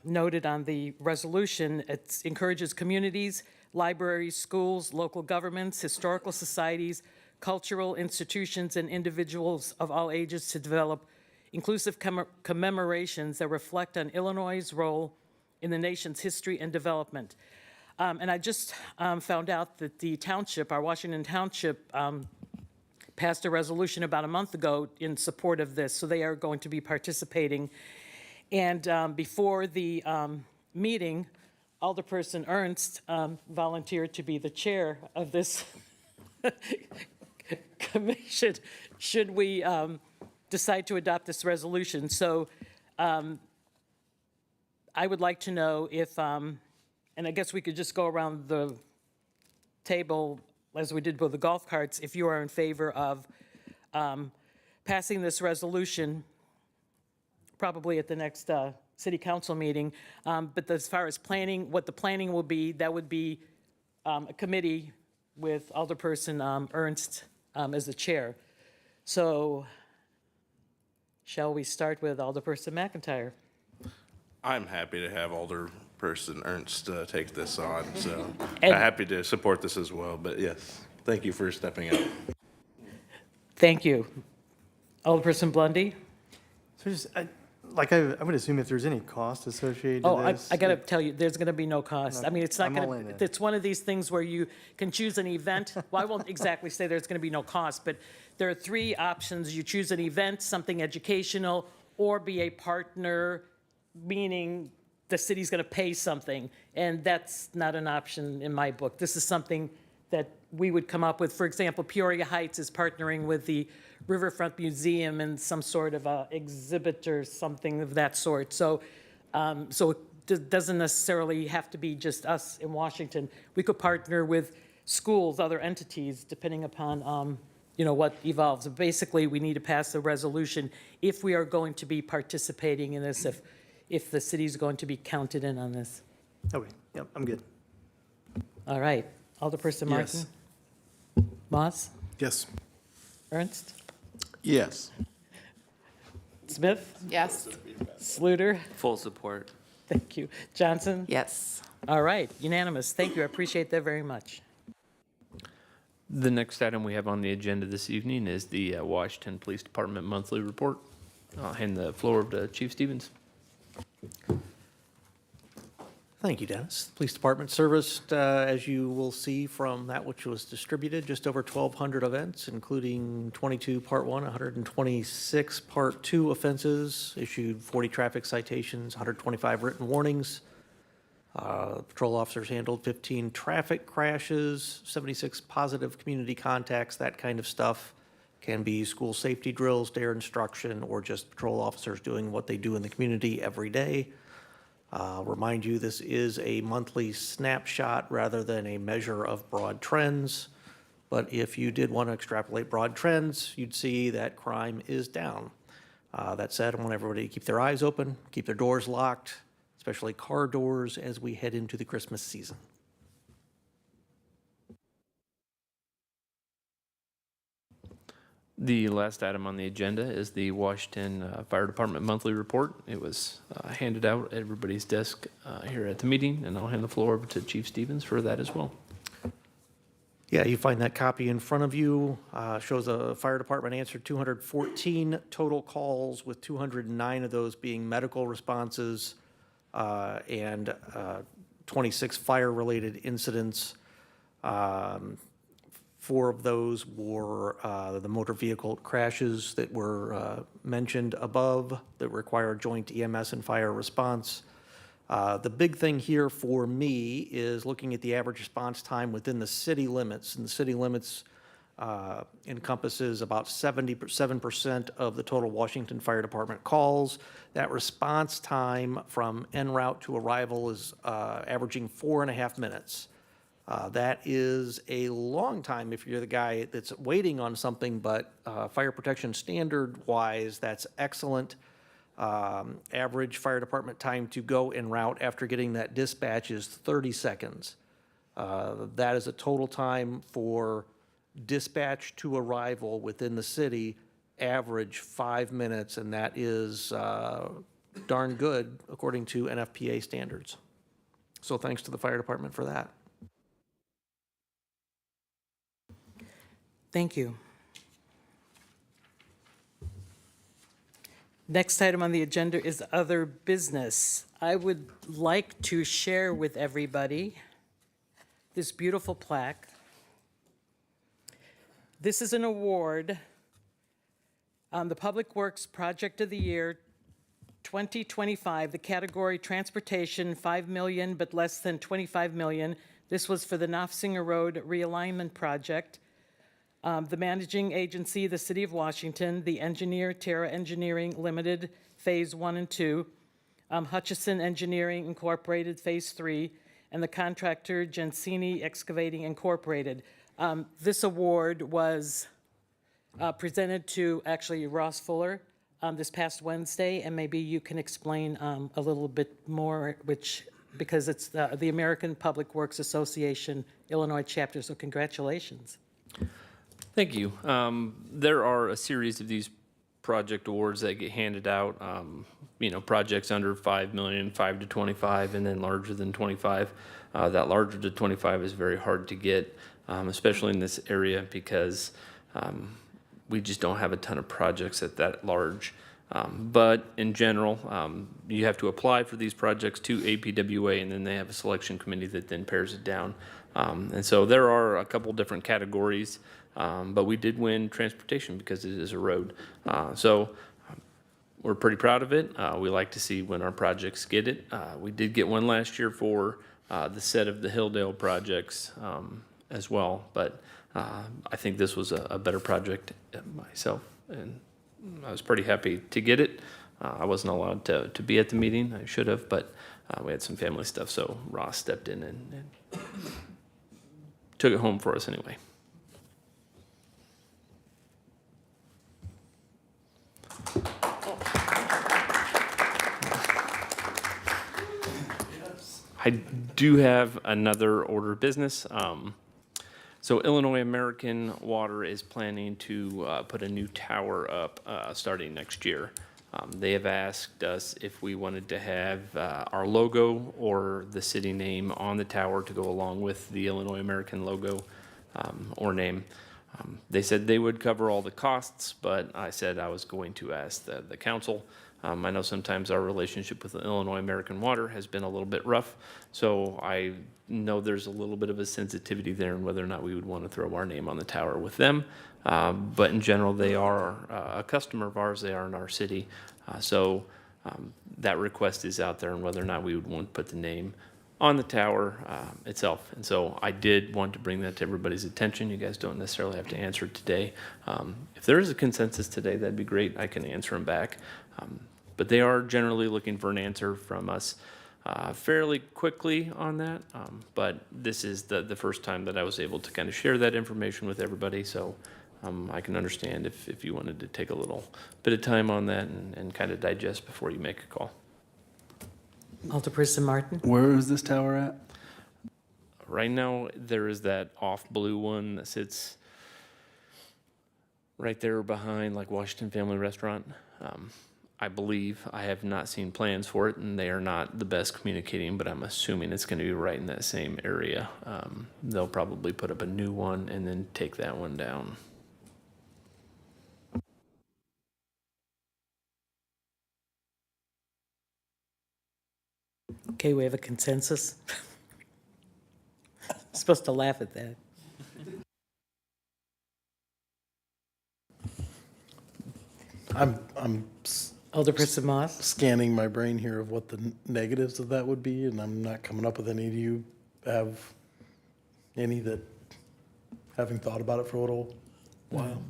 noted on the resolution, it encourages communities, libraries, schools, local governments, historical societies, cultural institutions, and individuals of all ages to develop inclusive commemorations that reflect on Illinois' role in the nation's history and development. And I just found out that the township, our Washington Township, passed a resolution about a month ago in support of this, so they are going to be participating. And before the meeting, Alderperson Ernst volunteered to be the chair of this commission, should we decide to adopt this resolution. So I would like to know if, and I guess we could just go around the table, as we did with the golf carts, if you are in favor of passing this resolution, probably at the next city council meeting. But as far as planning, what the planning will be, that would be a committee with Alderperson Ernst as the chair. So shall we start with Alderperson McIntyre? I'm happy to have Alderperson Ernst take this on, so And- I'm happy to support this as well. But yes, thank you for stepping up. Thank you. Alderperson Blondie? So just, I would assume if there's any cost associated Oh, to this. I got to tell you, there's going to be no cost. I mean, it's not I'm all going in to, then. it's one of these things where you can choose an event. Well, I won't exactly say there's going to be no cost, but there are three options. You choose an event, something educational, or be a partner, meaning the city's going to pay something. And that's not an option in my book. This is something that we would come up with. For example, Peoria Heights is partnering with the Riverfront Museum and some sort of a exhibit or something of that sort. So it doesn't necessarily have to be just us in Washington. We could partner with schools, other entities, depending upon, what evolves. Basically, we need to pass a resolution if we are going to be participating in this, if the city's going to be counted in on this. Okay, yep, I'm good. All right. Alderperson Martin? Yes. Moss? Yes. Ernst? Yes. Smith? Yes. Sluter? Full support. Thank you. Johnson? Yes. All right, unanimous. Thank you. I appreciate that very much. The next item we have on the agenda this evening is the Washington Police Department monthly report. I'll hand the floor to Chief Stevens. Thank you, Dennis. The Police Department serviced, as you will see from that which was distributed, just over 1,200 events, including 22 Part 1, 126 Part 2 offenses, issued 40 traffic citations, 125 written warnings. Patrol officers handled 15 traffic crashes, 76 positive community contacts, that kind of stuff. Can be school safety drills, dare instruction, or just patrol officers doing what they do in the community every day. Remind you, this is a monthly snapshot rather than a measure of broad trends. But if you did want to extrapolate broad trends, you'd see that crime is down. That said, I want everybody to keep their eyes open, keep their doors locked, especially car doors, as we head into the Christmas season. The last item on the agenda is the Washington Fire Department monthly report. It was handed out at everybody's desk here at the meeting, and I'll hand the floor over to Chief Stevens for that as well. Yeah, you find that copy in front of you. Shows the fire department answered 214 total calls, with 209 of those being medical responses and 26 fire-related incidents. 4 of those were the motor vehicle crashes that were mentioned above that require joint EMS and fire response. The big thing here for me is looking at the average response time within the city limits. And the city limits encompasses about 77% of the total Washington Fire Department calls. That response time from en route to arrival is averaging 4.5 minutes. That is a long time if you're the guy that's waiting on something, but fire protection standard-wise, that's excellent. Average fire department time to go en route after getting that dispatch is 30 seconds. That is a total time for dispatch to arrival within the city, average 5 minutes, and that is darn good according to NFPA standards. So thanks to the fire department for that. Thank you. Next item on the agenda is other business. I would like to share with everybody this beautiful plaque. This is an award on the Public Works Project of the Year 2025, the category Transportation, 5 million, but less than 25 million. This was for the Nofsinger Road Realignment Project. The managing agency, the City of Washington, the engineer, Terra Engineering Limited, Phase 1 and 2, Hutchison Engineering Incorporated, Phase 3, and the contractor, Gensini Excavating Incorporated. This award was presented to actually Ross Fuller this past Wednesday, and maybe you can explain a little bit more, because it's the American Public Works Association Illinois chapter, so congratulations. Thank you. There are a series of these project awards that get handed out. Projects under 5 million, 5 to 25, and then larger than 25. That larger to 25 is very hard to get, especially in this area, because we just don't have a ton of projects at that large. But in general, you have to apply for these projects to APWA, and then they have a selection committee that then pares it down. And so there are a couple different categories, but we did win transportation because it is a road. So we're pretty proud of it. We like to see when our projects get it. We did get one last year for the set of the Hilldale projects as well, but I think this was a better project myself, and I was pretty happy to get it. I wasn't allowed to be at the meeting. I should have, but we had some family stuff, so Ross stepped in and took it home for us anyway. I do have another order of business. So Illinois American Water is planning to put a new tower up starting next year. They have asked us if we wanted to have our logo or the city name on the tower to go along with the Illinois American logo or name. They said they would cover all the costs, but I said I was going to ask the council. I know sometimes our relationship with Illinois American Water has been a little bit rough, so I know there's a little bit of a sensitivity there in whether or not we would want to throw our name on the tower with them. But in general, they are a customer of ours. They are in our city. So that request is out there, and whether or not we would want to put the name on the tower itself. And so I did want to bring that to everybody's attention. You guys don't necessarily have to answer it today. If there is a consensus today, that'd be great. I can answer them back. But they are generally looking for an answer from us fairly quickly on that. But this is the first time that I was able to kind of share that information with everybody. So I can understand if you wanted to take a little bit of time on that and kind of digest before you make a call. Alderperson Martin? Where is this tower at? Right now, there is that off blue one that sits right there behind like Washington Family Restaurant. I believe I have not seen plans for it, and they are not the best communicating, but I'm assuming it's going to be right in that same area. They'll probably put up a new one and then take that one down. Okay, we have a consensus. Supposed to laugh at that. I'm Alderperson Moss? scanning my brain here of what the negatives of that would be, and I'm not coming up with any. Do you have any that, having thought about it for a little while?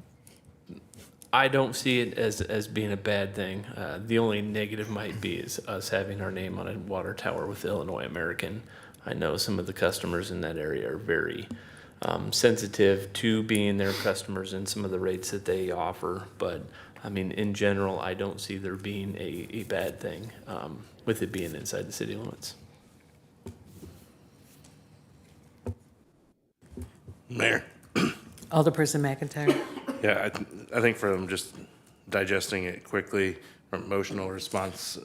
I don't see it as being a bad thing. The only negative might be is us having our name on a water tower with Illinois American. I know some of the customers in that area are very sensitive to being their customers and some of the rates that they offer. But I mean, in general, I don't see there being a bad thing with it being inside the city limits. Mayor. Alderperson McIntyre? Yeah, I think from just digesting it quickly, from emotional response,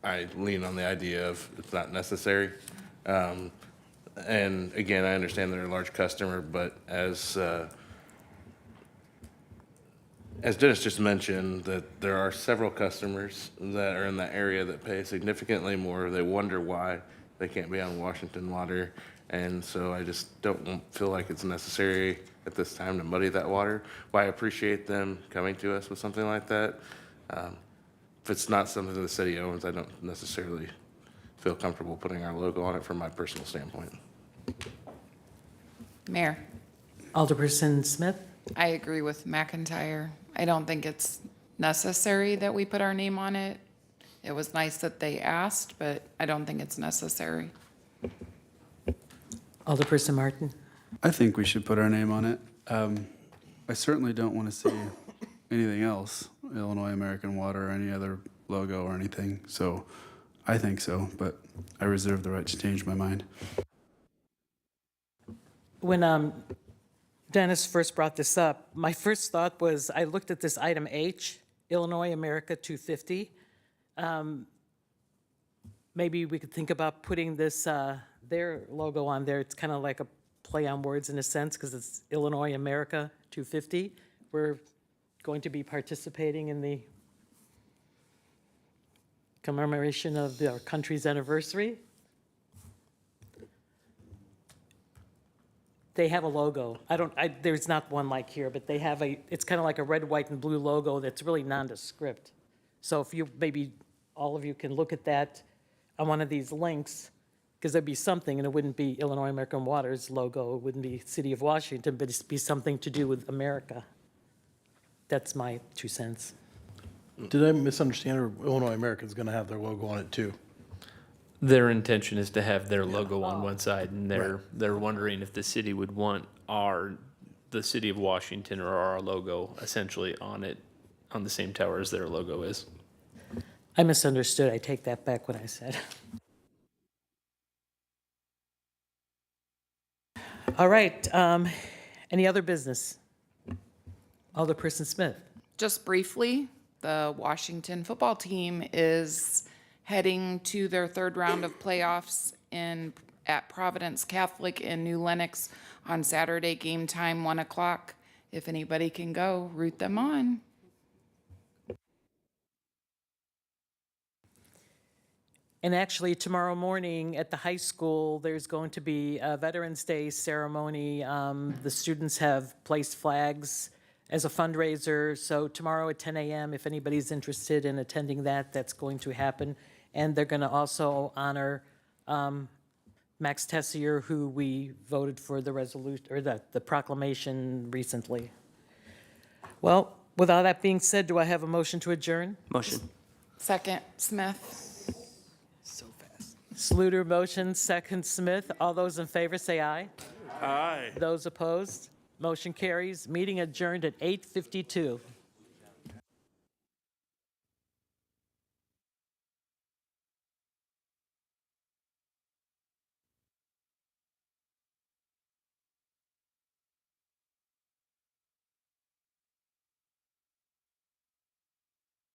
I lean on the idea of it's not necessary. And again, I understand they're a large customer, but as Dennis just mentioned, that there are several customers that are in that area that pay significantly more. They wonder why they can't be on Washington Water. And so I just don't feel like it's necessary at this time to muddy that water. Well, I appreciate them coming to us with something like that. If it's not something the city owns, I don't necessarily feel comfortable putting our logo on it from my personal standpoint. Mayor, Alderperson Smith? I agree with McIntyre. I don't think it's necessary that we put our name on it. It was nice that they asked, but I don't think it's necessary. Alderperson Martin? I think we should put our name on it. I certainly don't want to see anything else, Illinois American Water or any other logo or anything. So I think so, but I reserve the right to change my mind. When Dennis first brought this up, my first thought was, I looked at this item H, Illinois America 250. Maybe we could think about putting this, their logo on there. It's kind of like a play on words in a sense, because it's Illinois America 250. We're going to be participating in the commemoration of our country's anniversary. They have a logo. There's not one like here, but they have it's kind of like a red, white, and blue logo that's really nondescript. So if you, maybe all of you can look at that on one of these links, because there'd be something, and it wouldn't be Illinois American Water's logo, it wouldn't be City of Washington, but it'd be something to do with America. That's my 2 cents. Did I misunderstand, or Illinois American's going to have their logo on it too? Their intention is to have their logo on one side, and they're wondering if the city would want the City of Washington or our logo essentially on it, on the same tower as their logo is. I misunderstood. I take that back what I said. All right. Any other business? Alderperson Smith. Just briefly, the Washington football team is heading to their third round of playoffs at Providence Catholic in New Lenox on Saturday, game time 1 o'clock. If anybody can go, root them on. And actually, tomorrow morning at the high school, there's going to be a Veterans Day ceremony. The students have placed flags as a fundraiser. So tomorrow at 10 a.m., if anybody's interested in attending that, that's going to happen. And they're going to also honor Max Tessier, who we voted for the resolution, or the proclamation recently. Well, with all that being said, do I have a motion to adjourn? Motion. Second, Smith. Sluter, motion, second Smith. All those in favor say aye. Aye. Those opposed, motion carries. Meeting adjourned at 8:52.